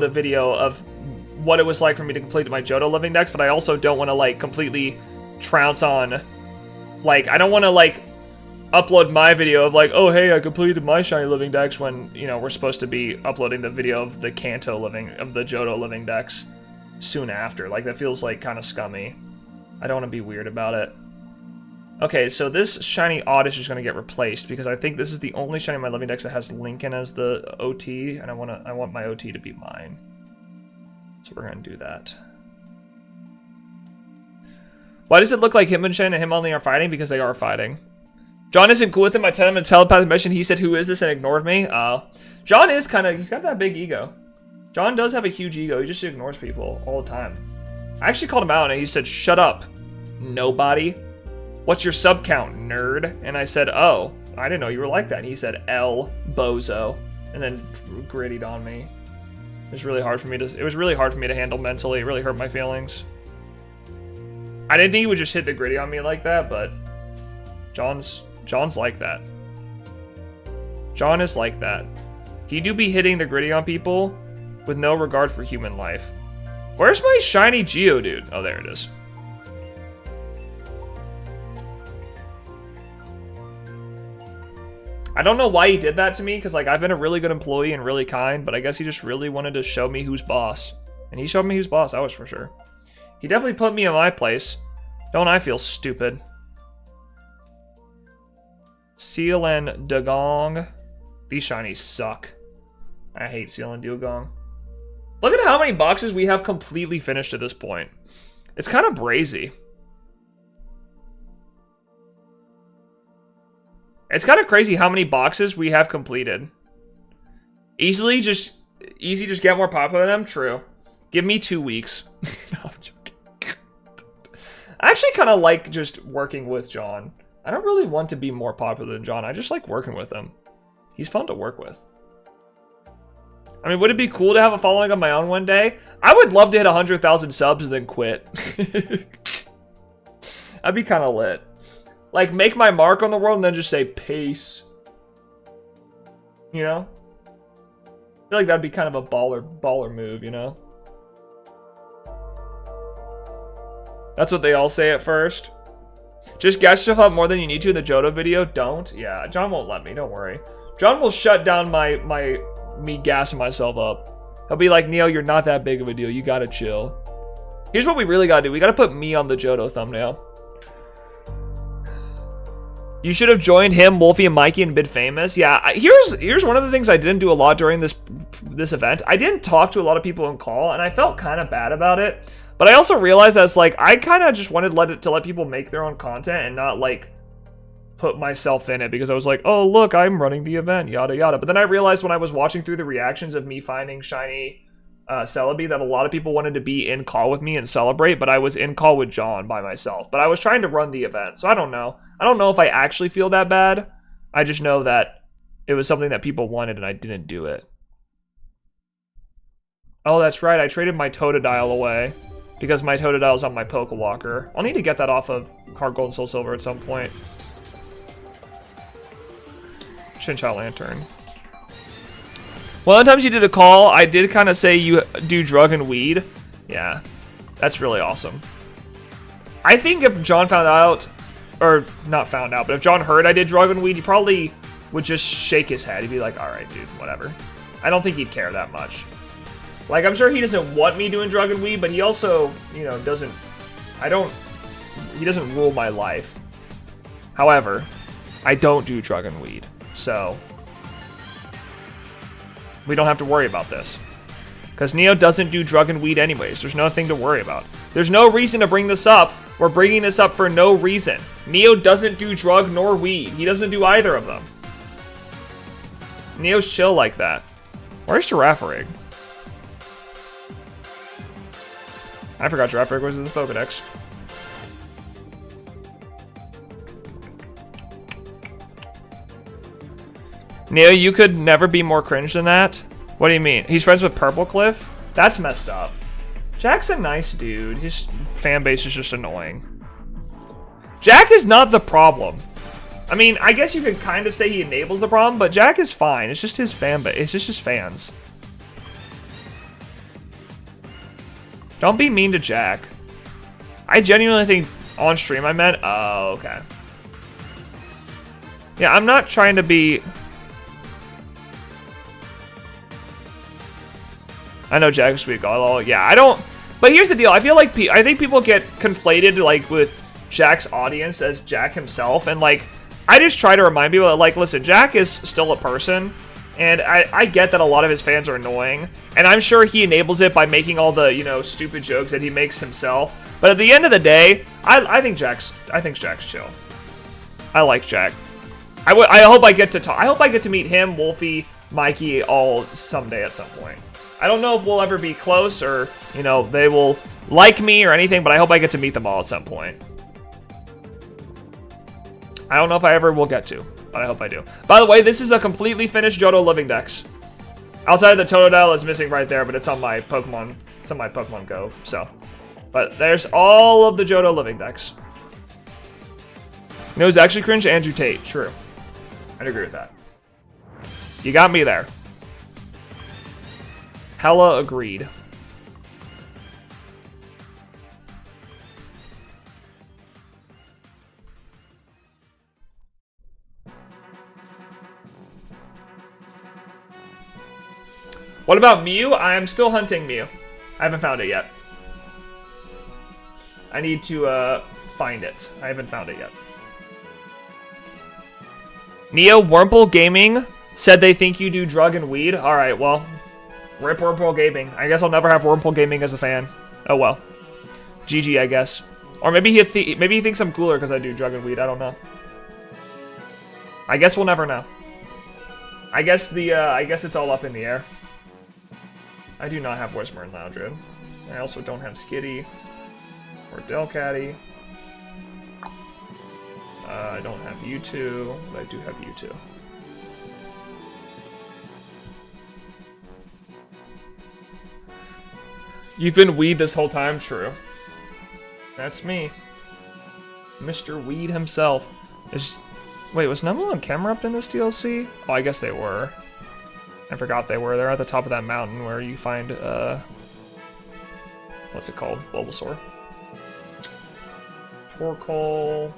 video of, what it was like for me to complete my Johto Living Dex, but I also don't want to, like, completely trounce on, like, I don't want to, like, upload my video of, like, oh, hey, I completed my Shiny Living Dex when, you know, we're supposed to be uploading the video of the Johto Living Dex soon after. Like, that feels, like, kind of scummy. I don't want to be weird about it. Okay, so this Shiny Oddish is going to get replaced because I think this is the only Shiny in my Living Dex that has Lincoln as the OT, and I want my OT to be mine. So we're going to do that. Why does it look like Hitmonchan and him only are fighting? Because they are fighting. John isn't cool with him. I tell him a telepathic mission. He said, who is this? And ignored me. John is kind of, he's got that big ego. John does have a huge ego. He just ignores people all the time. I actually called him out and he said, shut up, nobody. What's your sub count, nerd? And I said, oh, I didn't know you were like that. And he said, L, bozo. And then grittied on me. It was really hard for me to handle mentally. It really hurt my feelings. I didn't think he would just hit the gritty on me like that, but John's like that. John is like that. He do be hitting the gritty on people with no regard for human life. Where's my shiny Geodude? Oh, there it is. I don't know why he did that to me, because like I've been a really good employee and really kind, but I guess he just really wanted to show me who's boss. And he showed me who's boss, that was for sure. He definitely put me in my place. Don't I feel stupid? Seal and Dugong. These shinies suck. I hate Seal and Dugong. Look at how many boxes we have completely finished at this point. It's kind of brazy. It's kind of crazy how many boxes we have completed. Easy just get more popular than them? True. Give me 2 weeks. No, I'm joking. I actually kind of like just working with John. I don't really want to be more popular than John. I just like working with him. He's fun to work with. I mean, would it be cool to have a following of my own one day? I would love to hit 100,000 subs and then quit. That'd be kind of lit. Like, make my mark on the world and then just say peace. You know? I feel like that'd be kind of a baller move, you know? That's what they all say at first. Just gas yourself up more than you need to in the Johto video. Don't. Yeah, John won't let me. Don't worry. John will shut down me gassing myself up. He'll be like, Neo, you're not that big of a deal. You gotta chill. Here's what we really gotta do. We gotta put me on the Johto thumbnail. You should have joined him, Wolfie, and Mikey and been famous. Yeah, here's one of the things I didn't do a lot during this event. I didn't talk to a lot of people in call, and I felt kind of bad about it. But I also realized that it's like, I kind of just wanted to let people make their own content and not like put myself in it, because I was like, oh look, I'm running the event, yada yada. But then I realized when I was watching through the reactions of me finding shiny Celebi that a lot of people wanted to be in call with me and celebrate, but I was in call with John by myself. But I was trying to run the event, so I don't know. I don't know if I actually feel that bad. I just know that it was something that people wanted and I didn't do it. Oh, that's right, I traded my Totodile away because my Totodile's on my Pokewalker. I'll need to get that off of Heart Gold and Soul Silver at some point. Chinchou Lantern. Well, the times you did a call, I did kind of say you do drug and weed. Yeah, that's really awesome. I think if John found out, or not found out, but if John heard I did drug and weed, he probably would just shake his head. He'd be like, all right, dude, whatever. I don't think he'd care that much. Like, I'm sure he doesn't want me doing drug and weed, but he also, you know, doesn't, he doesn't rule my life. However, I don't do drug and weed, so we don't have to worry about this. Because Neo doesn't do drug and weed anyways. There's nothing to worry about. There's no reason to bring this up. We're bringing this up for no reason. Neo doesn't do drug nor weed. He doesn't do either of them. Neo's chill like that. Where's Girafarig? I forgot Girafarig was in the Pokedex. Neo, you could never be more cringe than that. What do you mean? He's friends with Purple Cliff? That's messed up. Jack's a nice dude. His fan base is just annoying. Jack is not the problem. I mean, I guess you could kind of say he enables the problem, but Jack is fine. It's just his fan base. It's just his fans. Don't be mean to Jack. I genuinely think on stream I meant, oh, okay. Yeah, I'm not trying to be... I know Jack's sweet. Oh, yeah, I don't... But here's the deal. I feel like I think people get conflated, like, with Jack's audience as Jack himself. And, like, I just try to remind people that, like, listen, Jack is still a person. And I get that a lot of his fans are annoying. And I'm sure he enables it by making all the, you know, stupid jokes that he makes himself. But at the end of the day, I think Jack's chill. I like Jack. I hope I get to talk. I hope I get to meet him, Wolfie, Mikey, all someday at some point. I don't know if we'll ever be close or, you know, they will like me or anything, but I hope I get to meet them all at some point. I don't know if I ever will get to, but I hope I do. By the way, this is a completely finished Johto Living Dex. Outside of the Totodile is missing right there, but it's on my Pokemon. It's on my Pokemon Go, so. But there's all of the Johto Living Dex. You know who's actually cringe? Andrew Tate. True. I'd agree with that. You got me there. Hella agreed. What about Mew? I am still hunting Mew. I haven't found it yet. I need to find it. I haven't found it yet. Neo Wurmple Gaming said they think you do drug and weed. All right, well, rip Wurmple Gaming. I guess I'll never have Wurmple Gaming as a fan. Oh well. GG, I guess. Or maybe he thinks I'm cooler because I do drug and weed. I don't know. I guess we'll never know. I guess it's all up in the air. I do not have Whisper and Loudred. I also don't have Skitty or Delcatty. I don't have U2, but I do have U2. You've been weed this whole time, true. That's me. Mr. Weed himself. Wait, was Numble and Camerupt in this DLC? Oh, I guess they were. I forgot they were. They're at the top of that mountain where you find, what's it called? Bulbasaur. Torkoal.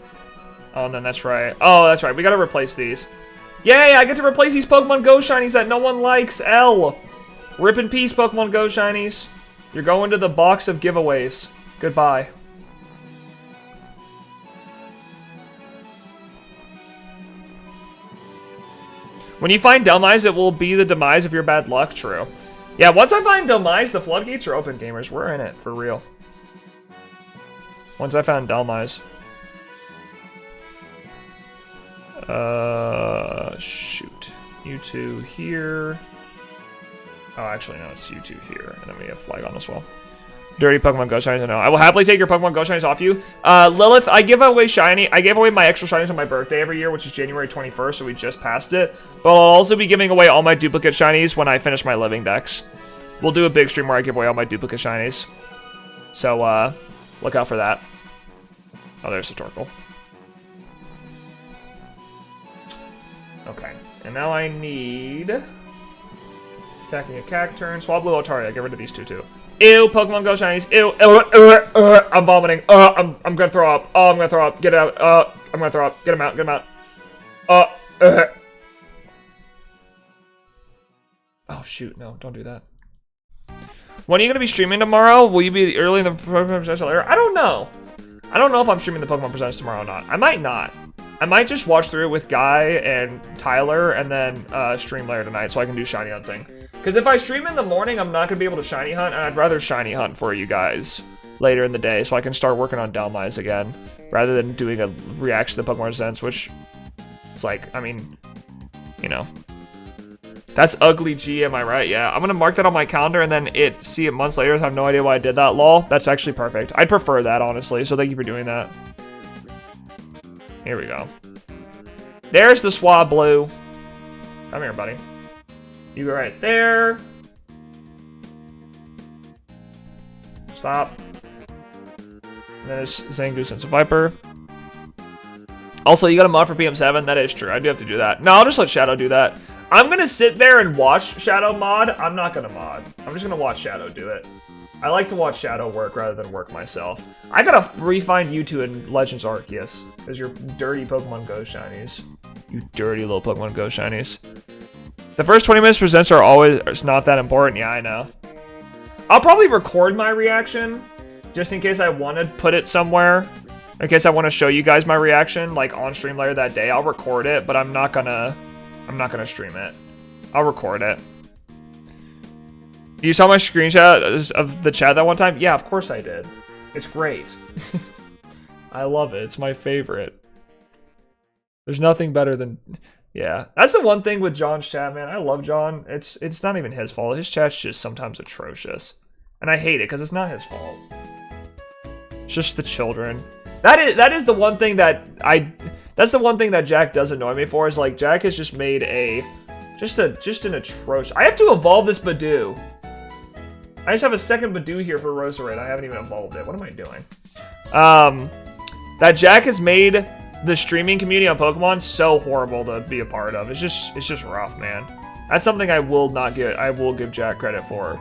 Oh, no, that's right. Oh, that's right. We gotta replace these. Yay, I get to replace these Pokemon Go Shinies that no one likes. L. Rip in peace, Pokemon Go Shinies. You're going to the box of giveaways. Goodbye. When you find Delmise, it will be the demise of your bad luck, true. Yeah, once I find Delmise, the floodgates are open, gamers. We're in it, for real. Once I found Delmise. Shoot. You two here. Oh, actually, no, it's you two here. And then we have Flygon as well. Dirty Pokemon Go Shinies, I know. I will happily take your Pokemon Go Shinies off you. Lilith, I give away I gave away my extra Shinies on my birthday every year, which is January 21st, so we just passed it. But I'll also be giving away all my duplicate Shinies when I finish my living decks. We'll do a big stream where I give away all my duplicate Shinies. So, look out for that. Oh, there's a Torkoal. Okay, and now I need... Attacking a Cacturn, Swablu, Otaria. Get rid of these two, too. Ew, Pokemon Go Shinies. Ew, I'm vomiting. I'm gonna throw up. Oh, I'm gonna throw up. Get it out. I'm gonna throw up. Get him out. Get him out. Oh, shoot. No, don't do that. When are you gonna be streaming tomorrow? Will you be early in the Pokemon Presential era? I don't know. I don't know if I'm streaming the Pokemon Presents tomorrow or not. I might not. I might just watch through it with Guy and Tyler and then stream later tonight so I can do shiny hunting. Because if I stream in the morning, I'm not going to be able to shiny hunt, and I'd rather shiny hunt for you guys later in the day so I can start working on Delmise again, rather than doing a reaction to the Pokemon Presents, which it's like, I mean, you know. That's ugly G, am I right? Yeah, I'm going to mark that on my calendar and then see it months later. I have no idea why I did that, lol. That's actually perfect. I'd prefer that, honestly, so thank you for doing that. Here we go. There's the Swablu. Come here, buddy. You go right there. Stop. And then there's Zangoose and Viper. Also, you got a mod for PM7? That is true. I do have to do that. No, I'll just let Shadow do that. I'm going to sit there and watch Shadow mod. I'm not going to mod. I'm just going to watch Shadow do it. I like to watch Shadow work rather than work myself. I gotta refine you two in Legends Arceus as your dirty Pokemon Go Shinies. You dirty little Pokemon Go Shinies. The first 20 minutes presents are always not that important. Yeah, I know. I'll probably record my reaction just in case I want to put it somewhere. In case I want to show you guys my reaction, like on stream later that day. I'll record it, but I'm not gonna stream it. I'll record it. You saw my screenshot of the chat that one time? Yeah, of course I did. It's great. I love it. It's my favorite. There's nothing better than... Yeah. That's the one thing with John's chat, man. I love John. It's not even his fault. His chat's just sometimes atrocious. And I hate it because it's not his fault. It's just the children. That is the one thing that that's the one thing that Jack does annoy me for, is like Jack has just made just an atrocious... I have to evolve this Badoo. I just have a second Badoo here for Roserade. I haven't even evolved it. What am I doing? That Jack has made the streaming community on Pokemon so horrible to be a part of. It's just rough, man. That's something I will give Jack credit for.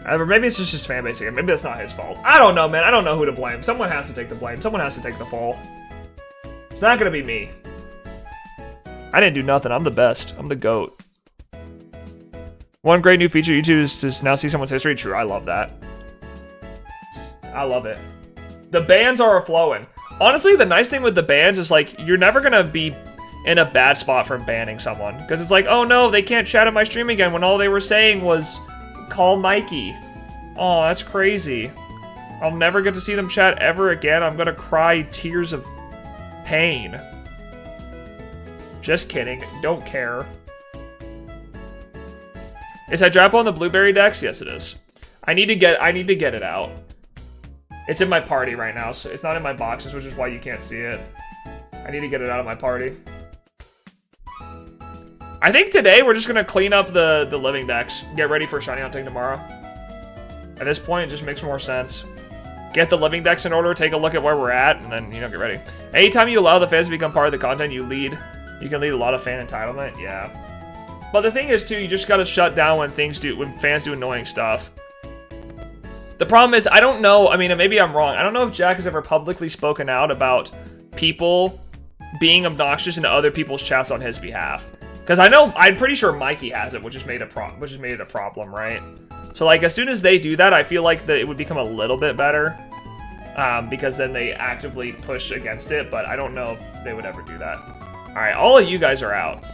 Or maybe it's just his fan base again. Maybe that's not his fault. I don't know, man. I don't know who to blame. Someone has to take the blame. Someone has to take the fall. It's not gonna be me. I didn't do nothing. I'm the best. I'm the GOAT. One great new feature YouTube is to now see someone's history. True, I love that. I love it. The bans are flowing. Honestly, the nice thing with the bans is like you're never gonna be in a bad spot from banning someone, because it's like, oh no, they can't chat on my stream again when all they were saying was call Mikey. Oh, that's crazy. I'll never get to see them chat ever again. I'm gonna cry tears of pain. Just kidding. Don't care. Is Hydrapo on the Blueberry Dex? Yes, it is. I need to get it out. It's in my party right now, so it's not in my boxes, which is why you can't see it. I need to get it out of my party. I think today we're just gonna clean up the living decks. Get ready for shiny hunting tomorrow. At this point, it just makes more sense. Get the living decks in order, take a look at where we're at, and then, get ready. Anytime you allow the fans to become part of the content, you can lead a lot of fan entitlement, yeah. But the thing is, too, you just gotta shut down when fans do annoying stuff. The problem is, I don't know, I mean, maybe I'm wrong. I don't know if Jack has ever publicly spoken out about people being obnoxious into other people's chats on his behalf. Because I'm pretty sure Mikey has it, which has made it a problem, right? So, like, as soon as they do that, I feel like it would become a little bit better. Because then they actively push against it, but I don't know if they would ever do that. Alright, all of you guys are out.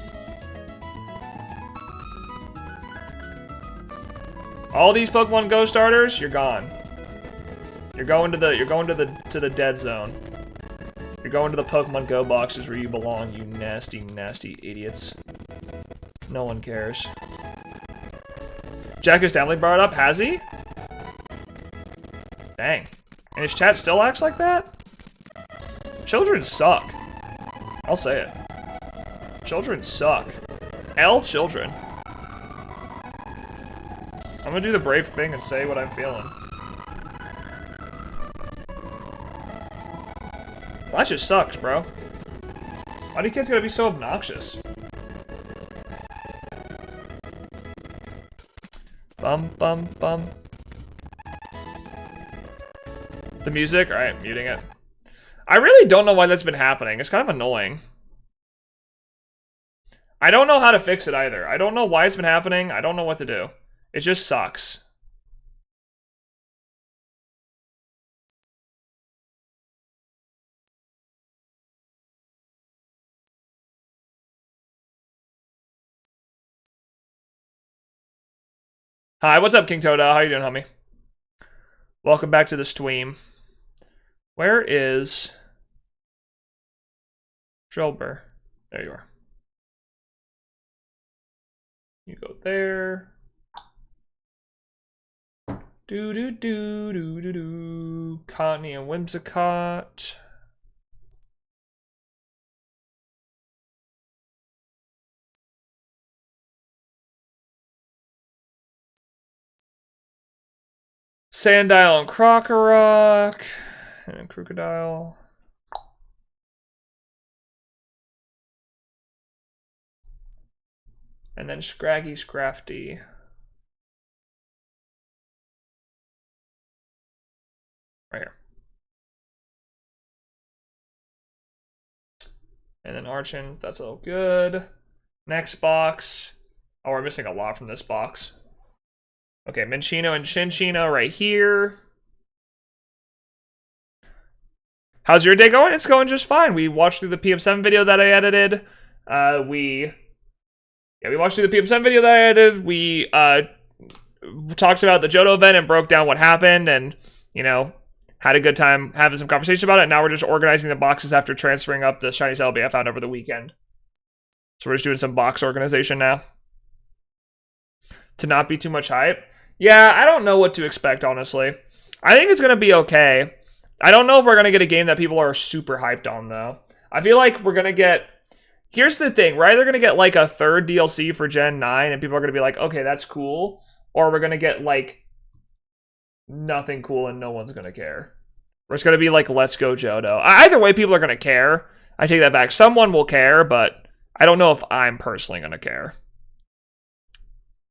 All these Pokemon Go starters, you're gone. You're going to the dead zone. You're going to the Pokemon Go boxes where you belong, you nasty, nasty idiots. No one cares. Jack has definitely brought it up, has he? Dang. And his chat still acts like that? Children suck. I'll say it. Children suck. Children. I'm gonna do the brave thing and say what I'm feeling. Well, that just sucks, bro. Why do you kids gotta be so obnoxious? Bum, bum, bum. The music? Alright, muting it. I really don't know why that's been happening. It's kind of annoying. I don't know how to fix it either. I don't know why it's been happening. I don't know what to do. It just sucks. Hi, what's up, King Toda? How you doing, homie? Welcome back to the stream. Where is Jolber? There you are. You go there. Do do do do do do. Cottony and Whimsicott. Sandile and Krokorok. And Crocodile. And then Scraggy Scrafty. Right here. And then Archon, that's all good. Next box. Oh, we're missing a lot from this box. Okay, Minchino and Chinchino right here. How's your day going? It's going just fine. We watched through the PM7 video that I edited. We watched through the PM7 video that I edited. We talked about the Johto event and broke down what happened and, had a good time having some conversation about it. Now we're just organizing the boxes after transferring up the shiny Celebi I found over the weekend. So we're just doing some box organization now. To not be too much hype. Yeah, I don't know what to expect, honestly. I think it's going to be okay. I don't know if we're going to get a game that people are super hyped on, though. I feel like we're going to get... Here's the thing. We're either going to get, like, a third DLC for Gen 9, and people are going to be like, okay, that's cool. Or we're going to get, like, nothing cool and no one's going to care. Or it's going to be like, let's go Johto. Either way, people are going to care. I take that back. Someone will care, but I don't know if I'm personally going to care.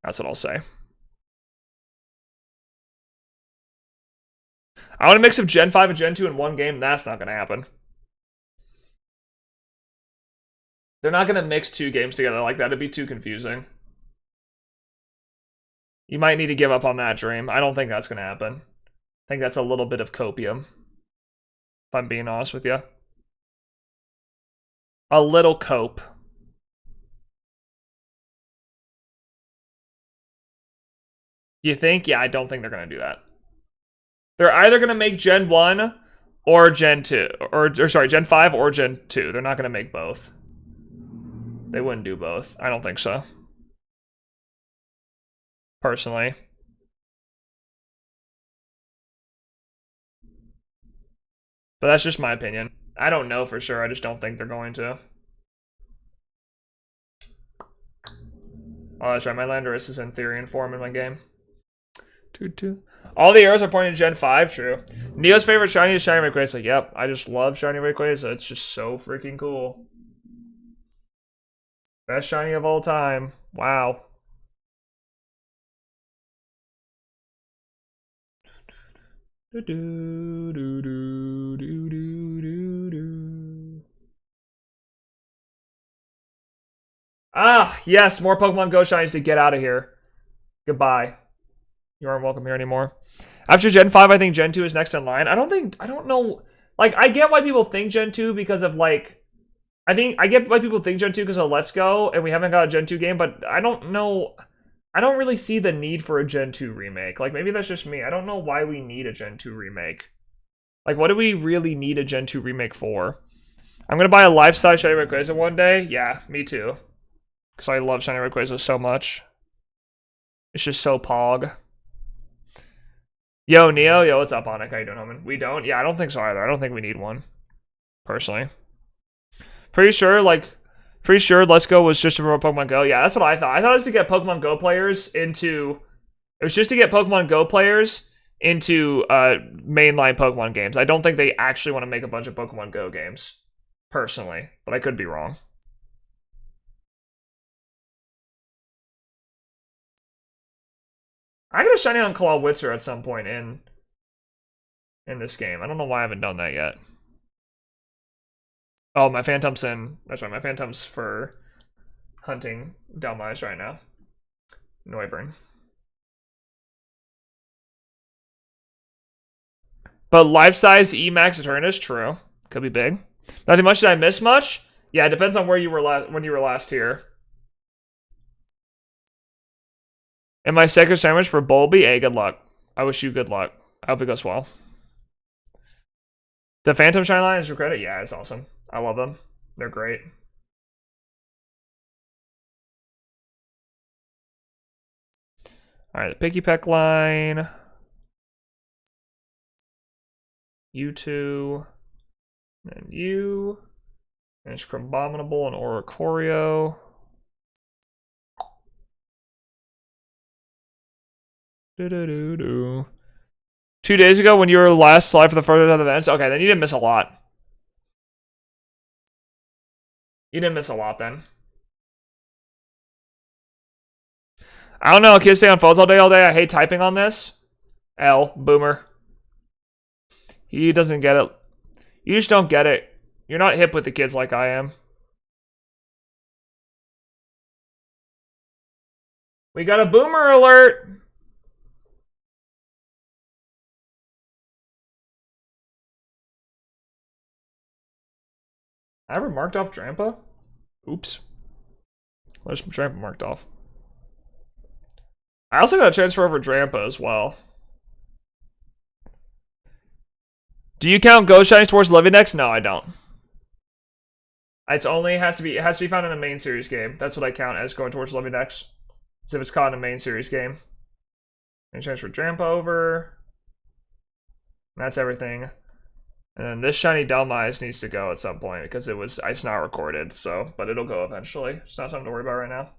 That's what I'll say. I want a mix of Gen 5 and Gen 2 in one game. That's not going to happen. They're not going to mix two games together like that. It'd be too confusing. You might need to give up on that dream. I don't think that's going to happen. I think that's a little bit of copium. If I'm being honest with you. A little cope. You think? Yeah, I don't think they're going to do that. They're either going to make Gen 1 or Gen 2. Or sorry, Gen 5 or Gen 2. They're not going to make both. They wouldn't do both. I don't think so. Personally. But that's just my opinion. I don't know for sure. I just don't think they're going to. Oh, that's right. My Landorus is in Therian form in my game. All the arrows are pointing to Gen 5, true. Neo's favorite shiny is Shiny Rayquaza. Yep, I just love Shiny Rayquaza. It's just so freaking cool. Best shiny of all time. Wow. Ah, yes, more Pokemon Go shinies to get out of here. Goodbye. You aren't welcome here anymore. After Gen 5, I think Gen 2 is next in line. I don't know. Like, I get why people think Gen 2 because of, like, I get why people think Gen 2 because of Let's Go, and we haven't got a Gen 2 game, but I don't know. I don't really see the need for a Gen 2 remake. Like, maybe that's just me. I don't know why we need a Gen 2 remake. Like, what do we really need a Gen 2 remake for? I'm gonna buy a life-size Shiny Rayquaza one day. Yeah, me too. Because I love Shiny Rayquaza so much. It's just so pog. Yo, Neo. Yo, what's up, Onic? How you doing, homie? We don't? Yeah, I don't think so either. I don't think we need one. Personally. Pretty sure Let's Go was just to promote Pokemon Go. Yeah, that's what I thought. I thought it was to get Pokemon Go players into... It was just to get Pokemon Go players into mainline Pokemon games. I don't think they actually want to make a bunch of Pokemon Go games. Personally. But I could be wrong. I got a shiny on Clawitzer at some point in this game. I don't know why I haven't done that yet. Oh, my Phantom's in. That's right, my Phantom's for hunting Delmise right now. Noivern. But life-size Emax Eternus, true. Could be big. Nothing much. Did I miss much? Yeah, it depends on where you were when you were last here. And my second sandwich for Bulby, hey, good luck. I wish you good luck. I hope it goes well. The Phantom Shine line is your credit? Yeah, it's awesome. I love them. They're great. Alright, the Picky Peck line. You two. And you. And it's Crabominable and Oricorio. Do-do-do-do. 2 days ago when you were last live for the further events? Okay, then you didn't miss a lot. You didn't miss a lot then. I don't know, kids stay on phones all day. I hate typing on this. L, boomer. He doesn't get it. You just don't get it. You're not hip with the kids like I am. We got a boomer alert! I ever marked off Drampa? Oops. There's Drampa marked off. I also got a transfer over Drampa as well. Do you count Ghost Shinies towards Living Dex? No, I don't. It's only it has to be found in a main series game. That's what I count as going towards Living Dex. As if it's caught in a main series game. And transfer Drampa over. And that's everything. And then this shiny Delmise needs to go at some point because it's not recorded, so but it'll go eventually. It's not something to worry about right now.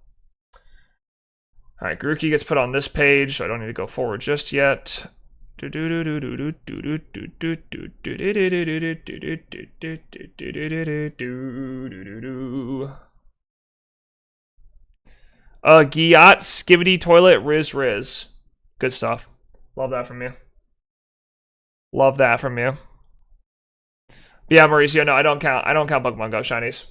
Alright, Grookey gets put on this page, so I don't need to go forward just yet. Giat, Skivity, Toilet, Riz. Good stuff. Love that from you. Love that from you. Yeah, Mauricio, no, I don't count Pokemon Go shinies.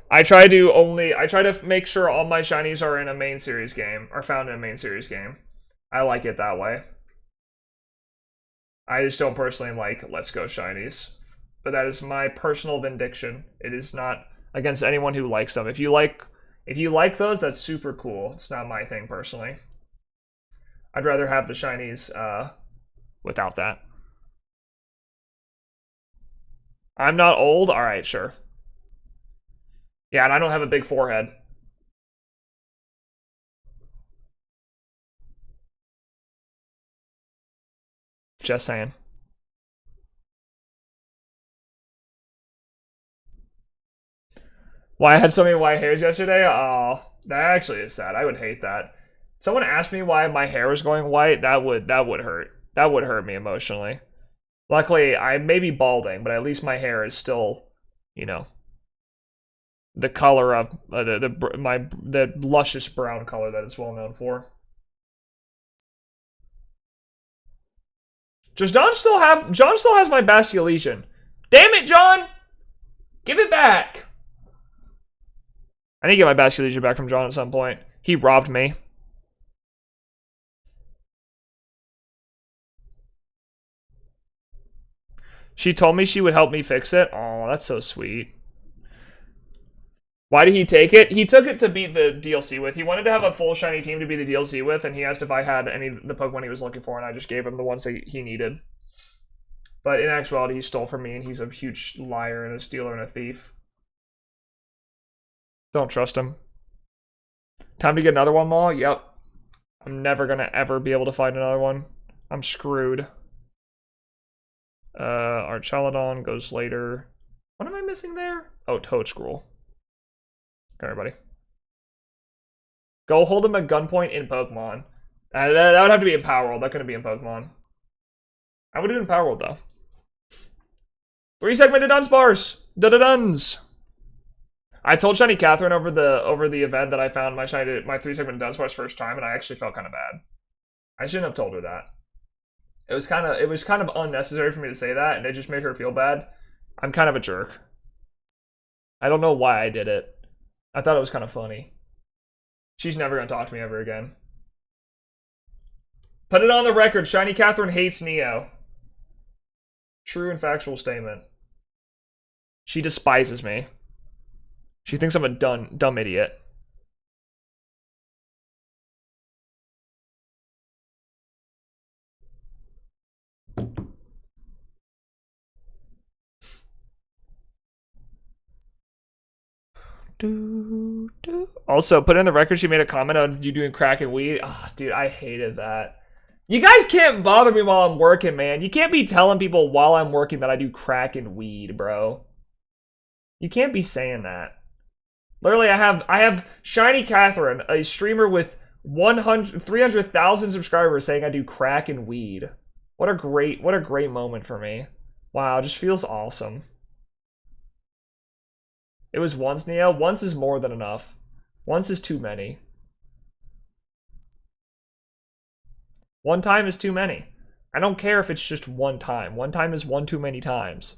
I try to make sure all my shinies are in a main series game, are found in a main series game. I like it that way. I just don't personally like Let's Go shinies. But that is my personal vindication. It is not against anyone who likes them. If you like those, that's super cool. It's not my thing personally. I'd rather have the shinies without that. I'm not old? Alright, sure. Yeah, and I don't have a big forehead. Just saying. Why I had so many white hairs yesterday? Oh, that actually is sad. I would hate that. Someone asked me why my hair is going white. That would hurt. That would hurt me emotionally. Luckily, I may be balding, but at least my hair is still, you know, the color of the luscious brown color that it's well known for. Does John still has my Basculation? Damn it, John! Give it back! I need to get my Basculation back from John at some point. He robbed me. She told me she would help me fix it. Oh, that's so sweet. Why did he take it? He took it to beat the DLC with. He wanted to have a full shiny team to be the DLC with, and he asked if I had any of the Pokemon he was looking for, and I just gave him the ones that he needed. But in actuality, he stole from me, and he's a huge liar and a stealer and a thief. Don't trust him. Time to get another one, Maw? Yep. I'm never gonna ever be able to find another one. I'm screwed. Archelodon goes later. What am I missing there? Oh, Toad Scroll. Okay, everybody. Go hold him at gunpoint in Pokemon. That would have to be in Power World. That couldn't be in Pokemon. I would do it in Power World, though. 3-segmented Dunsparce! Da-da-duns! I told Shiny Catherine over the event that I found my 3-segmented Dunsparce first time, and I actually felt kind of bad. I shouldn't have told her that. It was kind of unnecessary for me to say that, and it just made her feel bad. I'm kind of a jerk. I don't know why I did it. I thought it was kind of funny. She's never gonna talk to me ever again. Put it on the record, Shiny Catherine hates Neo. True and factual statement. She despises me. She thinks I'm a dumb idiot. Also, put in the record she made a comment on you doing crack and weed. Oh, dude, I hated that. You guys can't bother me while I'm working, man. You can't be telling people while I'm working that I do crack and weed, bro. You can't be saying that. Literally, I have Shiny Catherine, a streamer with 300,000 subscribers, saying I do crack and weed. What a great moment for me. Wow, it just feels awesome. It was once, Neo. Once is more than enough. Once is too many. One time is too many. I don't care if it's just one time. One time is one too many times.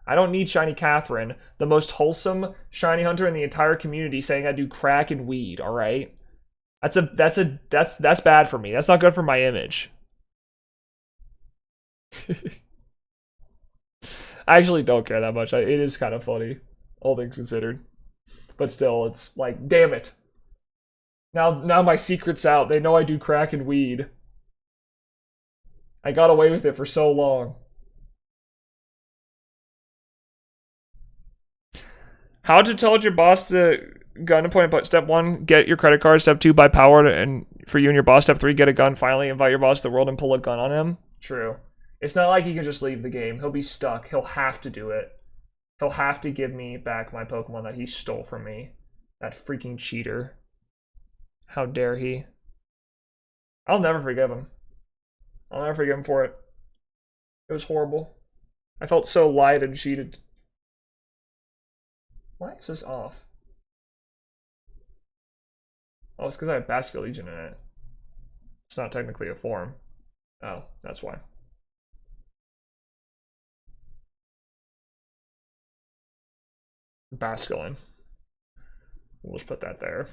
I don't need Shiny Catherine, the most wholesome shiny hunter in the entire community, saying I do crack and weed, alright? That's bad for me. That's not good for my image. I actually don't care that much. It is kind of funny, all things considered. But still, it's like, damn it. Now my secret's out. They know I do crack and weed. I got away with it for so long. How to tell your boss to gun appointment? But step 1, get your credit card. Step 2, buy power, and for you and your boss. Step 3, get a gun. Finally, invite your boss to the world and pull a gun on him. True. It's not like he can just leave the game. He'll be stuck. He'll have to do it. He'll have to give me back my Pokemon that he stole from me. That freaking cheater. How dare he? I'll never forgive him. I'll never forgive him for it. It was horrible. I felt so lied and cheated. Why is this off? Oh, it's because I have Basculation in it. It's not technically a form. Oh, that's why. Basculin. We'll just put that there.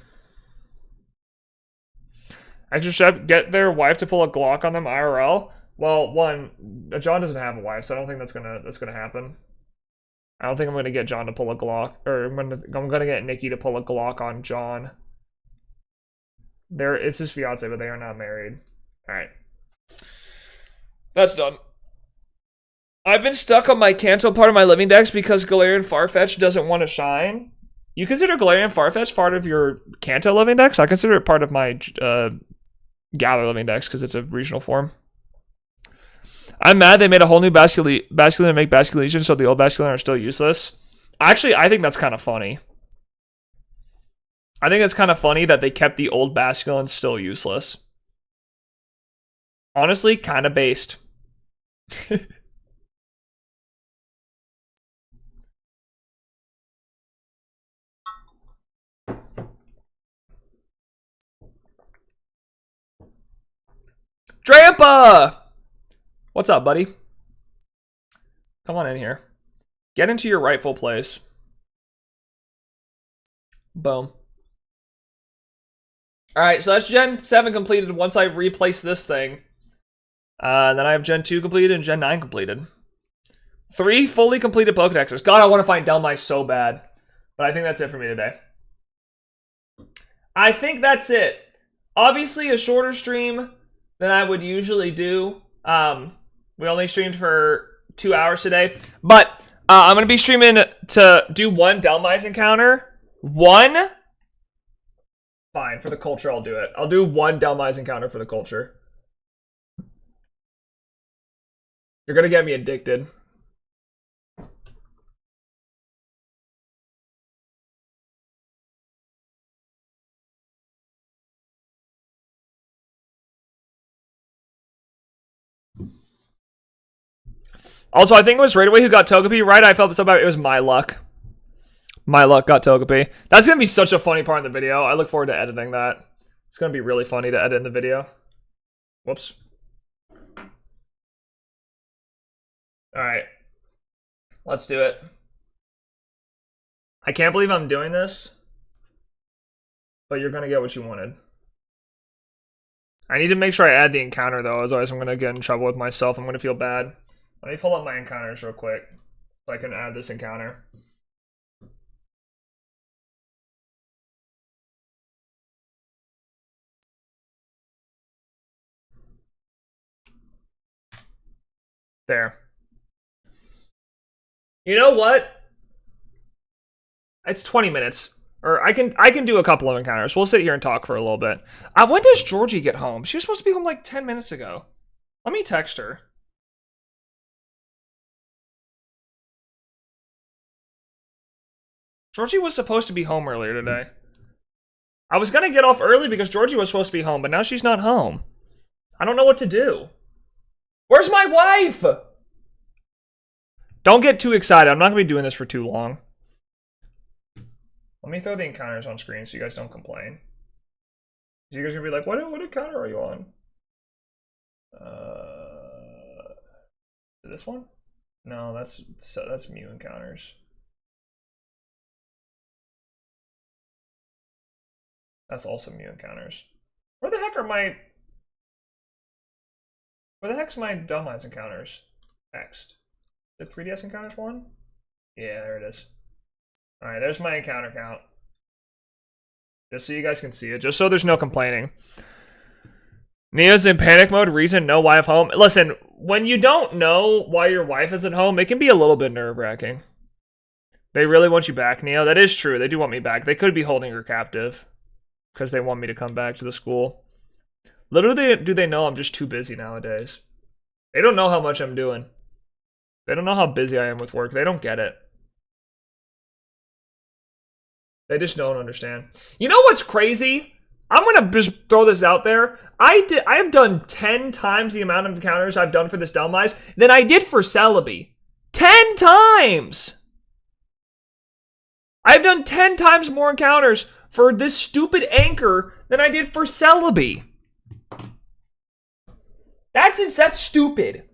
Extra step, get their wife to pull a Glock on them IRL. Well, one, John doesn't have a wife, so I don't think that's gonna happen. I don't think I'm gonna get John to pull a Glock, or I'm gonna get Nikki to pull a Glock on John. It's his fiance, but they are not married. All right, that's done. I've been stuck on my Kanto part of my living dex because Galarian Farfetch doesn't want to shine. You consider Galarian Farfetch part of your Kanto living dex? I consider it part of my Galar living dex because it's a regional form. I'm mad they made a whole new Basculin to make Basculation, so the old Basculin are still useless. Actually, I think that's kind of funny. I think it's kind of funny that they kept the old Basculin still useless. Honestly, kind of based. Drampa! What's up, buddy? Come on in here. Get into your rightful place. Boom. Alright, so that's Gen 7 completed once I replace this thing. Then I have Gen 2 completed and Gen 9 completed. 3 fully completed Pokedexes. God, I want to find Delmice so bad. But I think that's it for me today. I think that's it. Obviously, a shorter stream than I would usually do. We only streamed for 2 hours today. But I'm going to be streaming to do 1 Delmice encounter. 1? Fine, for the culture, I'll do it. I'll do 1 Delmice encounter for the culture. You're going to get me addicted. Also, I think it was Raidaway who got Togepi, right? I felt so bad. It was my luck. My luck got Togepi. That's going to be such a funny part in the video. I look forward to editing that. It's going to be really funny to edit in the video. Whoops. Alright. Let's do it. I can't believe I'm doing this. But you're going to get what you wanted. I need to make sure I add the encounter, though. Otherwise, I'm going to get in trouble with myself. I'm going to feel bad. Let me pull up my encounters real quick. So I can add this encounter. There. You know what? It's 20 minutes. Or I can do a couple of encounters. We'll sit here and talk for a little bit. When does Georgie get home? She was supposed to be home like 10 minutes ago. Let me text her. Georgie was supposed to be home earlier today. I was gonna get off early because Georgie was supposed to be home, but now she's not home. I don't know what to do. Where's my wife? Don't get too excited. I'm not gonna be doing this for too long. Let me throw the encounters on screen so you guys don't complain. You guys are gonna be like, what encounter are you on? This one? No, that's Mew encounters. That's also Mew encounters. Where the heck are my... Where the heck's my Delmice encounters? Text. The 3DS encounters one? Yeah, there it is. Alright, there's my encounter count. Just so you guys can see it. Just so there's no complaining. Neo's in panic mode. Reason, no wife home. Listen, when you don't know why your wife isn't home, it can be a little bit nerve-wracking. They really want you back, Neo. That is true. They do want me back. They could be holding her captive. Because they want me to come back to the school. Little do they know I'm just too busy nowadays. They don't know how much I'm doing. They don't know how busy I am with work. They don't get it. They just don't understand. You know what's crazy? I'm gonna just throw this out there. I have done 10 times the amount of encounters I've done for this Delmice than I did for Celebi. 10 times! I've done 10 times more encounters for this stupid anchor than I did for Celebi. That's stupid.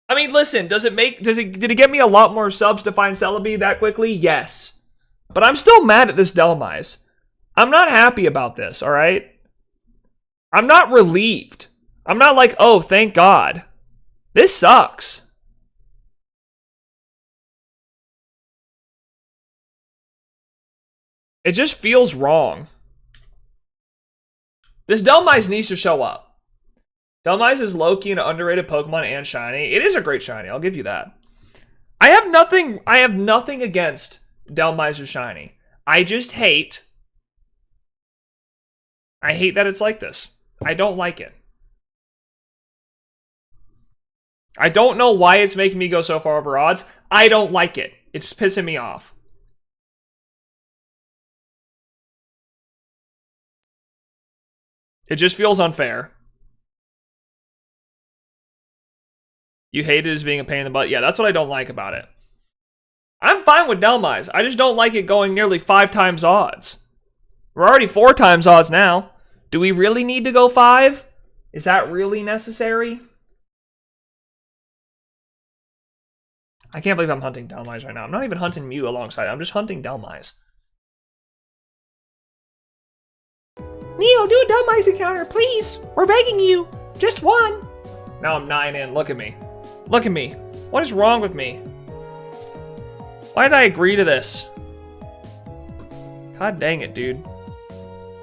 I mean, listen, did it get me a lot more subs to find Celebi that quickly? Yes. But I'm still mad at this Delmice. I'm not happy about this, alright? I'm not relieved. I'm not like, oh, thank God. This sucks. It just feels wrong. This Delmice needs to show up. Delmice is low-key an underrated Pokemon and shiny. It is a great shiny, I'll give you that. I have nothing against Delmice shiny. I just hate that it's like this. I don't like it. I don't know why it's making me go so far over odds. I don't like it. It's pissing me off. It just feels unfair. You hate it as being a pain in the butt. Yeah, that's what I don't like about it. I'm fine with Delmise. I just don't like it going nearly 5 times odds. We're already 4 times odds now. Do we really need to go 5? Is that really necessary? I can't believe I'm hunting Delmise right now. I'm not even hunting Mew alongside. I'm just hunting Delmise. Neo, do a Delmise encounter, please. We're begging you. Just one. Now I'm 9 in. Look at me. Look at me. What is wrong with me? Why did I agree to this? God dang it, dude.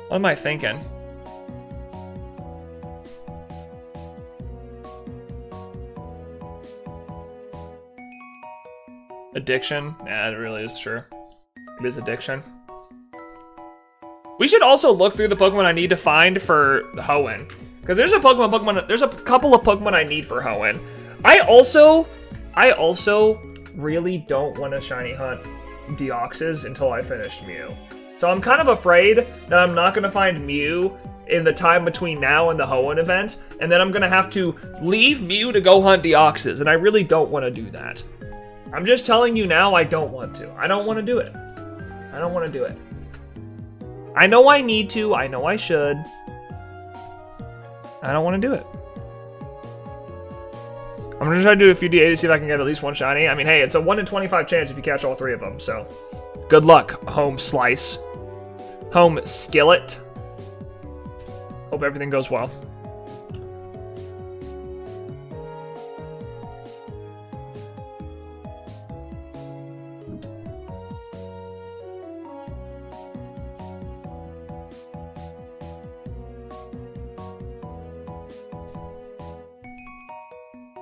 What am I thinking? Addiction? Yeah, it really is true. It is addiction. We should also look through the Pokemon I need to find for Hoenn. Because there's a couple of Pokemon I need for Hoenn. I also really don't want to shiny hunt Deoxys until I finish Mew. So I'm kind of afraid that I'm not going to find Mew in the time between now and the Hoenn event, and then I'm going to have to leave Mew to go hunt Deoxys, and I really don't want to do that. I'm just telling you now, I don't want to. I don't want to do it. I don't want to do it. I know I need to. I know I should. I don't want to do it. I'm going to try to do a few DA to see if I can get at least one shiny. I mean, hey, it's a 1 in 25 chance if you catch all 3 of them, so good luck, Home Slice. Home Skillet. Hope everything goes well.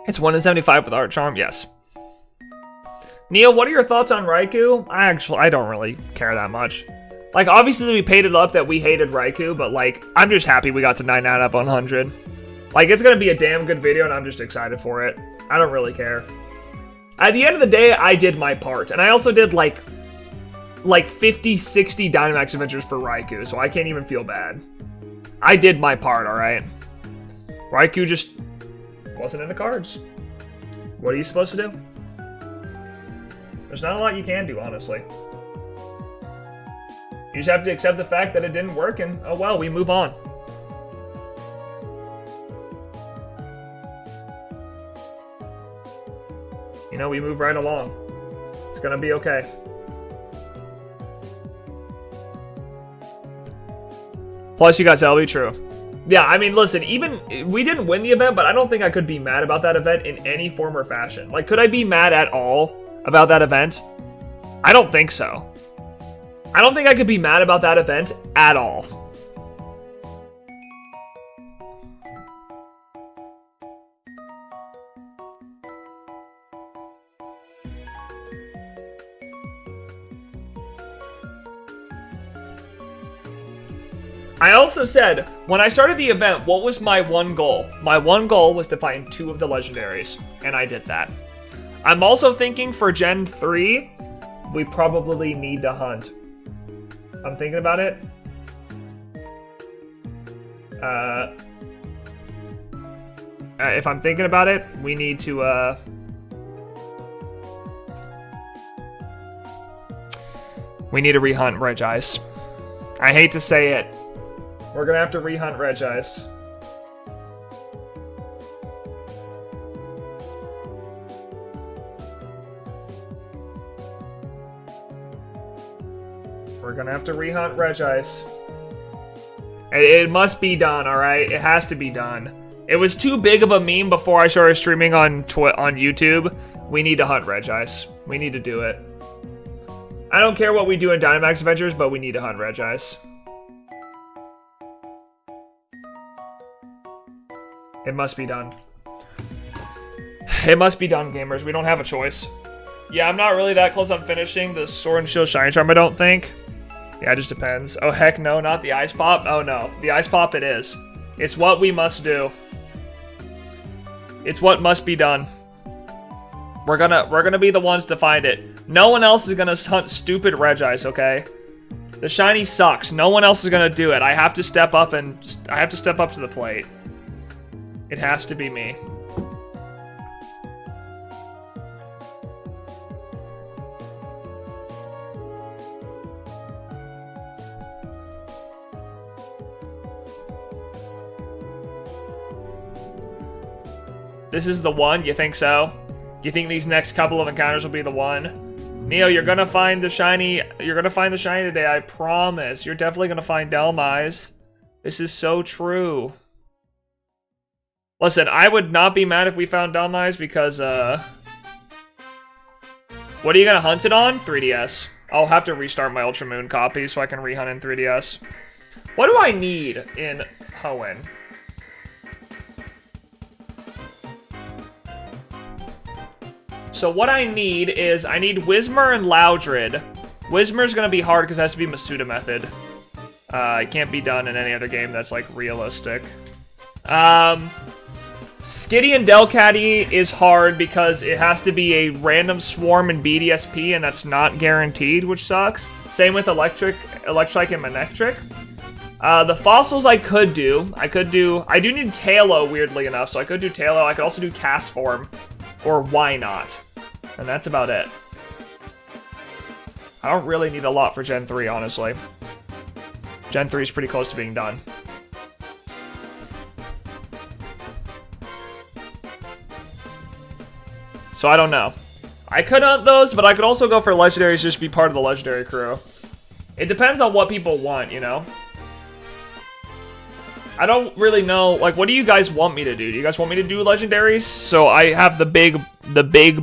It's 1 in 75 with Art Charm, yes. Neil, what are your thoughts on Raikou? I don't really care that much. Like, obviously we paid it up that we hated Raikou, but like, I'm just happy we got to 99 out of 100. Like, it's gonna be a damn good video and I'm just excited for it. I don't really care. At the end of the day, I did my part. And I also did like 50, 60 Dynamax adventures for Raikou, so I can't even feel bad. I did my part, alright? Raikou just wasn't in the cards. What are you supposed to do? There's not a lot you can do, honestly. You just have to accept the fact that it didn't work, and oh well, we move on. You know, we move right along. It's gonna be okay. Plus, you got Selby, true. Yeah, I mean, listen, even, we didn't win the event, but I don't think I could be mad about that event in any form or fashion. Like, could I be mad at all about that event? I don't think so. I don't think I could be mad about that event at all. I also said, when I started the event, what was my one goal? My one goal was to find 2 of the legendaries, and I did that. I'm also thinking for Gen 3, we probably need to hunt. I'm thinking about it. If I'm thinking about it, we need to, we need to rehunt Regice. I hate to say it. We're gonna have to rehunt Regice. We're gonna have to rehunt Regice. It must be done, alright? It has to be done. It was too big of a meme before I started streaming on YouTube. We need to hunt Regice. We need to do it. I don't care what we do in Dynamax Adventures, but we need to hunt Regice. It must be done. It must be done, gamers. We don't have a choice. Yeah, I'm not really that close on finishing the Sword and Shield Shiny Charm, I don't think. Yeah, it just depends. Oh, heck no, not the Ice Pop. Oh, no. The Ice Pop it is. It's what we must do. It's what must be done. We're gonna be the ones to find it. No one else is gonna hunt stupid Regice, okay? The shiny sucks. No one else is gonna do it. I have to step up and I have to step up to the plate. It has to be me. This is the one? You think so? You think these next couple of encounters will be the one? Neo, you're gonna find the shiny. You're gonna find the shiny today, I promise. You're definitely gonna find Delmise. This is so true. Listen, I would not be mad if we found Delmise because, what are you gonna hunt it on? 3DS. I'll have to restart my Ultra Moon copy so I can rehunt in 3DS. What do I need in Hoenn? So what I need is, I need Whismur and Loudred. Whismur's gonna be hard because it has to be Masuda method. It can't be done in any other game that's, like, realistic. Skitty and Delcatty is hard because it has to be a random swarm in BDSP, and that's not guaranteed, which sucks. Same with Electrike and Manectric. The fossils I could do. I do need Tailo, weirdly enough, so I could do Tailo. I could also do Castform, or why not? And that's about it. I don't really need a lot for Gen 3, honestly. Gen 3 is pretty close to being done. So I don't know. I could hunt those, but I could also go for legendaries, just be part of the legendary crew. It depends on what people want, you know? I don't really know, like, what do you guys want me to do? Do you guys want me to do legendaries so I have the big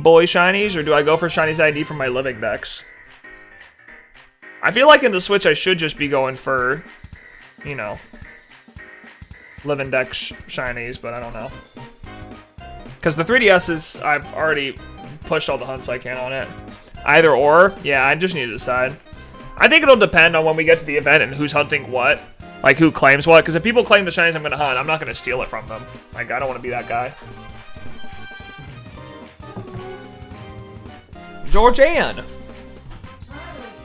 boy shinies, or do I go for shinies that I need from my living decks? I feel like in the Switch I should just be going for, you know, living deck shinies, but I don't know. Because the 3DS is, I've already pushed all the hunts I can on it. Either or, yeah, I just need to decide. I think it'll depend on when we get to the event and who's hunting what. Like, who claims what? Because if people claim the shinies I'm going to hunt, I'm not going to steal it from them. Like, I don't want to be that guy. Georgianne!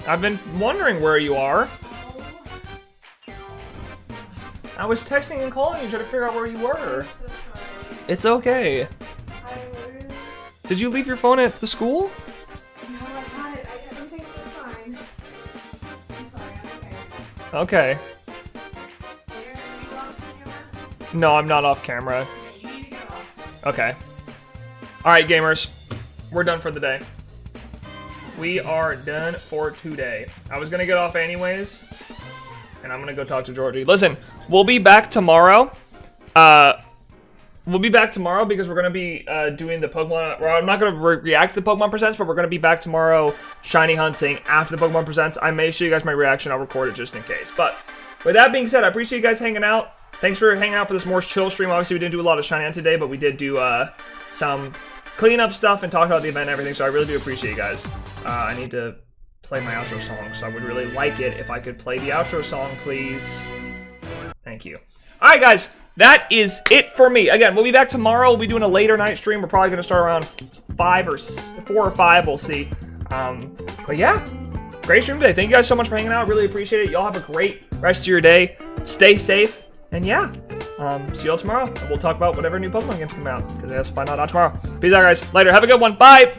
I've been wondering where you are. I was texting and calling you trying to figure out where you were. So sorry. It's okay. Did you leave your phone at the school? No, I had it. I don't think it was fine. I'm sorry, I'm okay. Okay. No, I'm not off camera. You need to get off. Okay. Alright, gamers. We're done for the day. We are done for today. I was gonna get off anyways, and I'm gonna go talk to Georgie. Listen, we'll be back tomorrow. We'll be back tomorrow because we're gonna be doing the Pokemon. Well, I'm not gonna react to the Pokemon Presents, but we're gonna be back tomorrow shiny hunting after the Pokemon Presents. I may show you guys my reaction. I'll record it just in case. But with that being said, I appreciate you guys hanging out. Thanks for hanging out for this more chill stream. Obviously, we didn't do a lot of shiny hunt today, but we did do some cleanup stuff and talk about the event and everything. So I really do appreciate you guys. I need to play my outro song, so I would really like it if I could play the outro song, please. Thank you. All right, guys. That is it for me. Again, we'll be back tomorrow. We'll be doing a later night stream. We're probably going to start around 4 or 5. We'll see. But yeah, great stream today. Thank you guys so much for hanging out. Really appreciate it. Y'all have a great rest of your day. Stay safe. And yeah, see y'all tomorrow. We'll talk about whatever new Pokemon games come out, because I have to find out tomorrow. Peace out, guys. Later. Have a good one. Bye.